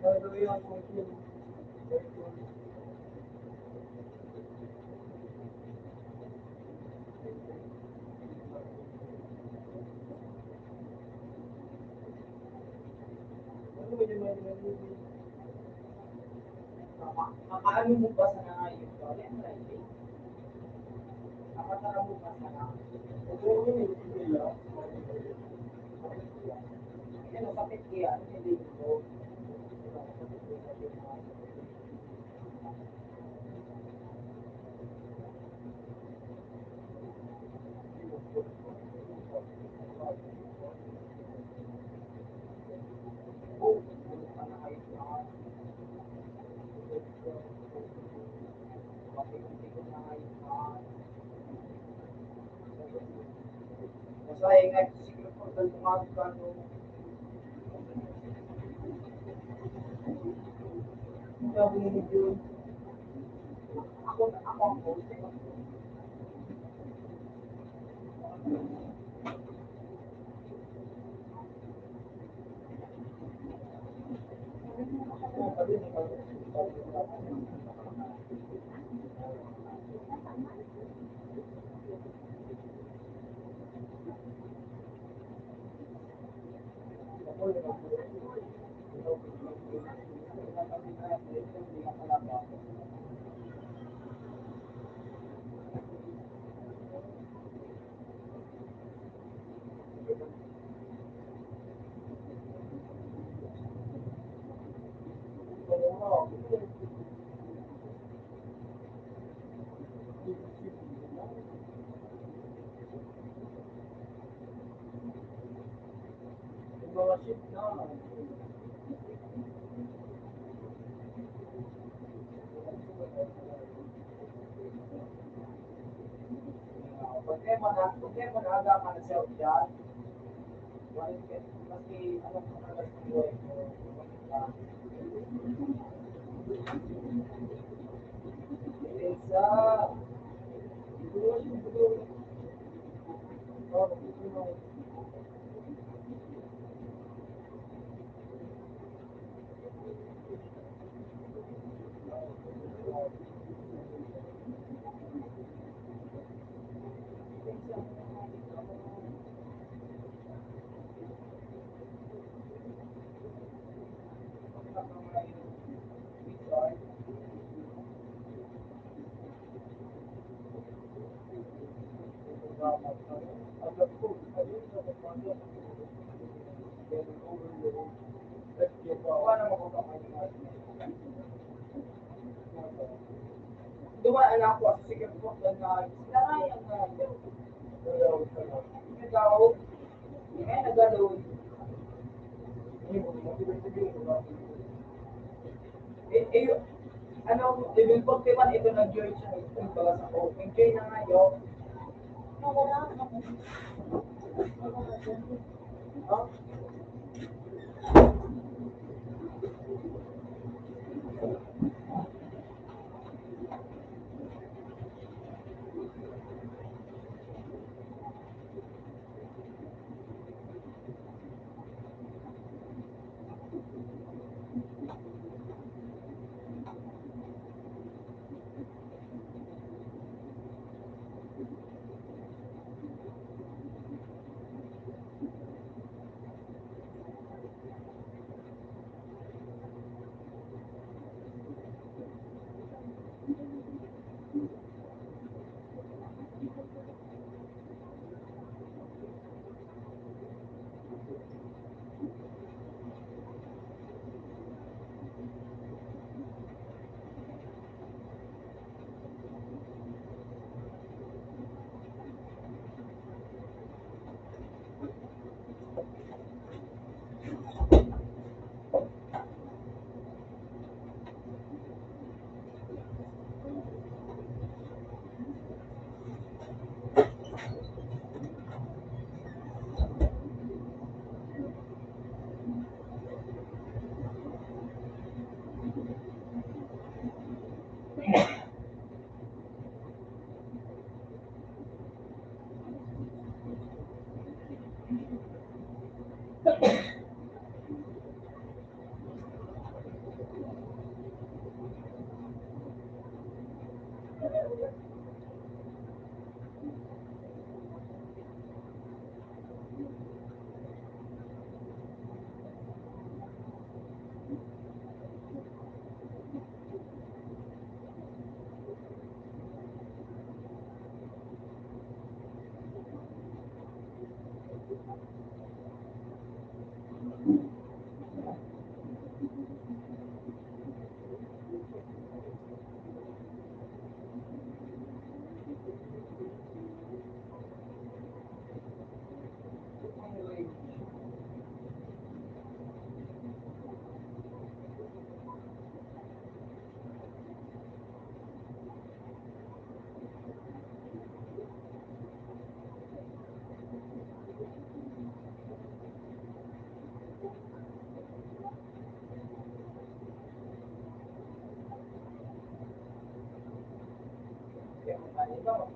Gagawin ang function. Ano ba yung Makaano mo ba sa nangayon ko? Yan na yun. Nakatara mo ba sa nangayon? Yan, kapit kaya. Hindi ko. Masaya nga siguro po dahil kumagkano sabi ni Jun ako ang host mga ship na pag mo na aga ka na siya dyan kasi ano kung nagas ng buhay mo isa dumaan ako sa second floor na sinarayan na nagawag nagalaw ano, level 41 ito nag-join siya ito pala sa open join na ngayon Saturday.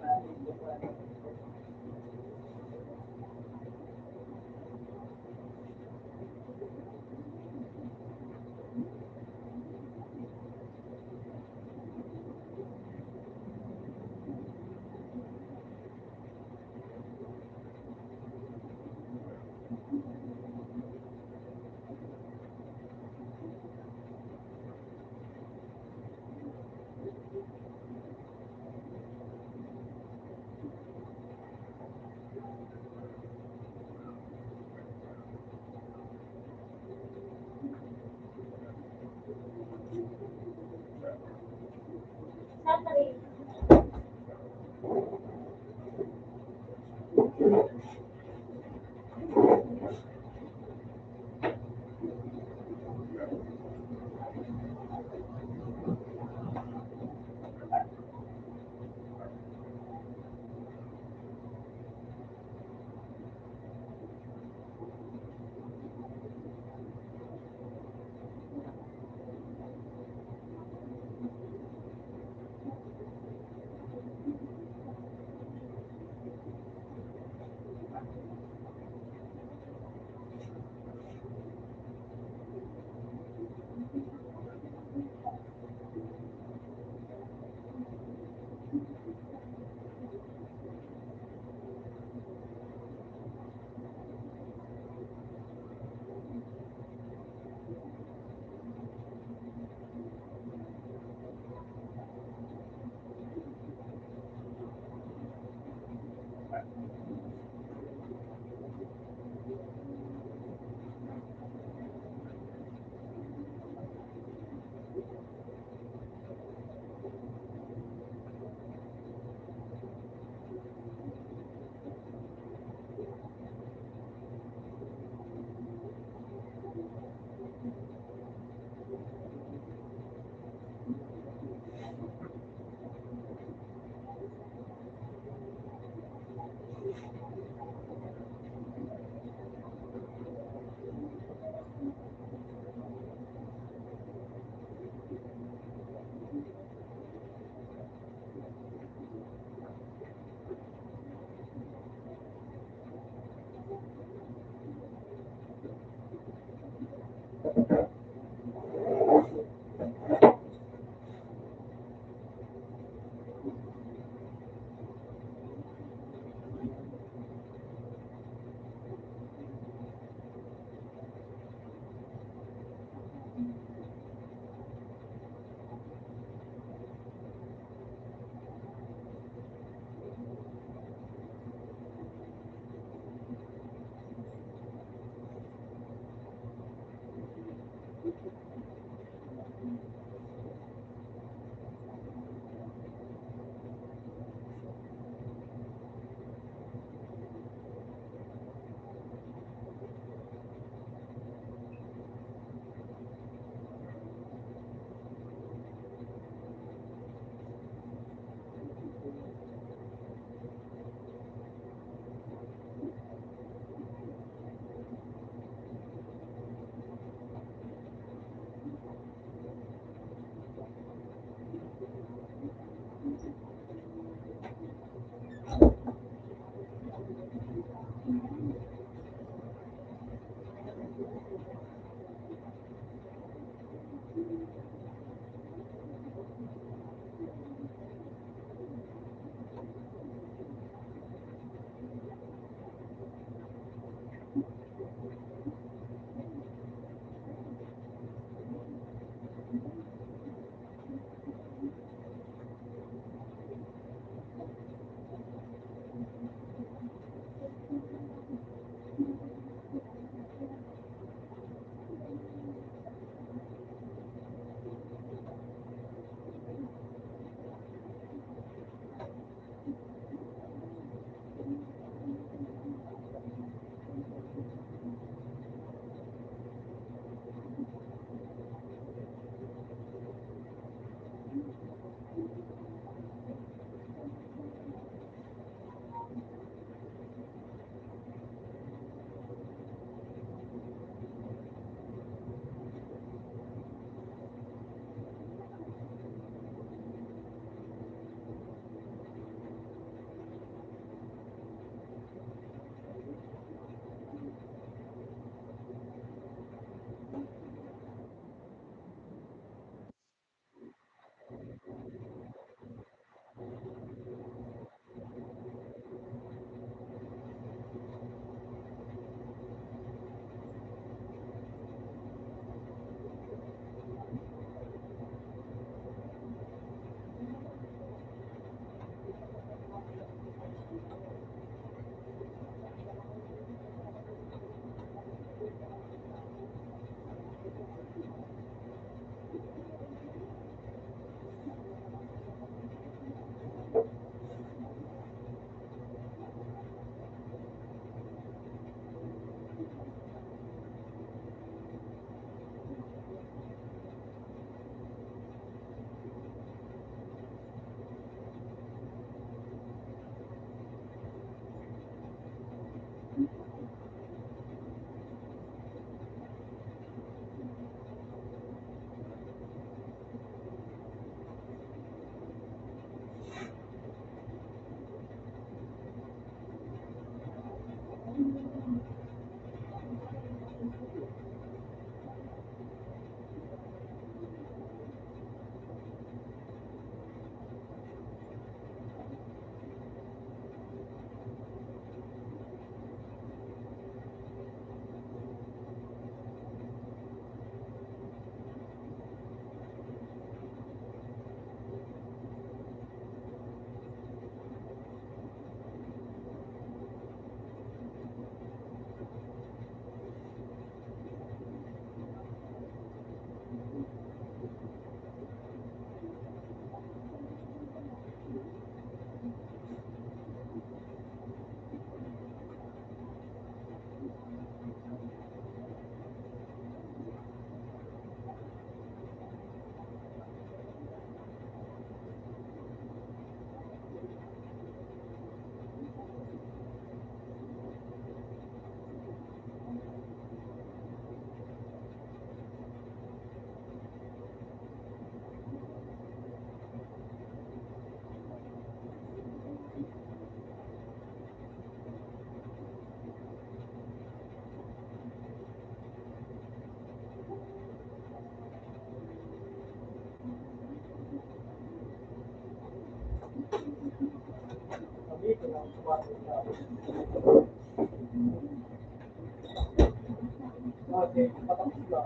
Okay, patapos ba?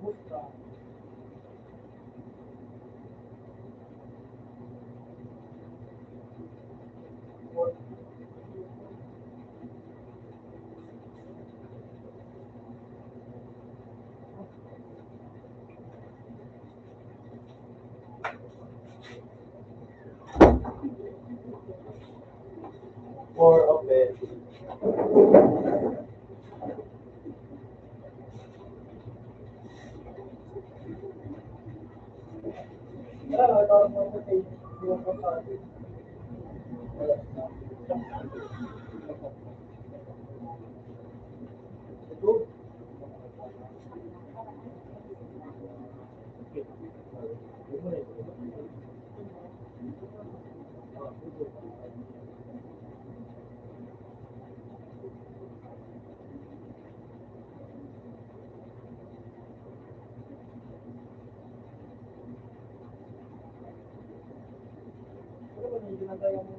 Musta? Four of it. Wala, nakatawag mo sa page. Hindi mo pa. Wala. Ito. Ano ba yung ginagawa mo?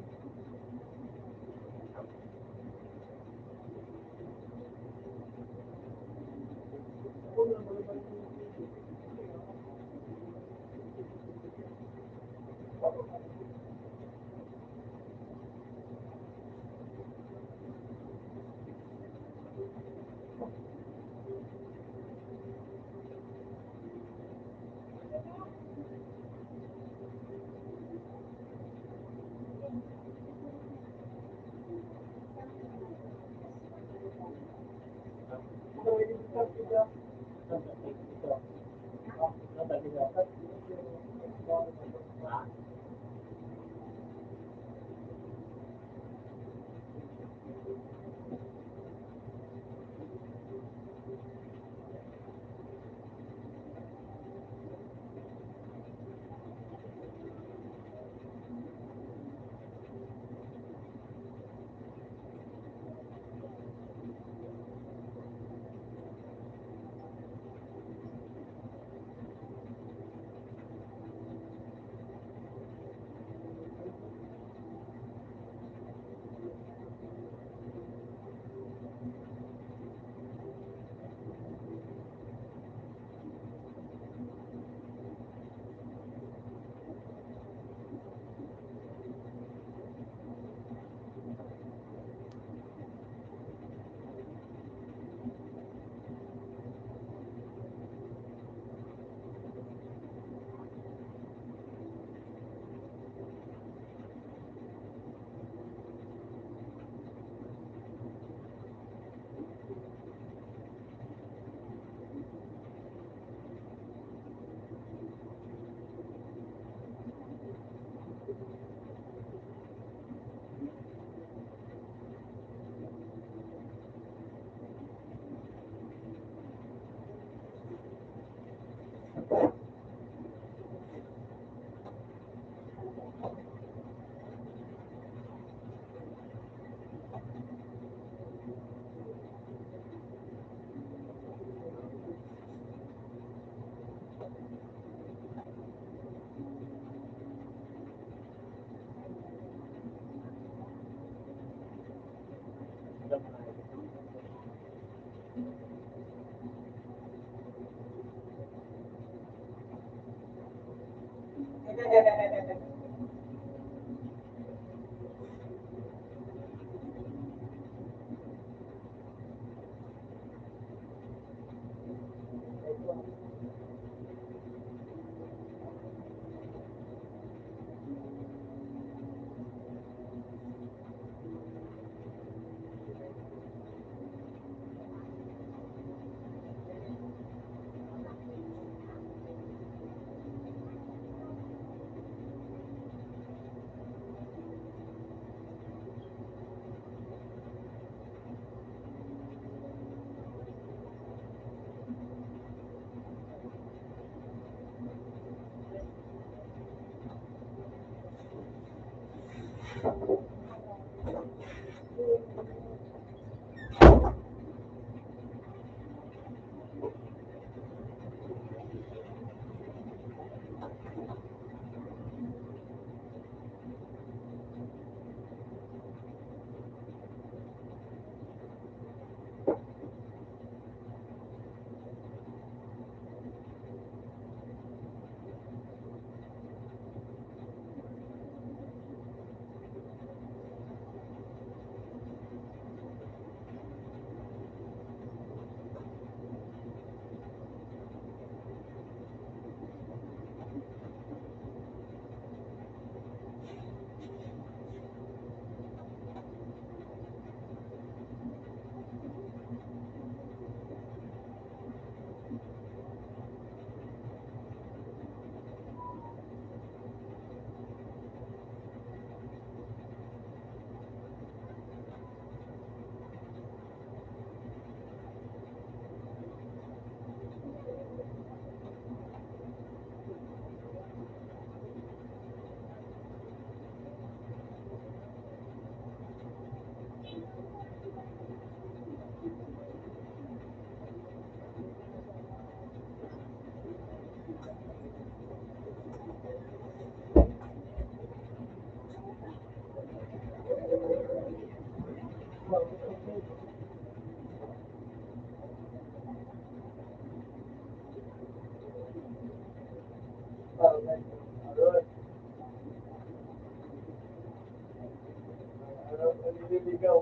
Naliligaw.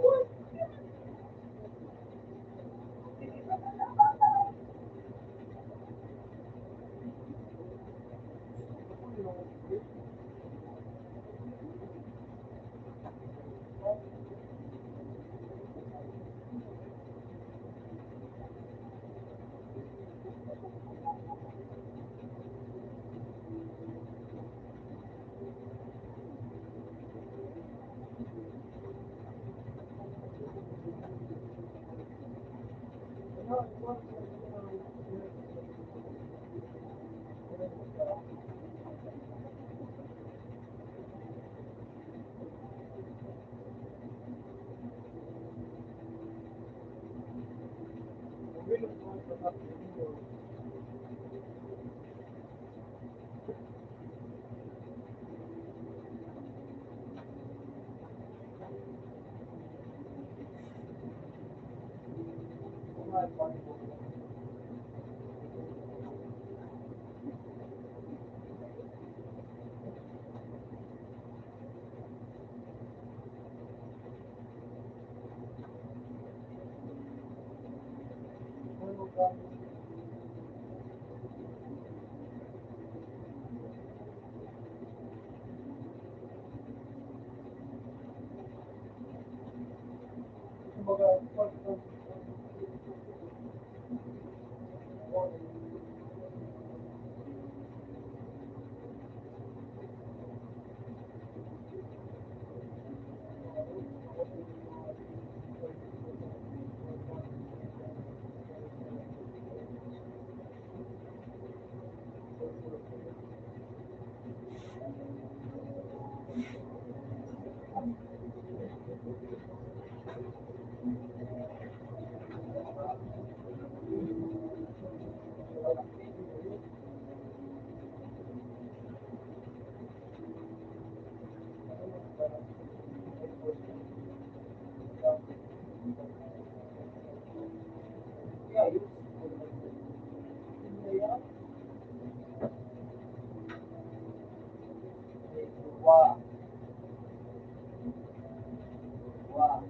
Wow. Wow.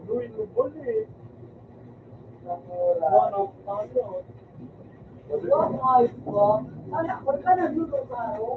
Luis Luboli. One of tayo. Ayos ba? Anak, ba't ka nagluto sa araw?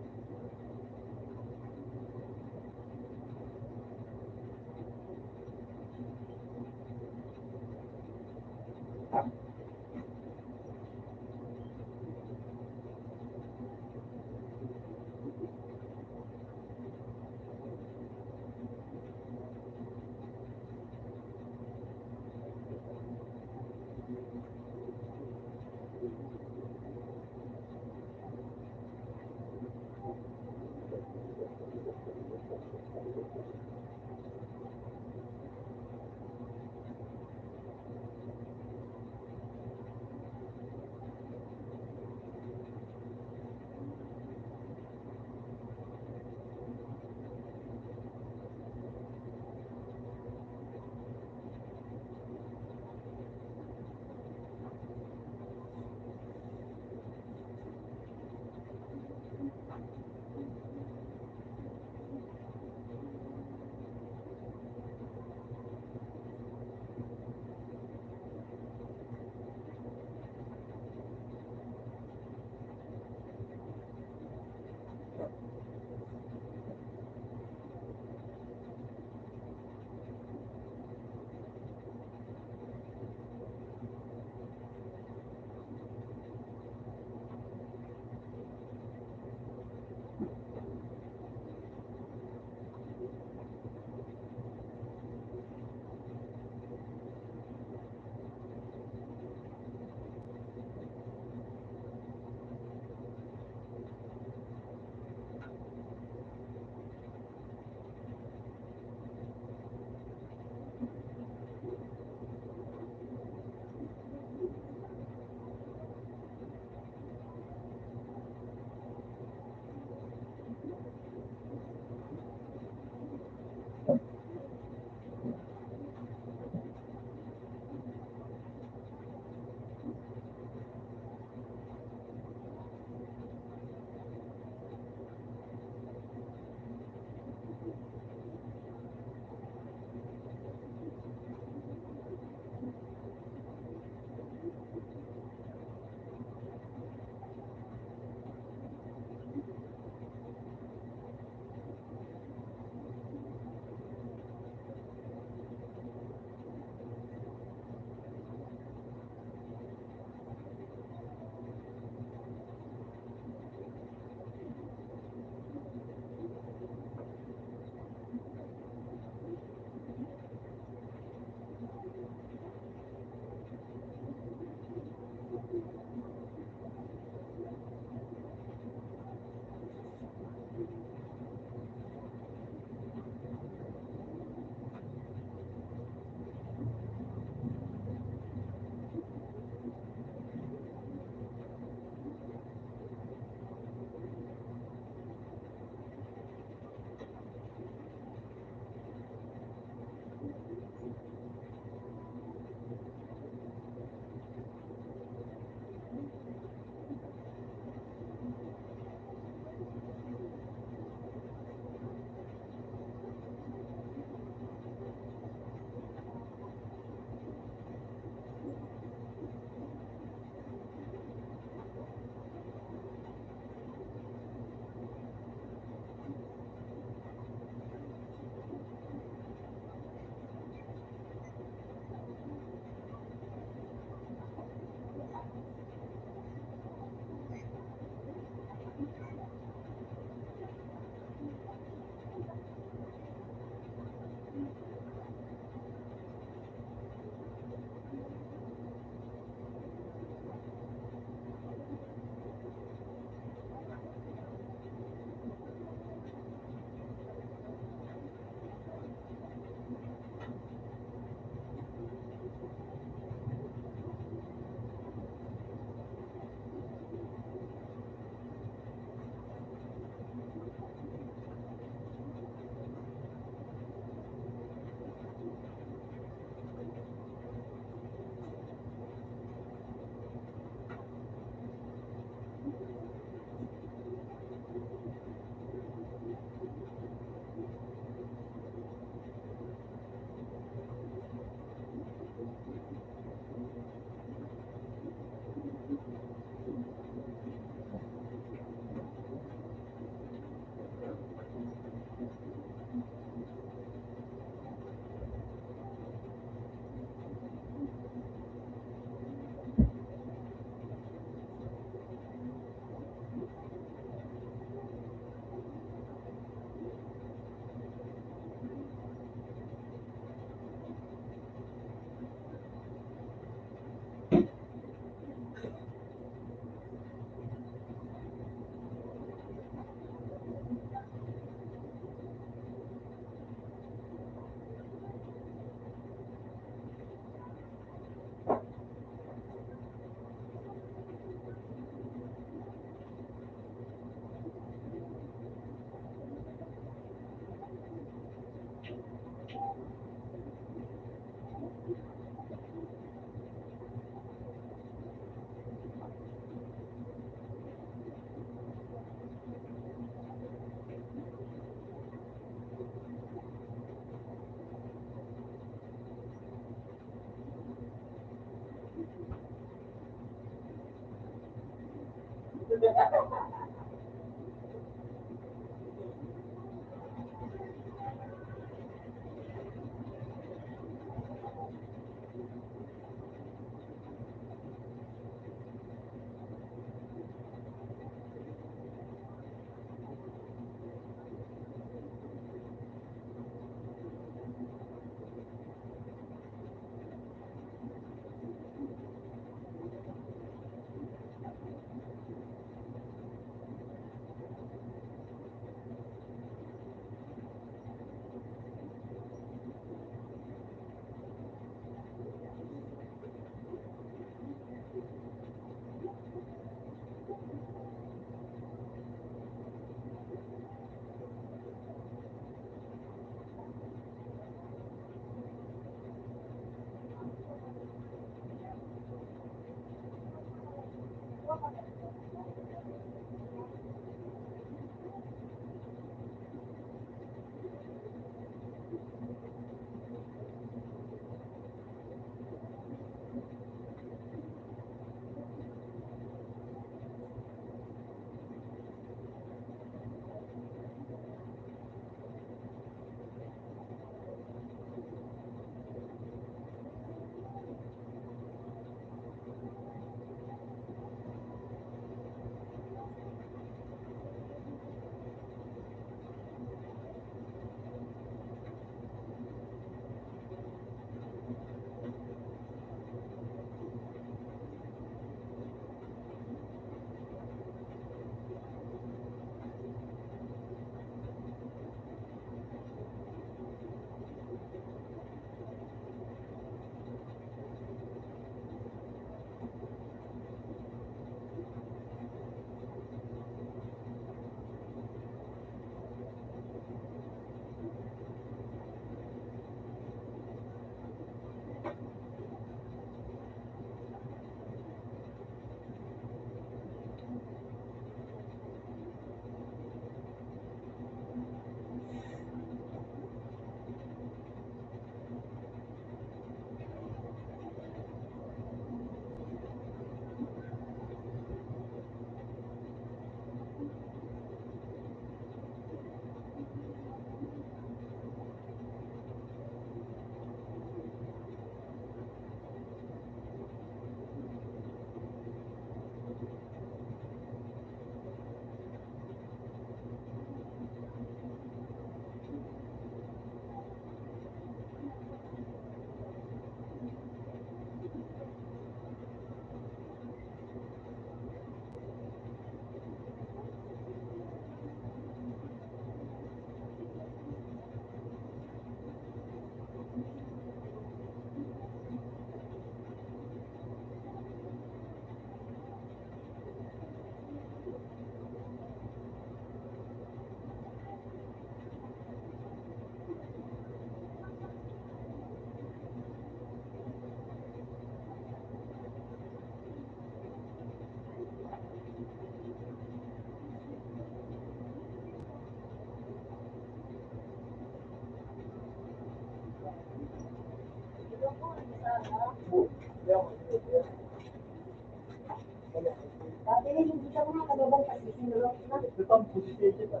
Dati hindi ka mga kalabang kasi sinulong na. Tutang pusit kita.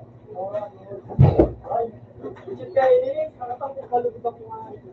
Ay, pusit ka ini, nakatang kalubot ako nga ito.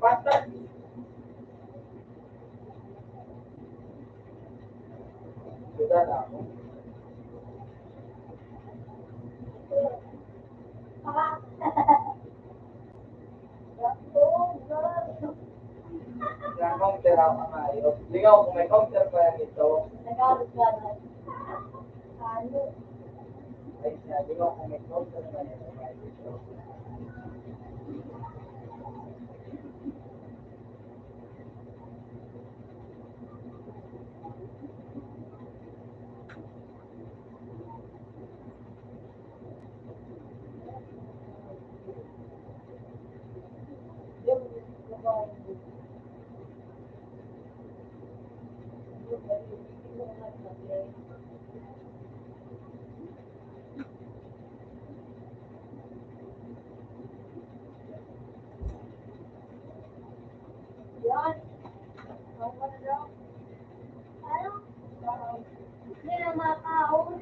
Basta. Sudah na ako. Kaya counter ako maayos. Hindi nga kung may counter pa yan ito. Nag-aaral ka na. Ano? Ay siya, hindi nga kung may counter pa yan ito. Yan. Ako na daw. Ano? Hindi na makakaon.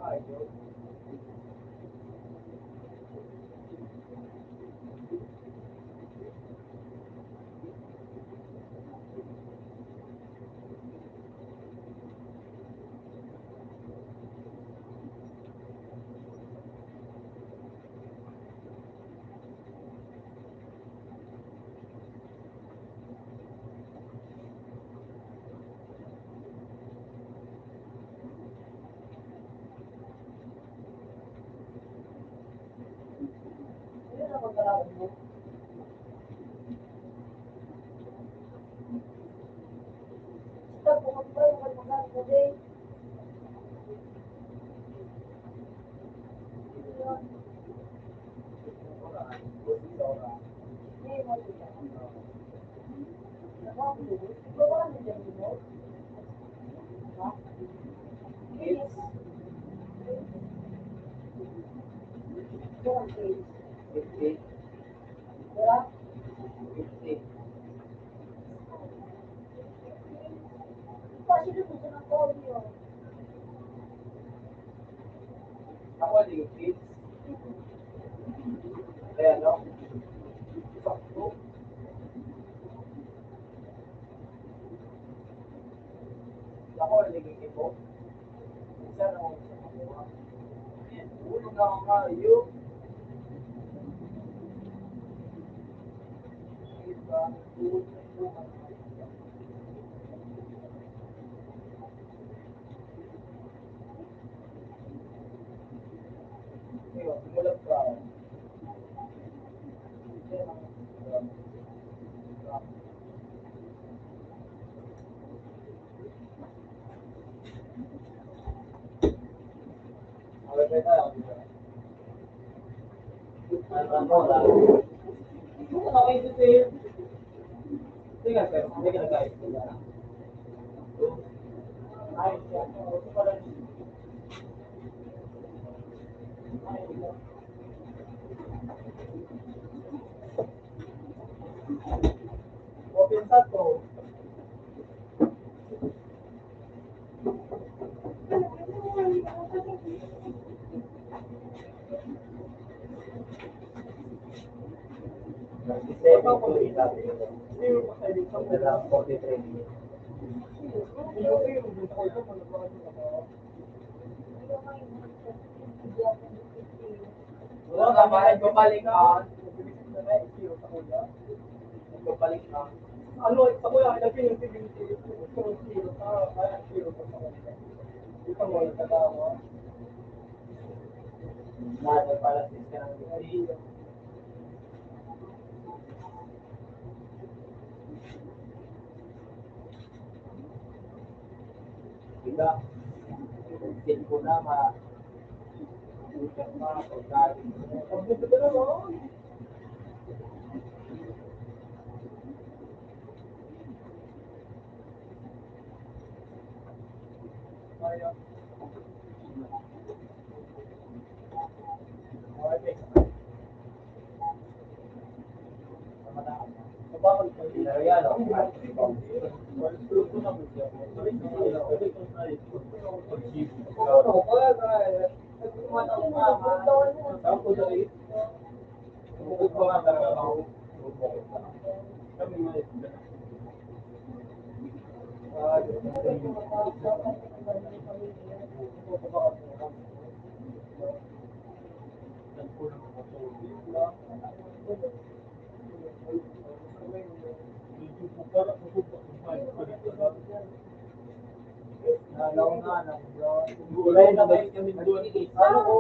Ayos. Tapos pa yung magmamahal ko din. Ako, hindi kids. Kaya, no? Sakto. Ako, hindi kipo. Isa na ako sa makuha. Ulo na ako kayo. Iba, ulo na ako. Iba, sumulat ka. Okay, tayo. Okay, sir. Sige, sir. Hindi ka nag-ayos. Ayos yan. Ito pala. Open sa to. Wala ka ba? Nagbabalik ka. Nagbabalik ka. Ano, ito ko yung ilagay yung activity. Kung zero ka, kaya zero ka sa kanila. Ito mo, nagkatawa. Lahat para sa ka ng zero. Diba? Hindi ko na utak pa, pagkain. Pagbuto ka naman. Kaya. Okay. Bakit ka yan? Gulay na ba yung kami doon? Ano ko?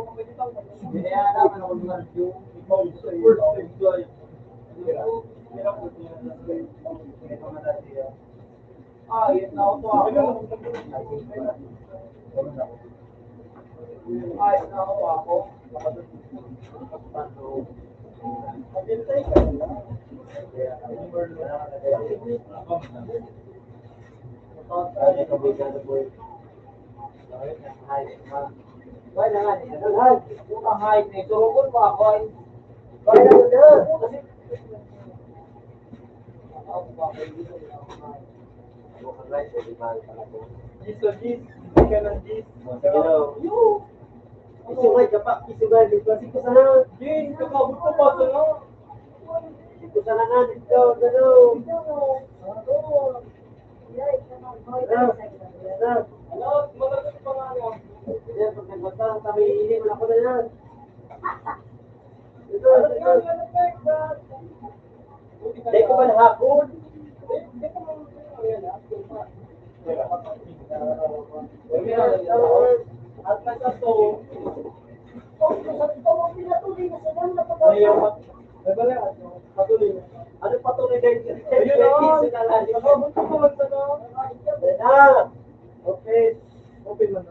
Binaya naman ako ng yung ikaw sa iyo. Yun na ako. Ayos na ako. Pagintay ka na. Kaya ka may gano'n po. Kaya na nga, kung ang height na ito, rukun pa ako ay kaya na na. Kasi ako pa kayo dito. Ako ka guys, hindi mahal pala ko. Gis o gis, hindi ka ng gis. Yo! Isugay ka pa, isugay dito. Kasi ko sana, Jane, kakabot ko pa ito na. Dito sana na, dito, gano'n. Ano, malagot pa nga ano. Yan, pag nagbata, sabi, hindi mo na ako na yan. Ito. Dahil ko ba nahapon? Hindi ko mo at nasa to, ayaw May bala, patuloy. Ano patuloy guys? Ayun o! Sababot ko man sa no? Okay. Okay man.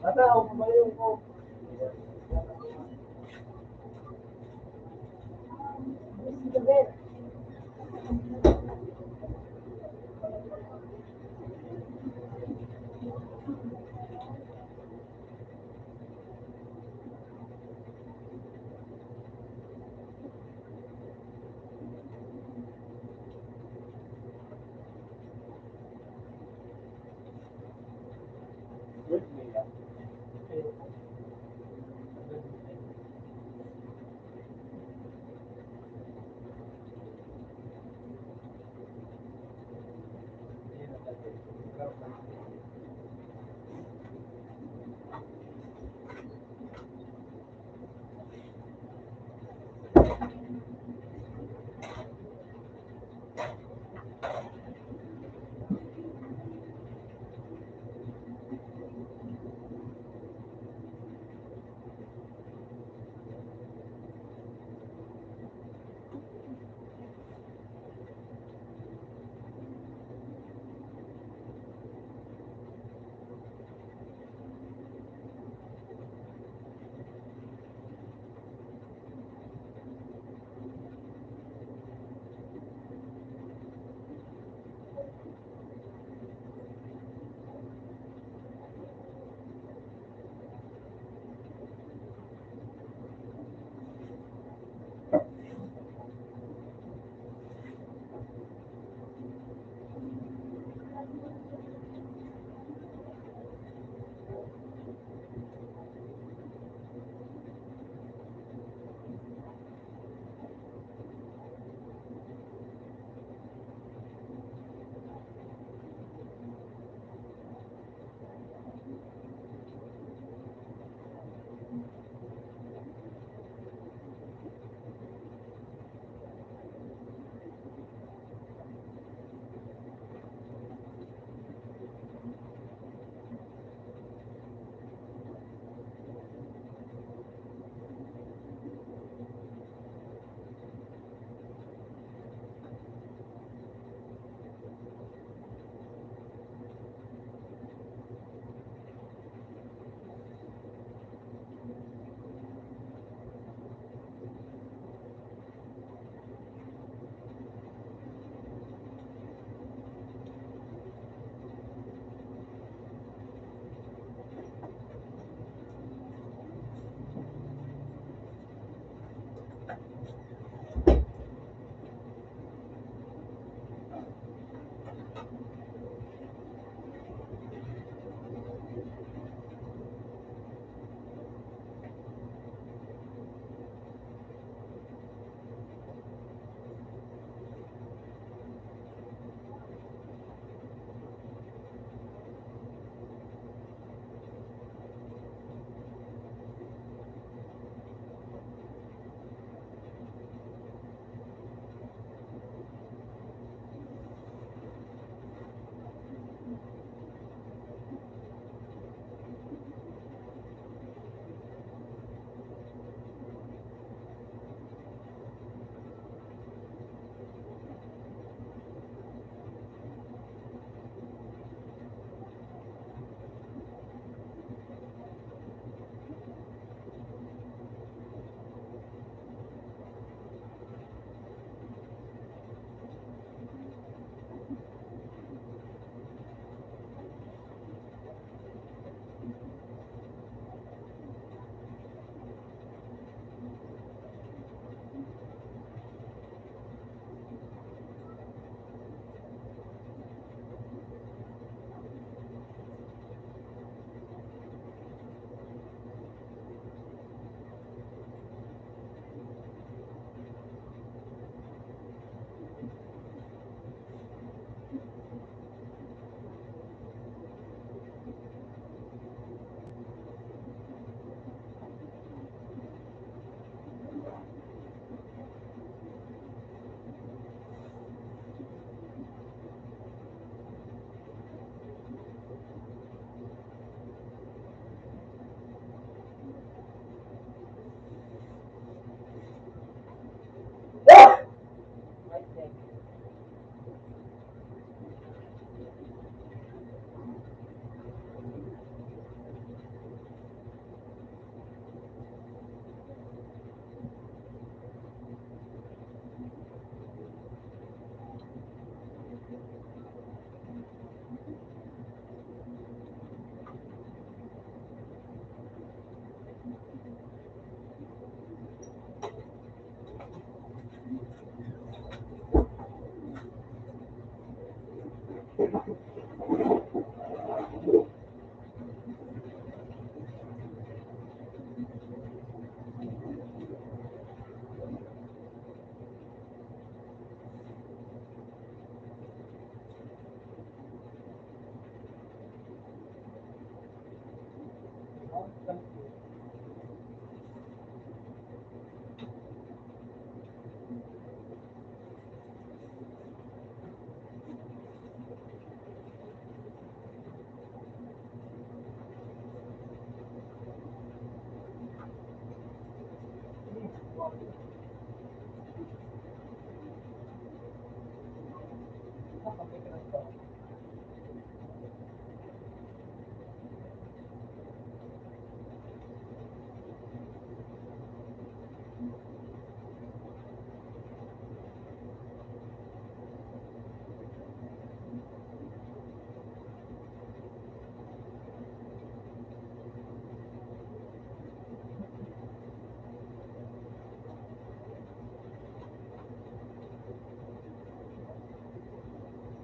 Nasa ako kumayo ko.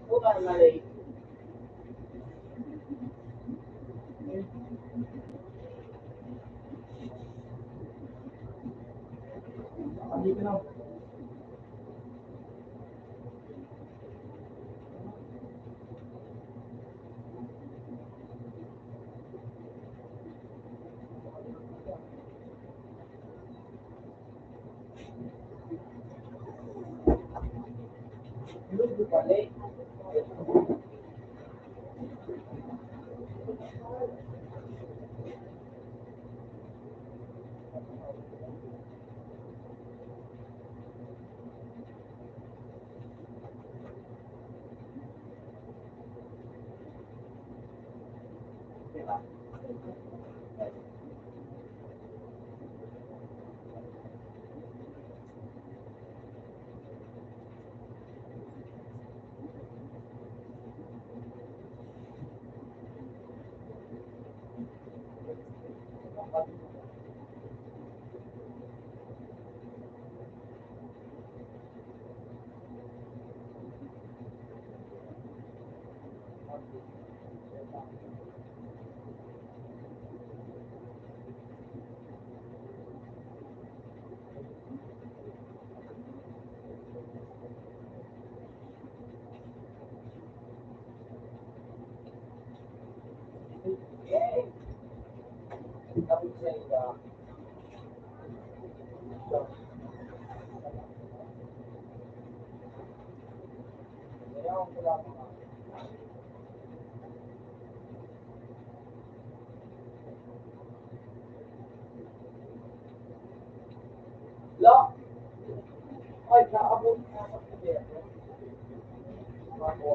Bukan malay. Dito na. Yung malay. Tapos sa iba, kaya ako wala mga Lock! Ay, naabot na ako sa biyernes. Ako.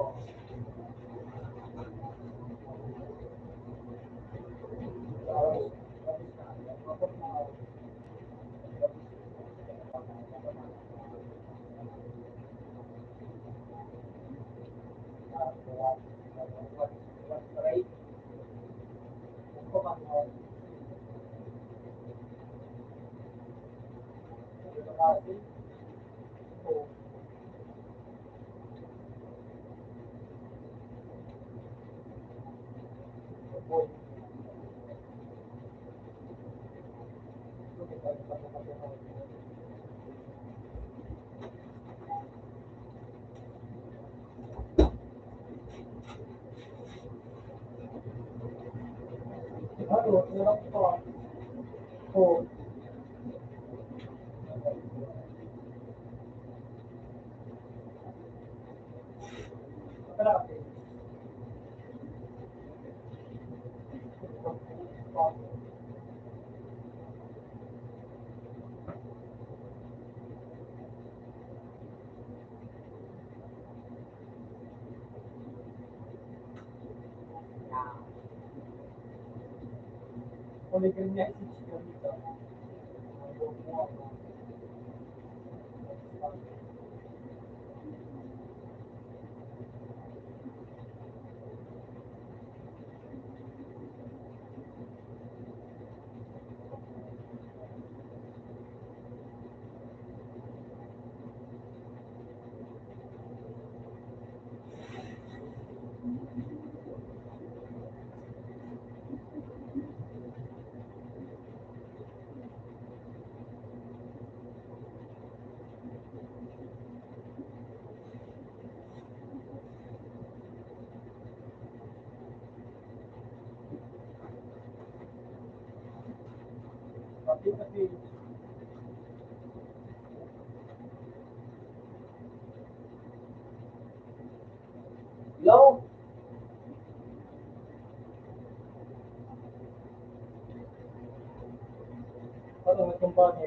Ano, hirap pa. Oo. Malaki. Kuligan niya isip siya dito. Hindi kasi, Hello? ano, may kumpanya.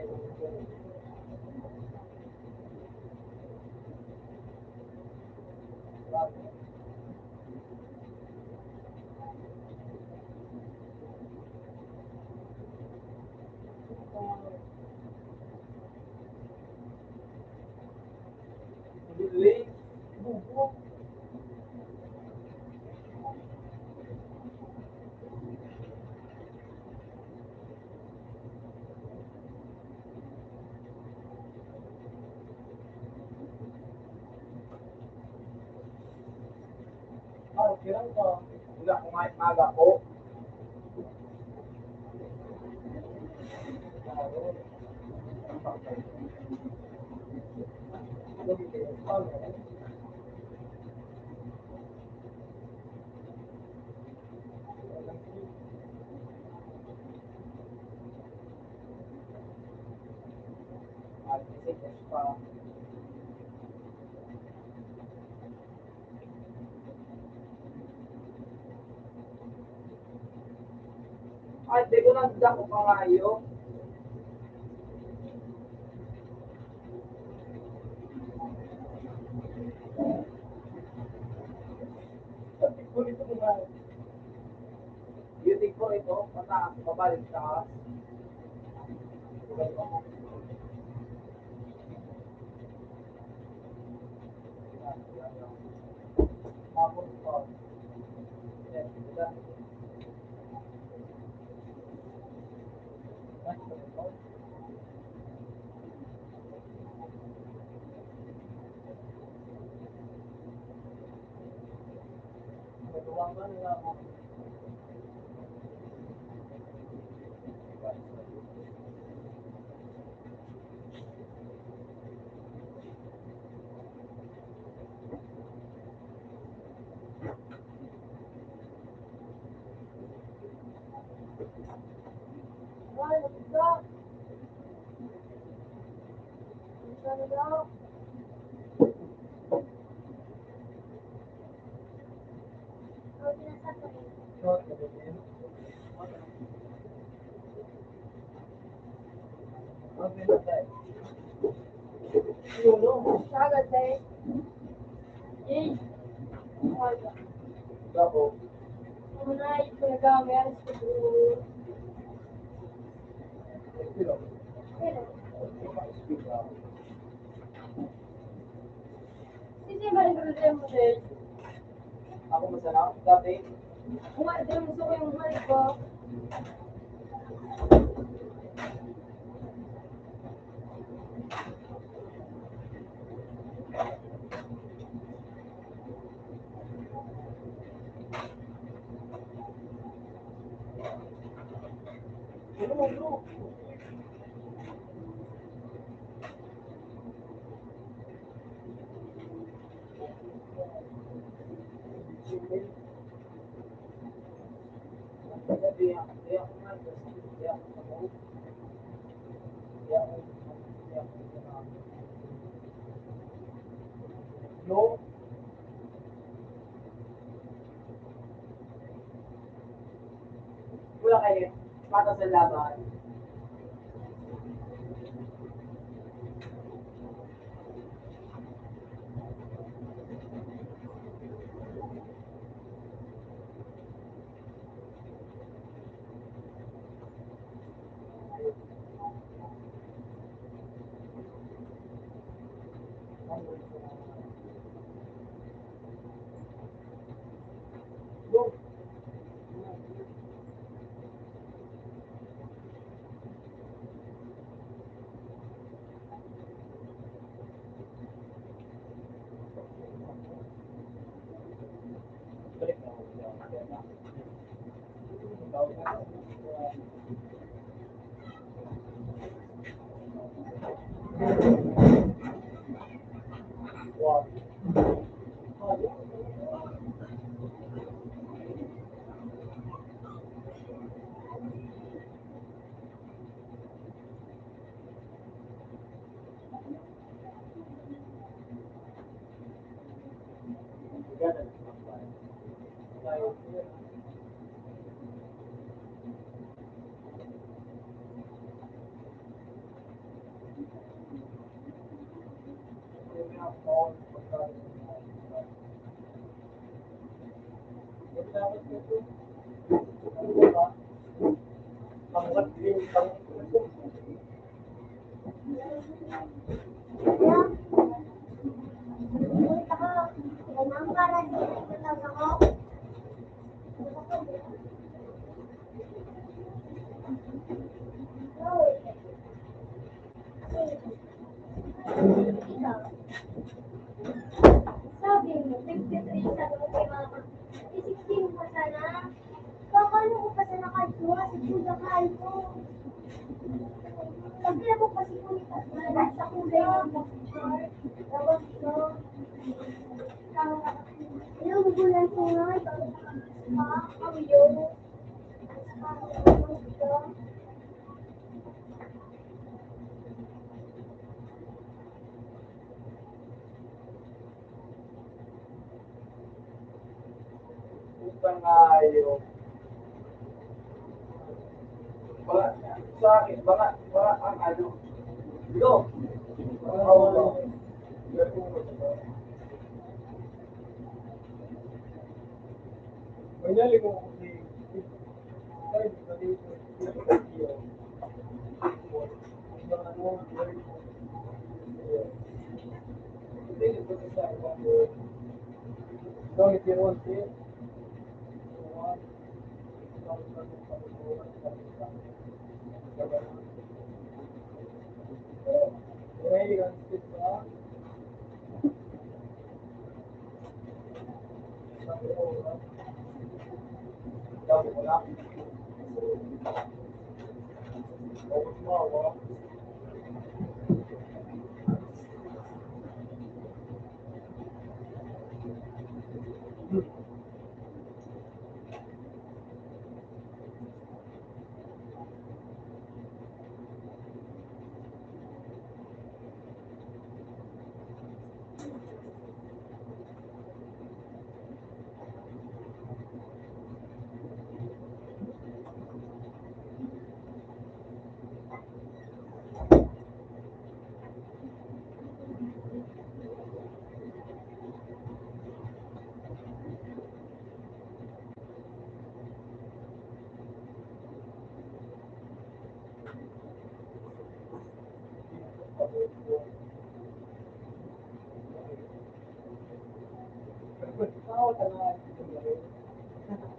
Delay? Okay lang ka. Wala kumain maga po. Messages pa. Ay, di ko nagda ko pa nga yun. Kulit mo nga. Beauty ko ito, mataas, mabalik taas. Tapos pa. Yes, diba? Nagawa ka nila ako. Ay, nabigla. Nabigla. Ang sinasabi. Short na ba yun? Okay na tayo. Yun, no? Sagad eh. Yay. Wala. Ako, Unay, pinagamit sa buo. Sino? Pero, speak up. sisi ba rin mo din? Ako masarap, dati, Umay, din mo sa yung umay ko. Sino mo, bro? di ako nga, di ako sa mo. Di ako sa No? Wala kayo, mata sa laban. No? Balik na ako. Tawag na ako. Wow. phone, dapat ito. Ano ba? Pangkat din, Kaya, punta ka. Ganang para dito lang ako. Sabi mo, 53 sabi mo kay mama. 16 pa sana. Kakalo ko pa sa nakadua, si Kuya Kalbo. Pagkila mo pa si Kuya sa kulay ng pag-chart. Tapos ito. Ano, magulan ko nga. Ako yun. utang ayaw. Mga, sa akin, mga ang ano. Ito. Mga awalo. Kunyali ko kasi, ay, dito, so, if you want it,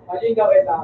Ajin ka kita.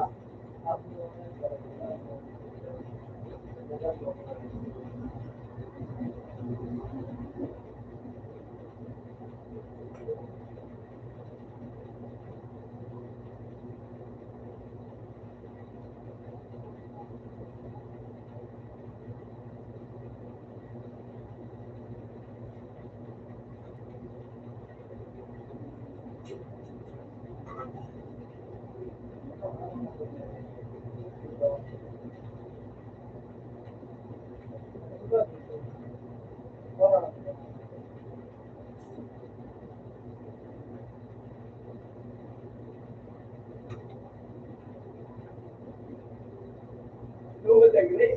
Luwag agri.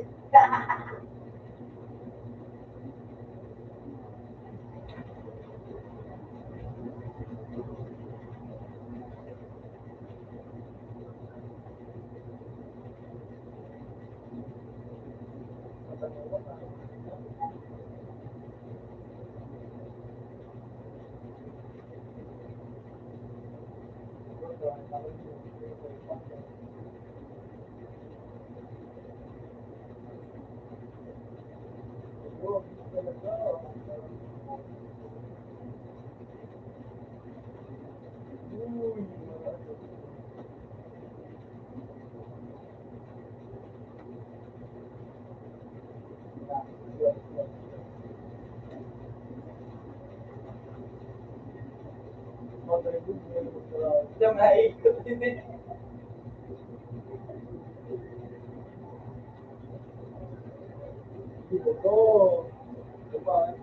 Jam naikot hindi. Oh, diba?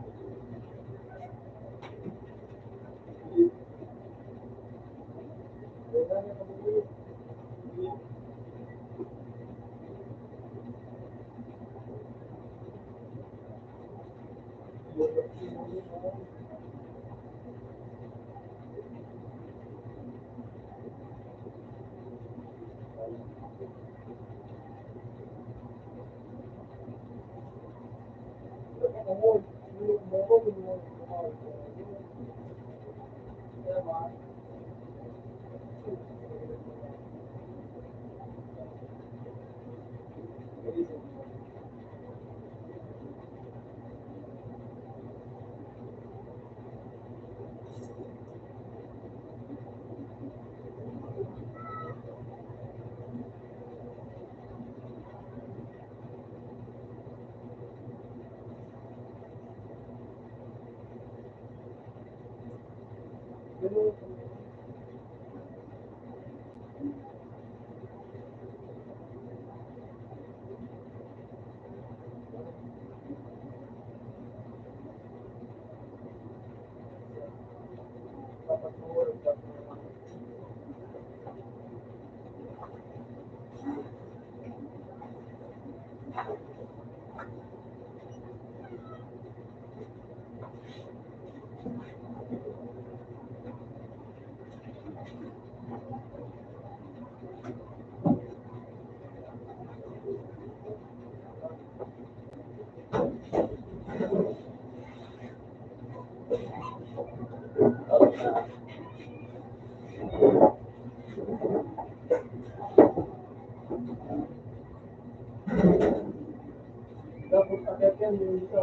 Tapos agad yan yung isa.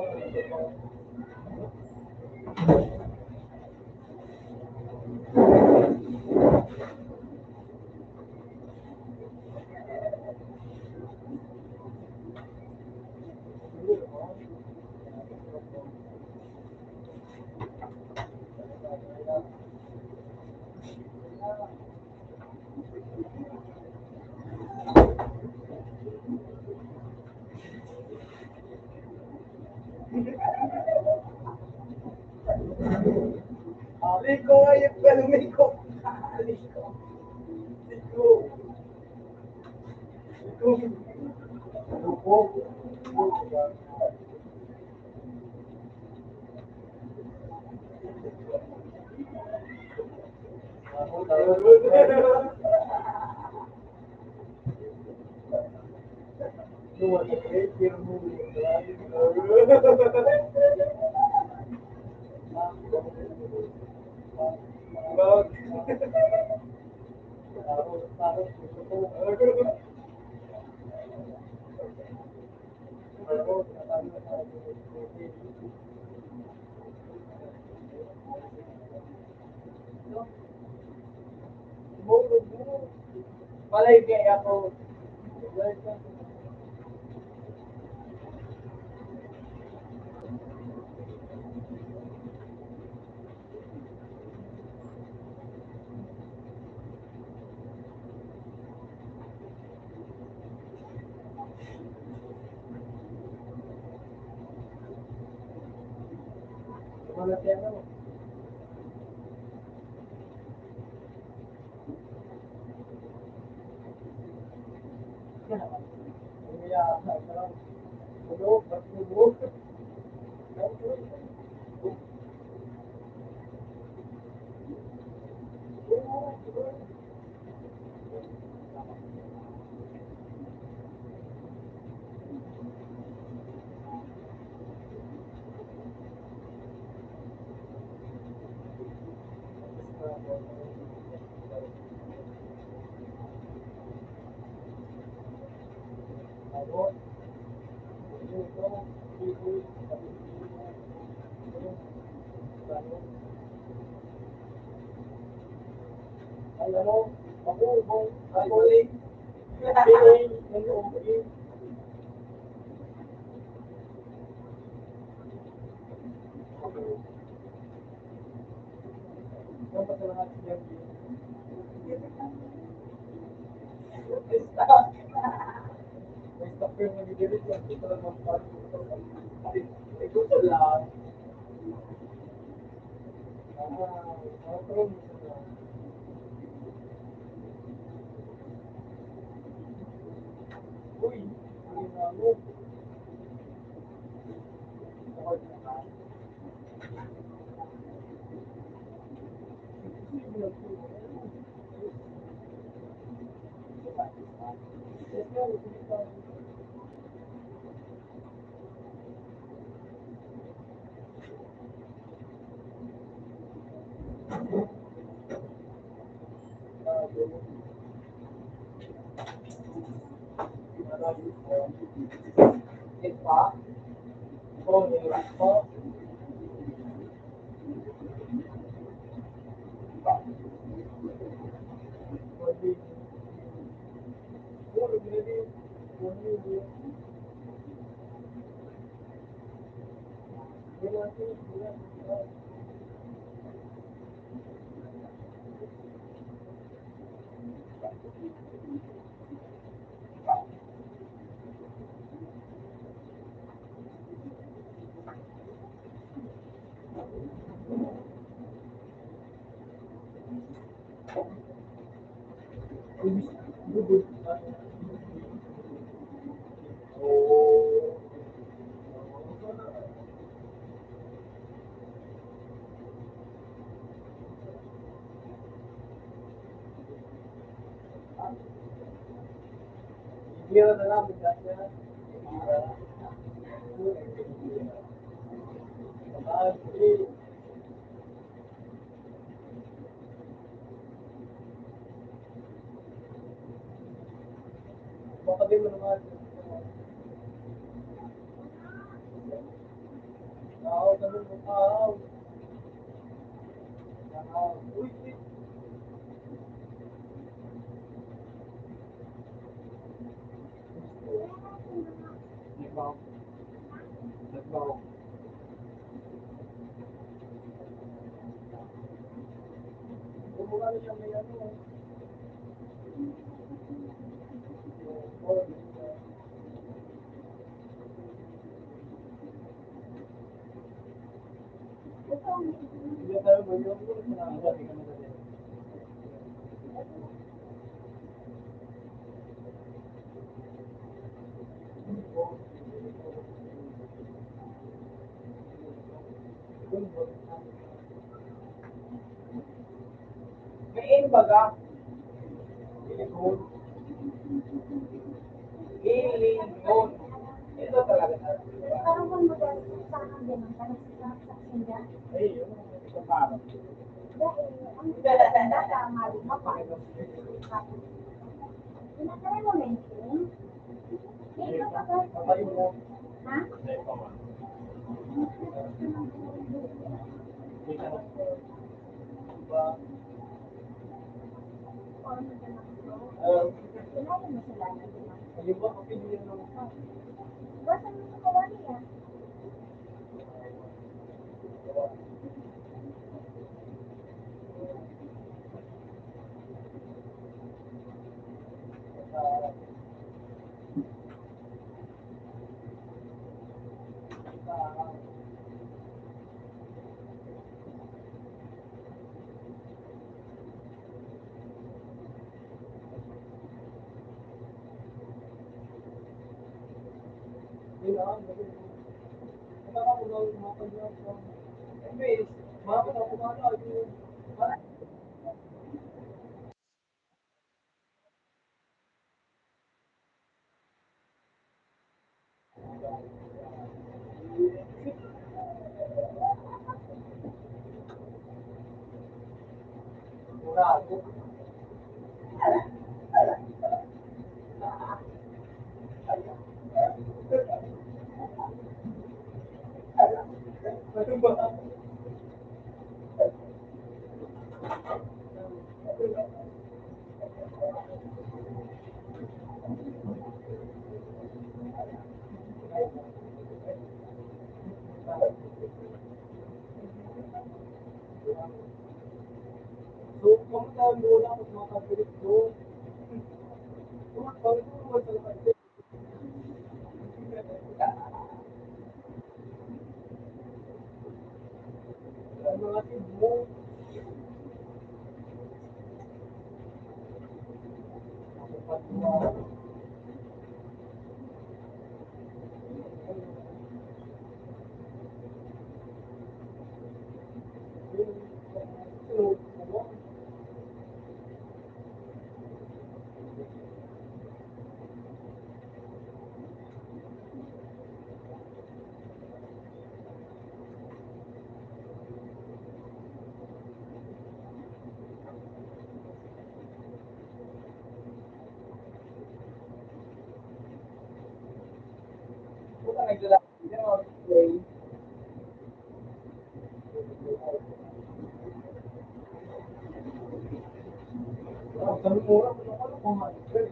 Liko ngayon, pero Liko. Liko. Liko. Liko. Liko. Malay kaya ako. Wala kaya ako. Ay, ano, ako, ako, Yes pa? Oo, nilabas po. Bigyan na lang, bigyan na. Baka din mo naman. Ganun mo. Uy, uy. Nagbaw. Nagbaw. Bumula na siya may ano. Hindi tayo mo yung nakakagabi ka na din. May aim baga. Ilikod. Ilikod. Ito talaga na. Parang kung magalit sa akin din, parang sa sinda. Ay, yun. Ito parang. Dahil, ang data, mali mo pa. Pinatry mo mention? Hindi ka pa ba? Patayo mo. Ha? Diba? Kailangan mo sila na din. Ayun ba, opinion ng Basta mo sa kawali yan. yun ang nakakapunaw yung mga kanya. Anyways, mga kanakumana yung murado. Ano ba? So, kamusta muna ako sa mga kabilit ko? Bakit mo naman sa kabilit? Ang mga team mo, ako pa naglalaki. Hindi naman spray. Sabi mo, ano kung spray?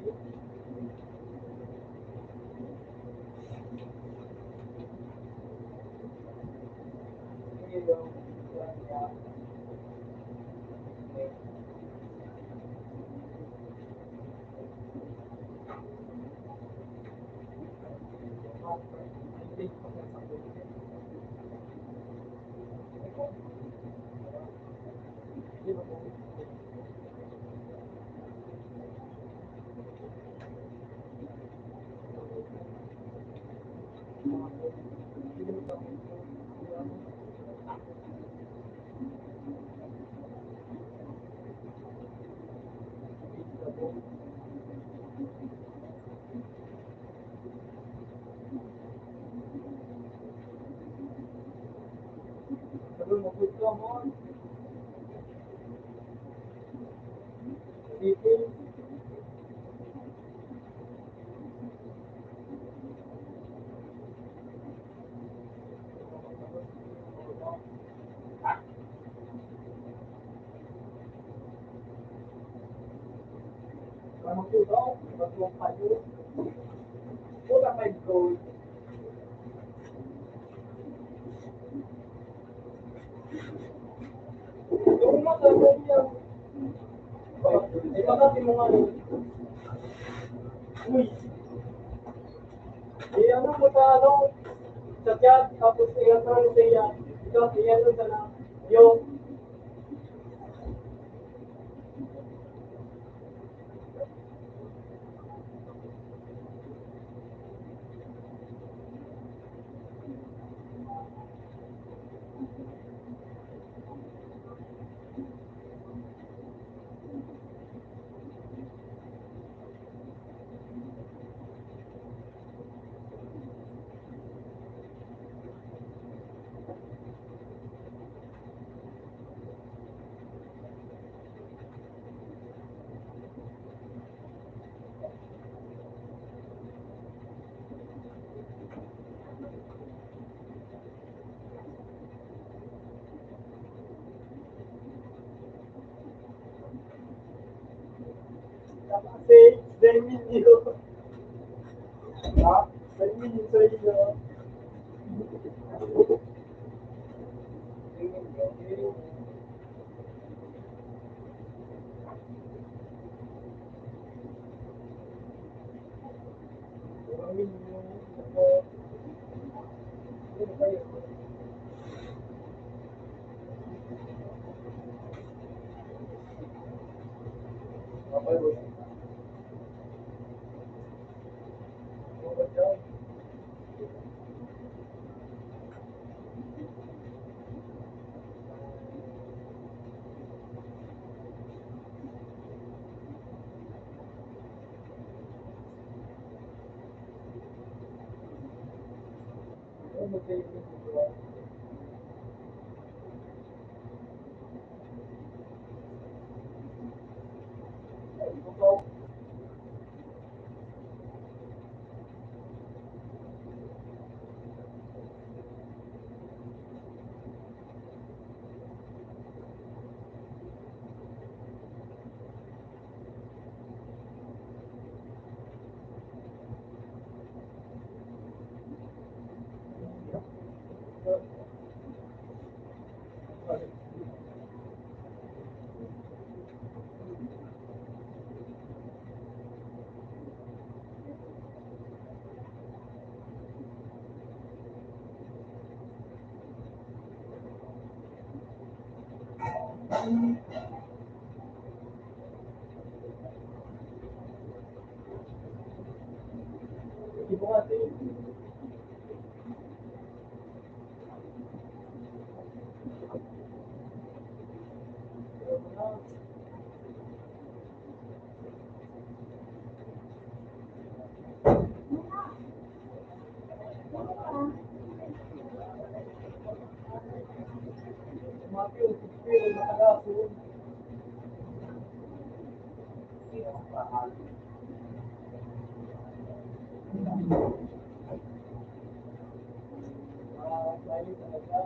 Sabi mo, gusto mo. Dito. Kamu puto, bagong payo. Puta kay gold. Yung mga ganyan. Ipagati mo nga yun. Uy. Ano mo sa sa chat, tapos i-answer mo siya. Ito, i-answer ka na. Yung, kasi, 10 million. Ha? 10 million sa iyo. 10 million. Ibu kasi. Mati, pero matagaso. Layo talaga.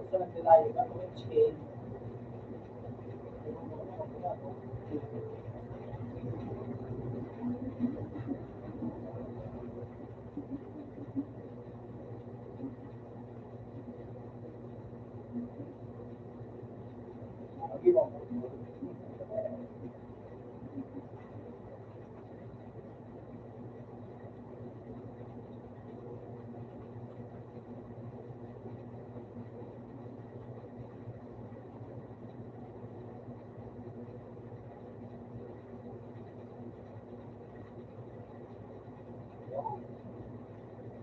Sa nagdalayo ka, kung scale, lagi mo.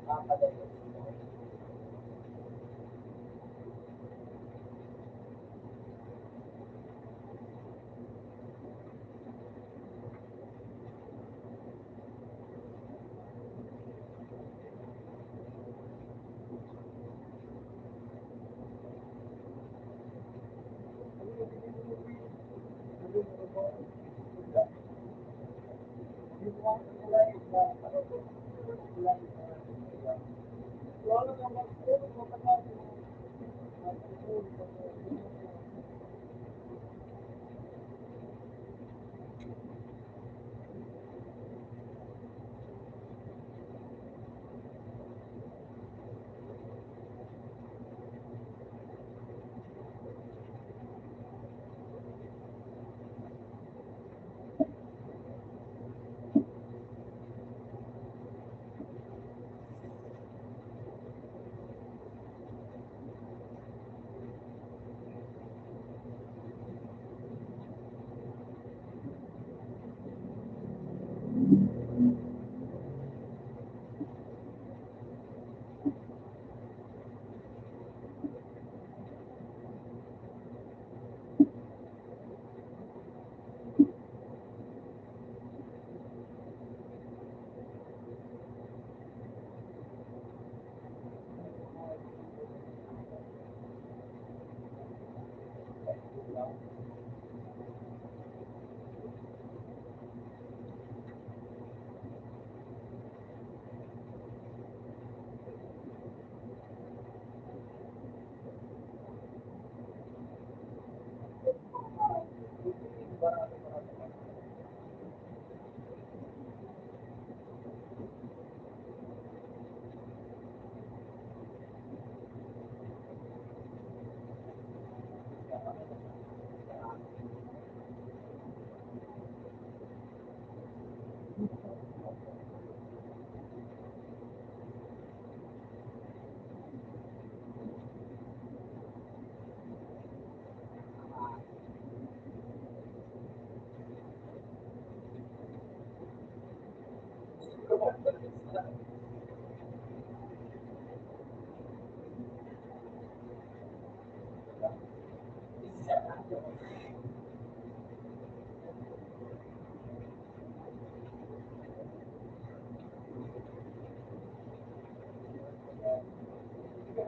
Nakakadali.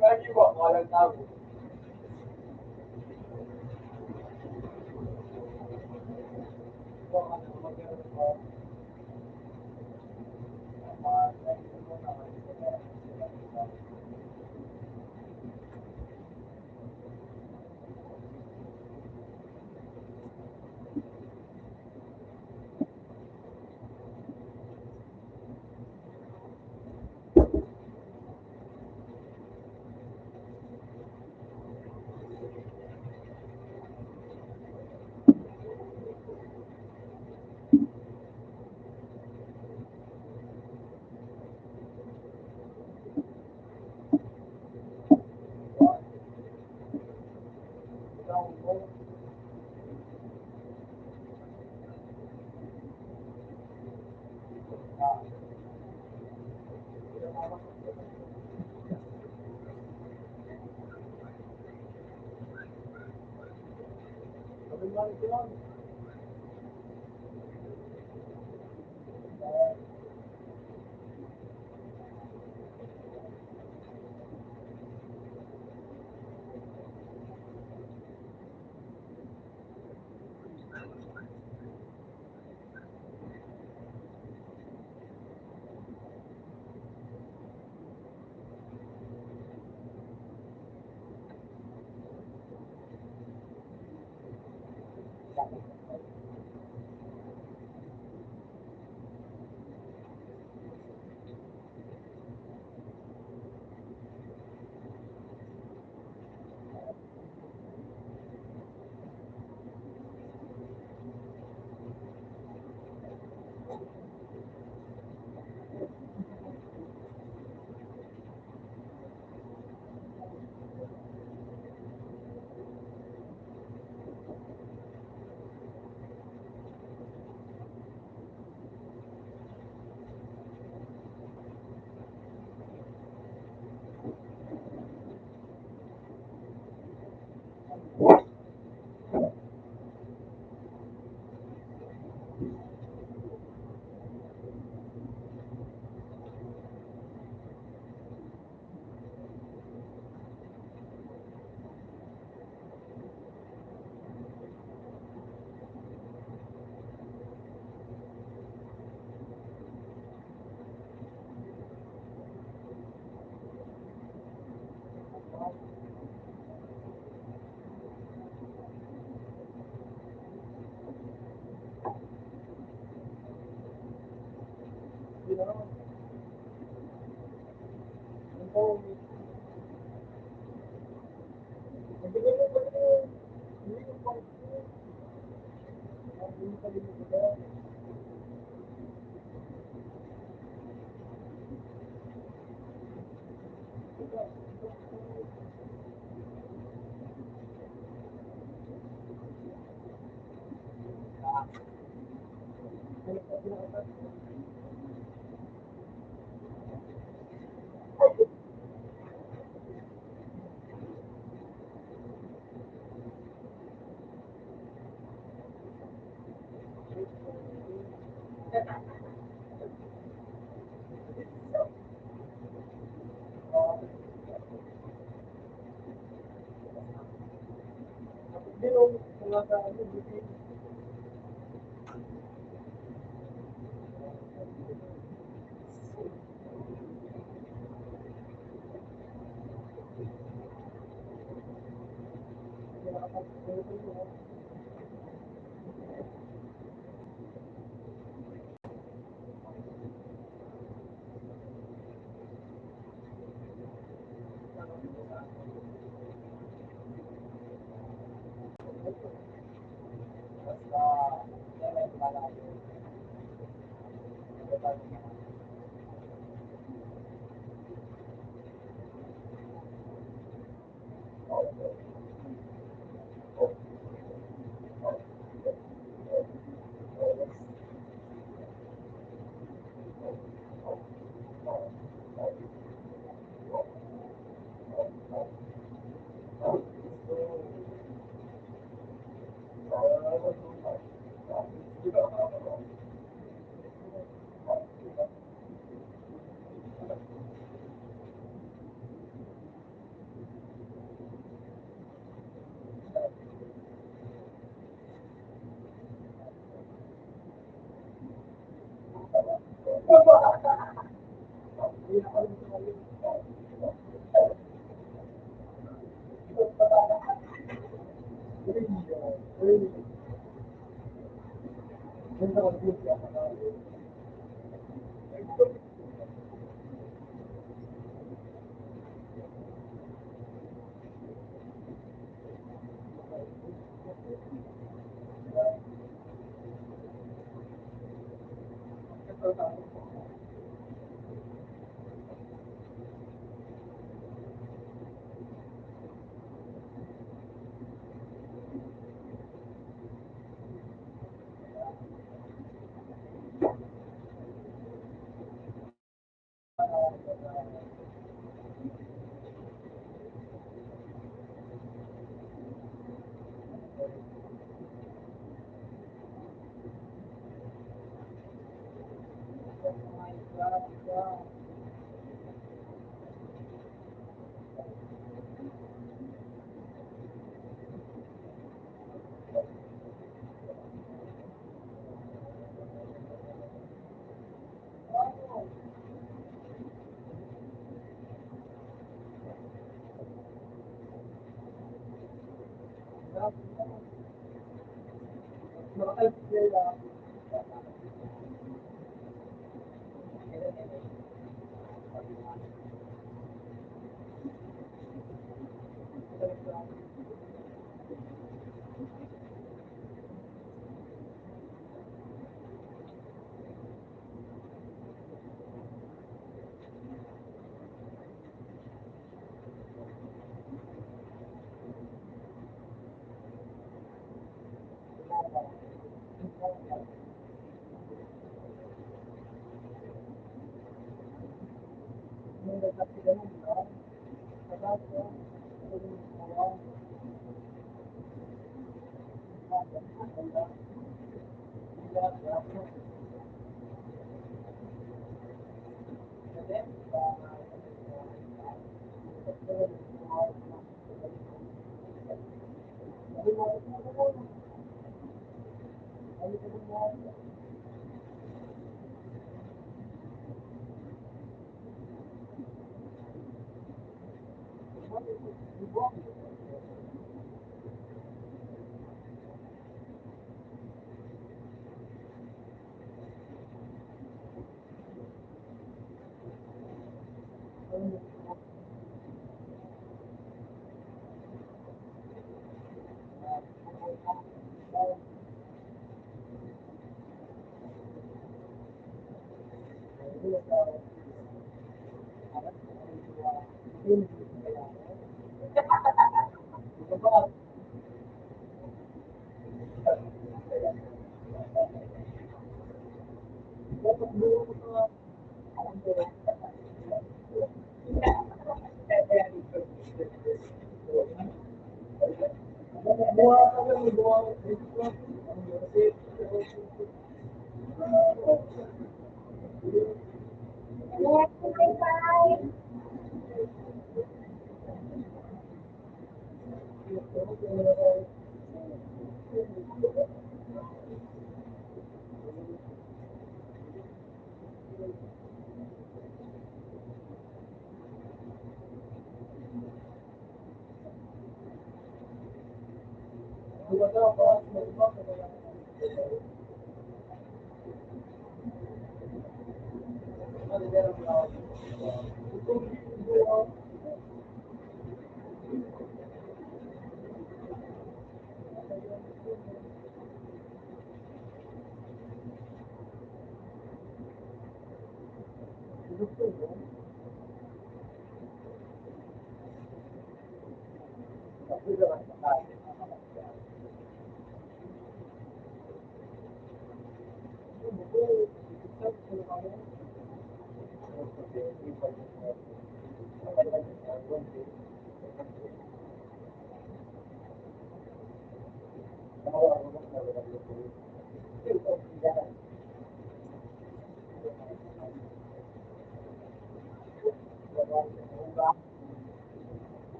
Lagi mo, walang tao.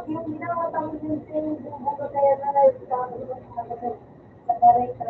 Yung ginawa tayo yung bubo ko tayo na sa kareka.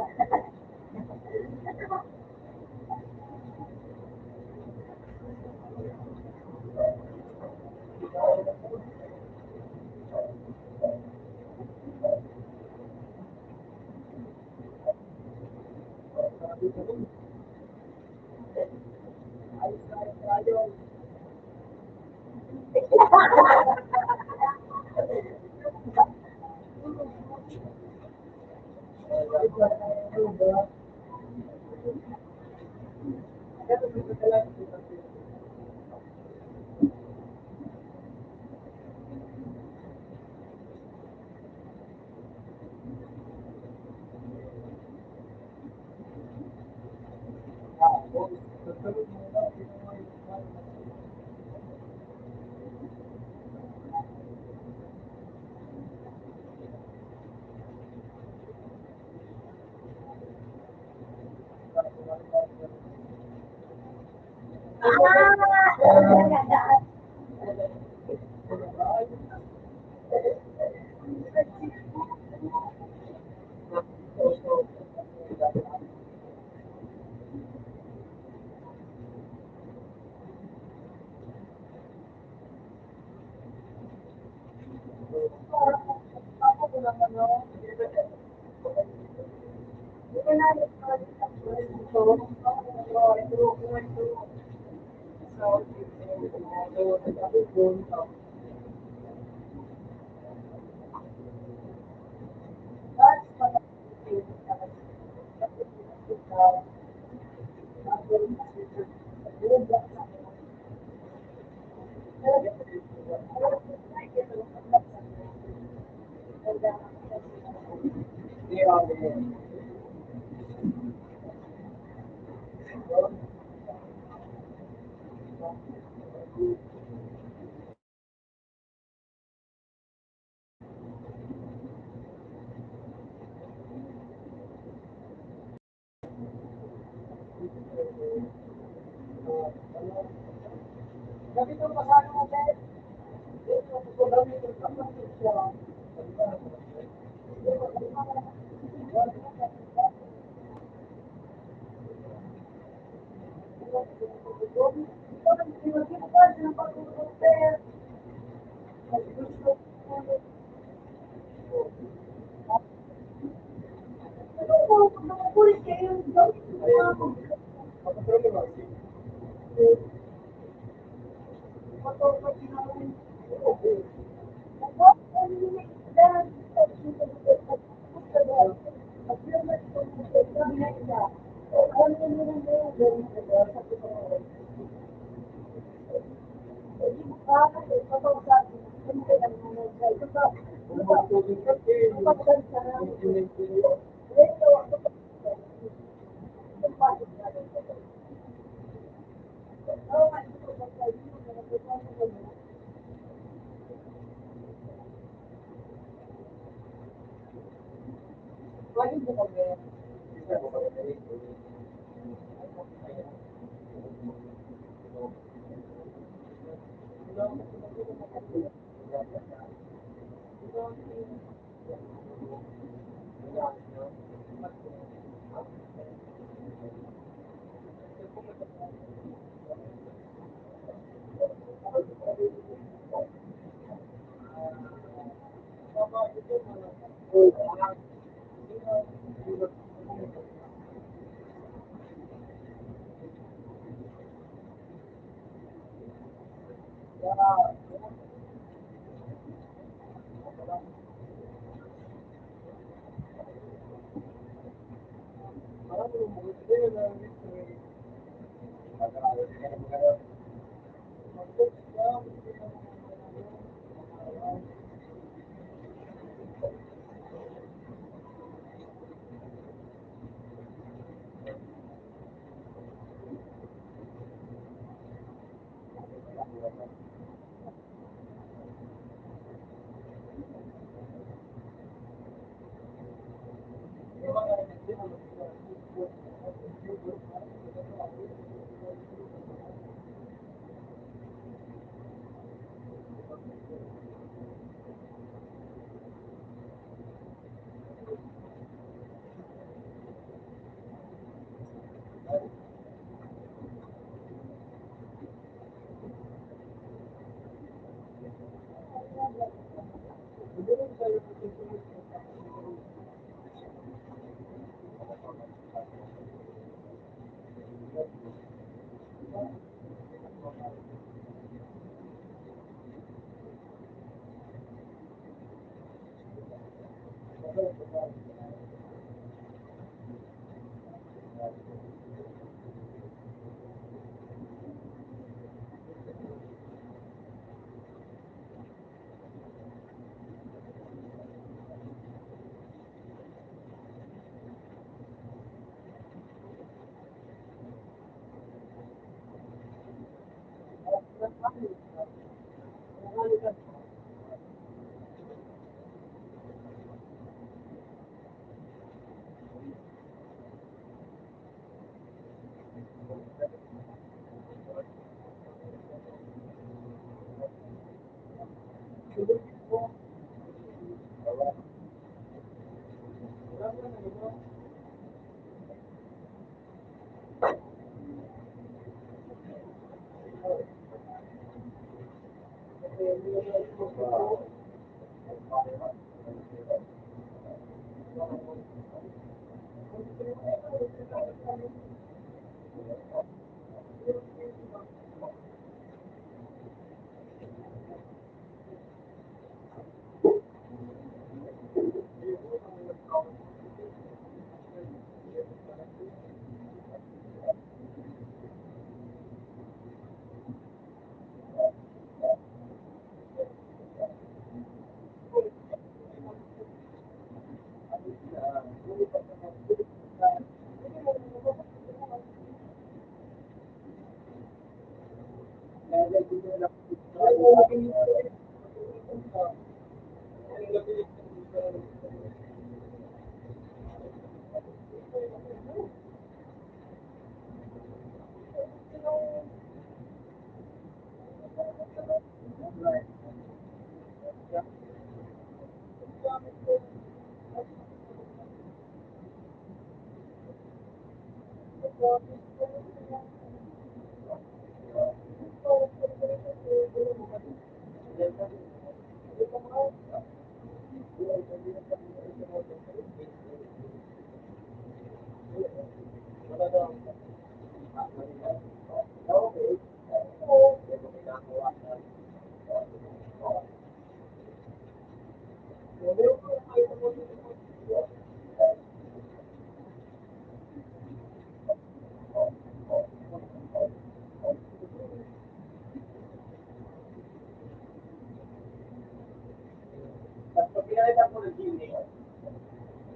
Tapos pag pinalitan mo ng gini,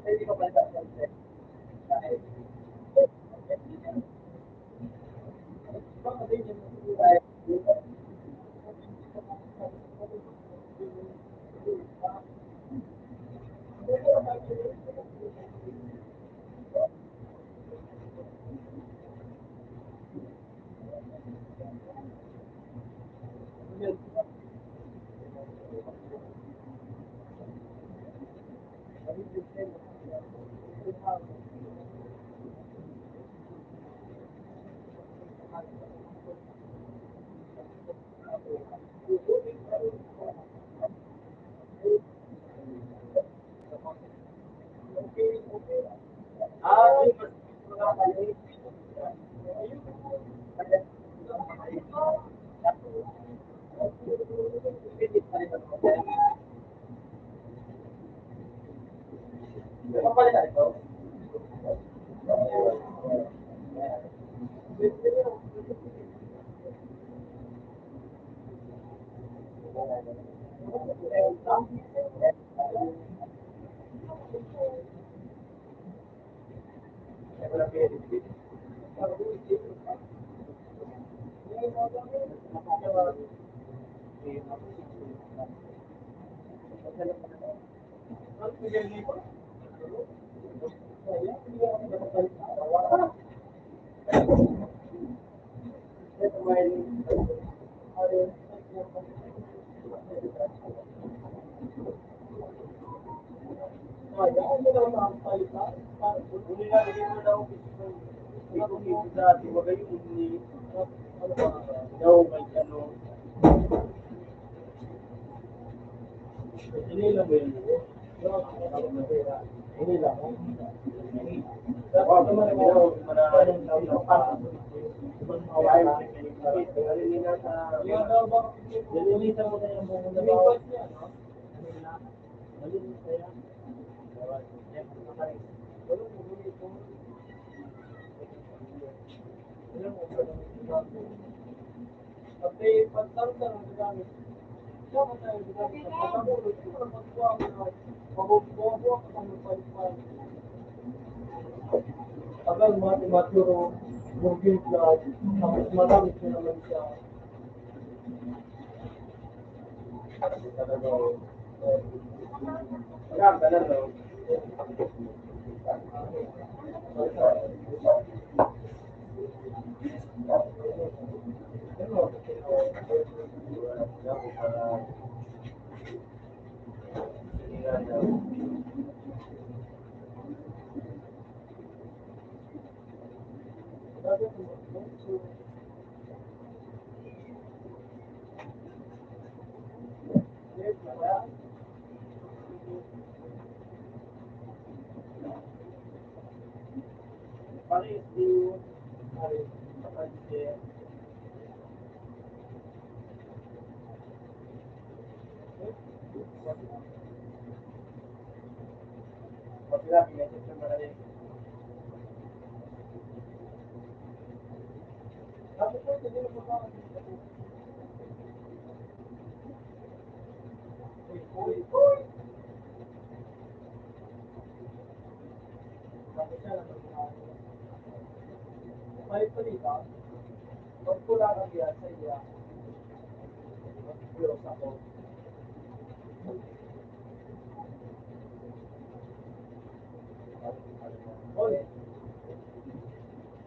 hindi ko palitan ng set. Dahil, palitan ito. Tagal maturo, working class, tapos malamit ko naman siya. Maganda na, no? Paris din, Paris, Paris, Kapila, pinasok siya malalim. Tapos po, hindi na po sa akin. Uy! Tapos siya lang ang mga palit-palita. Pag pula kang biyan sa iya, close ako. Oy!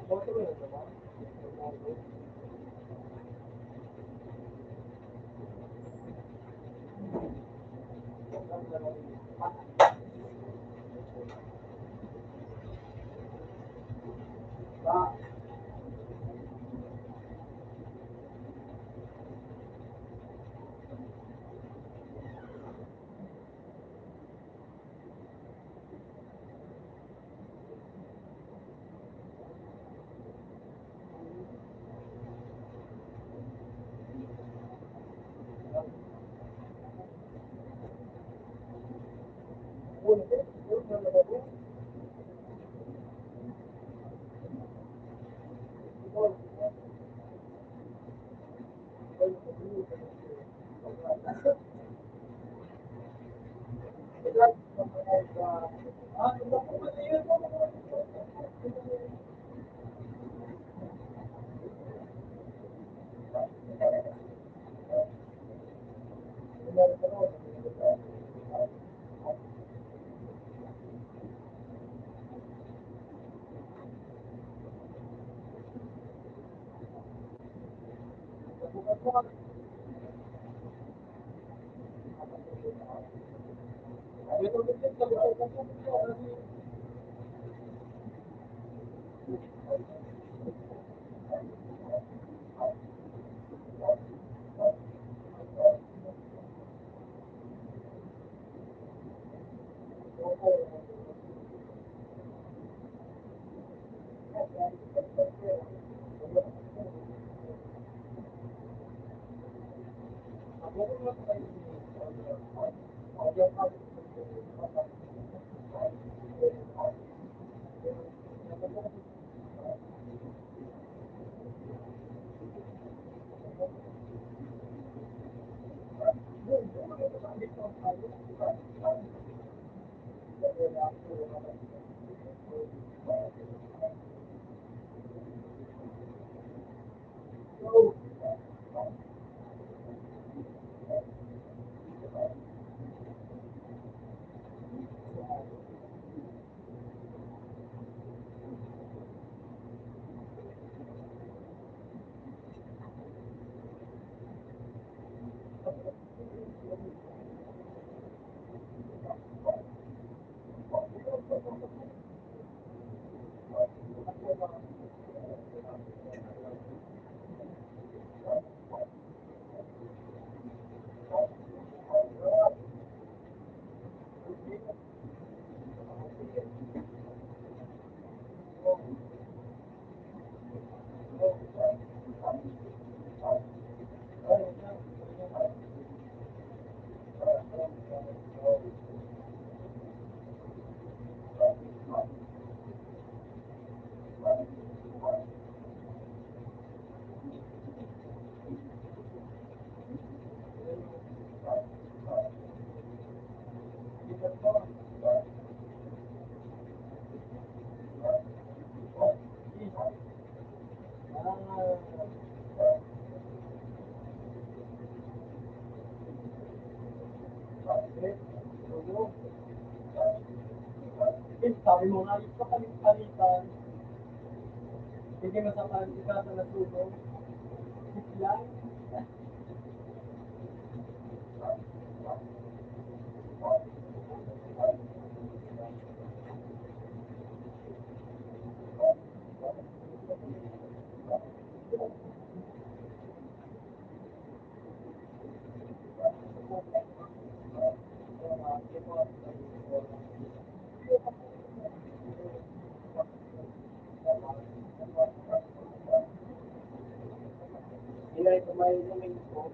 Photo mo yun, diba? Photo. Sabi mo nga, ito kaming palitan. Hindi masakal, isa sa nasunog. Bigla. Ilay kumain namin po.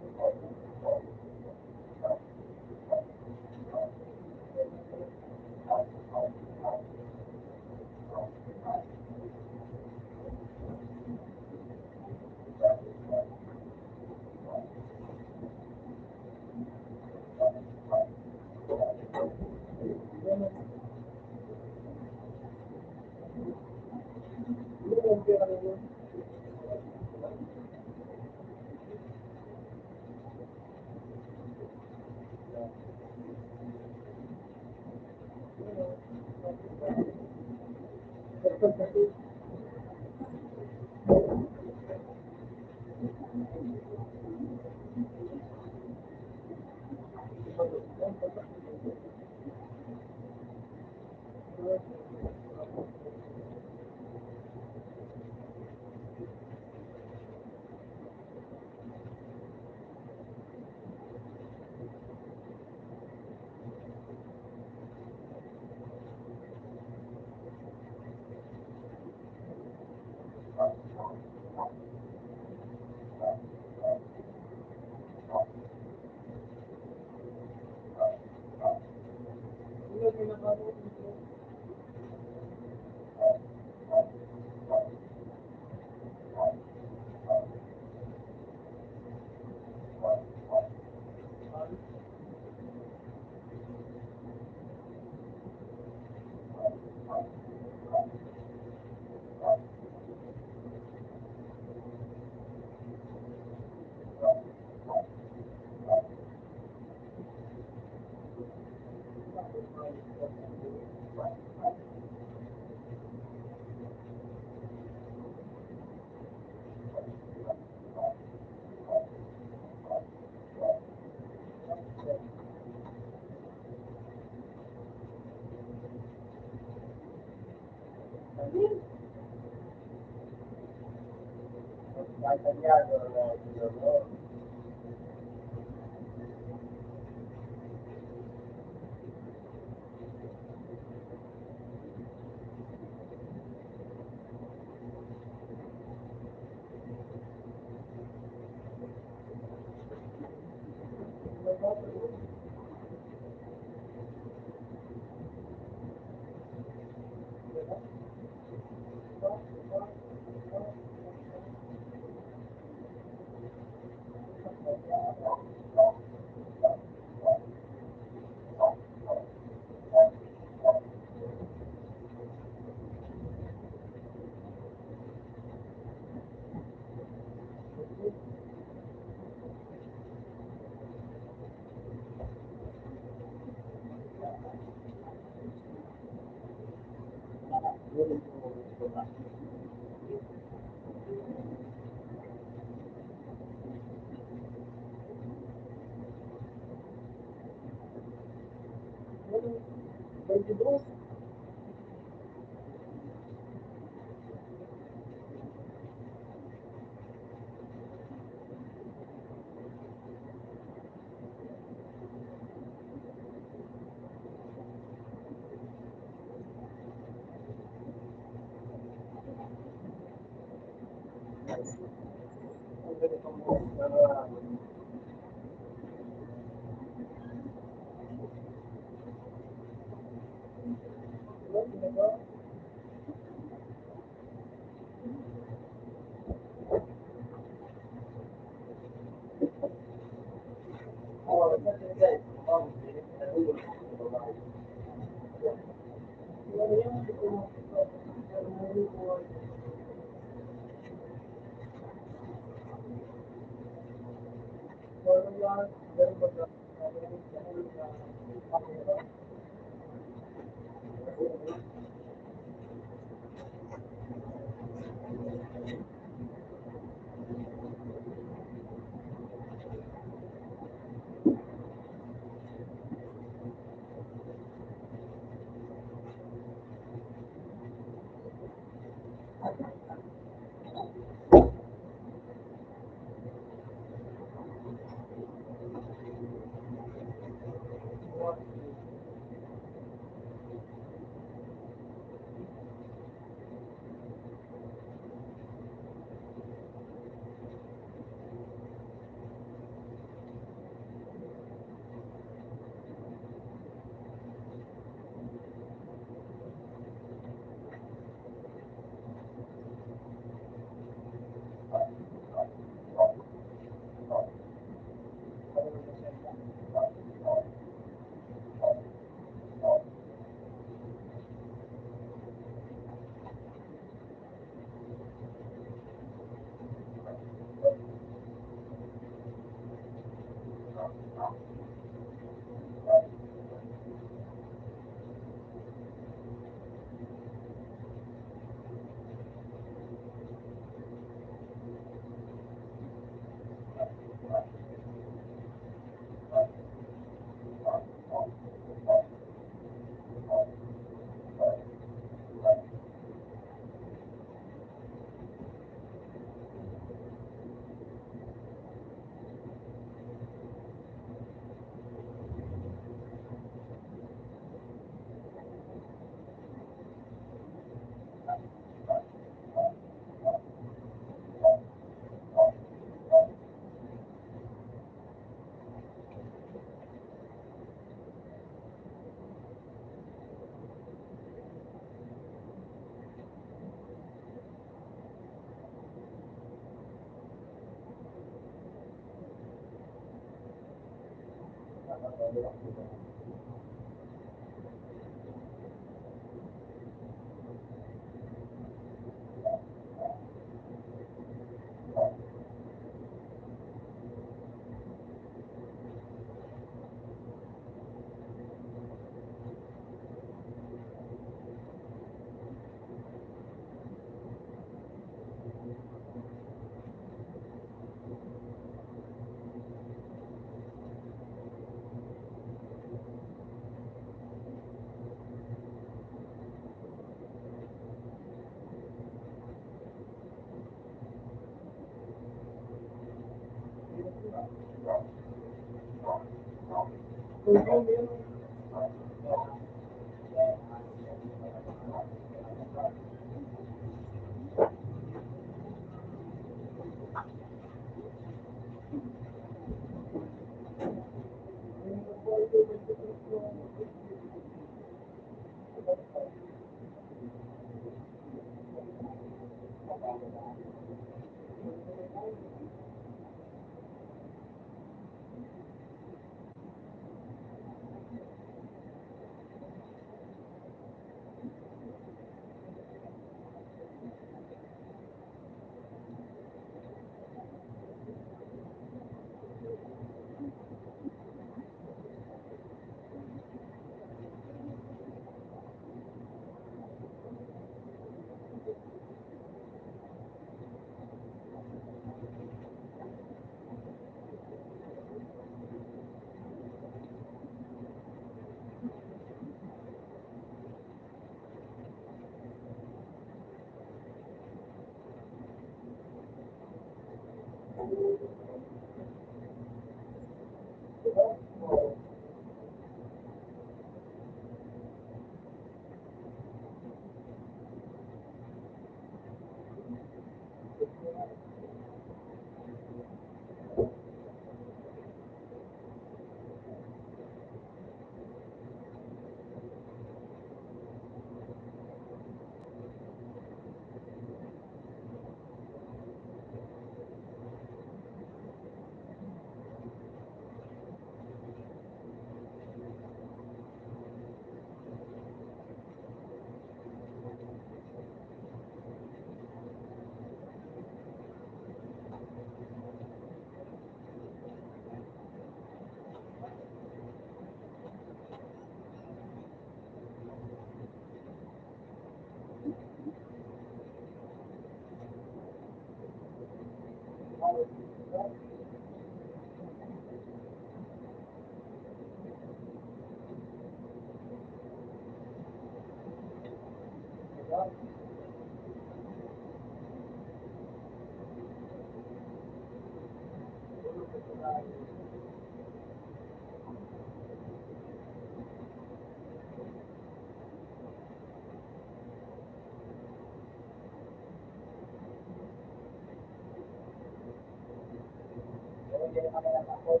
na kami natakot.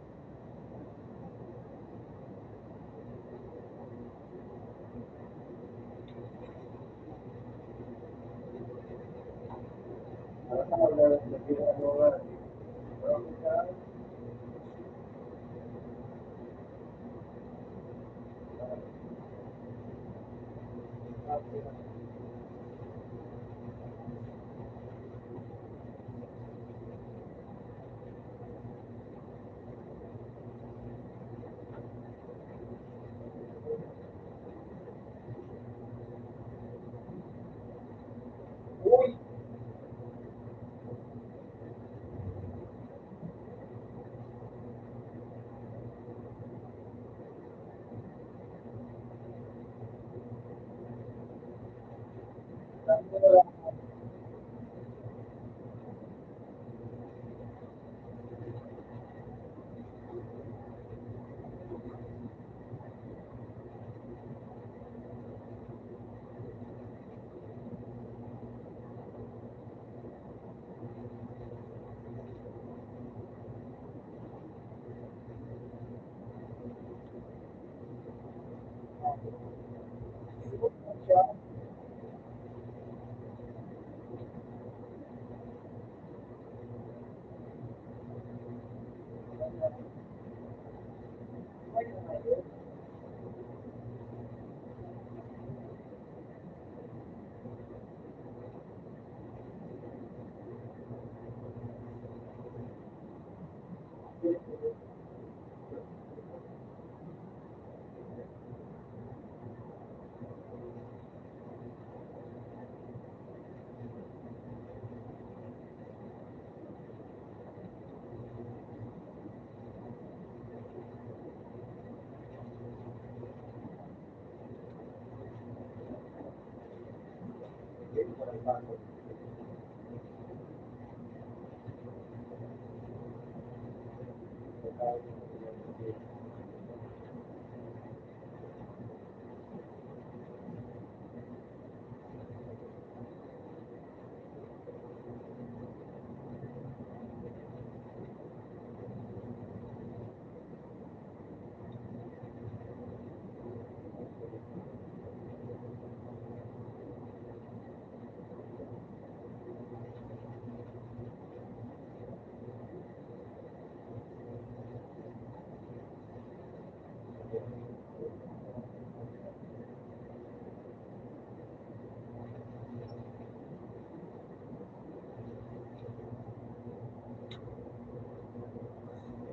Para sa mga ano nga, marami ka, uy! Sabi ko na lang,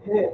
siya,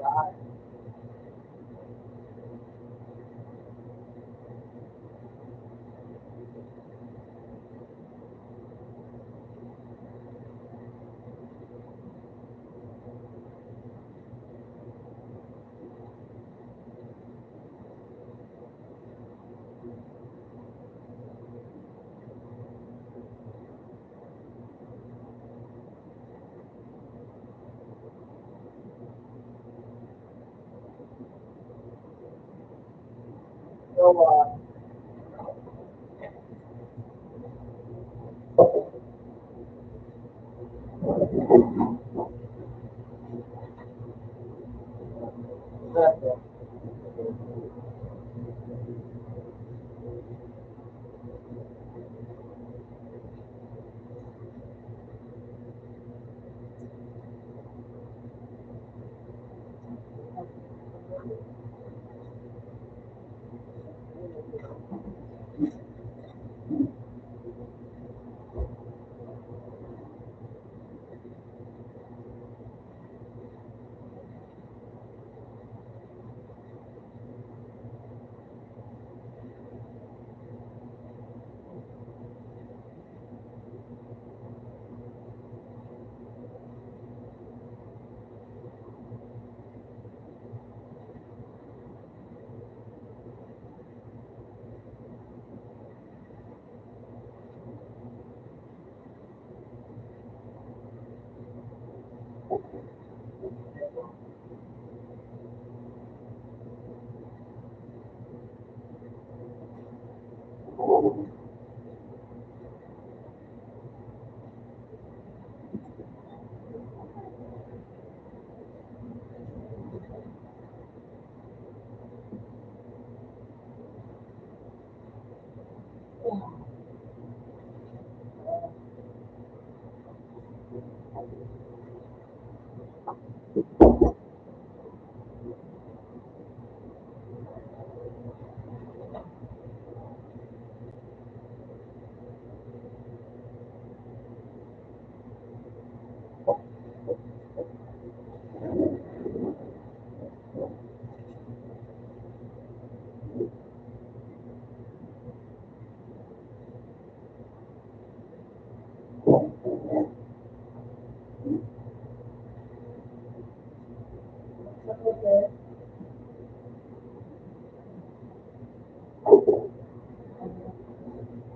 Yan. So, that's it.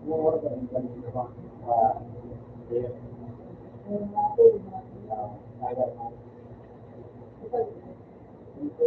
Yung mga ganun ba? Yes. Kaya na. Dito.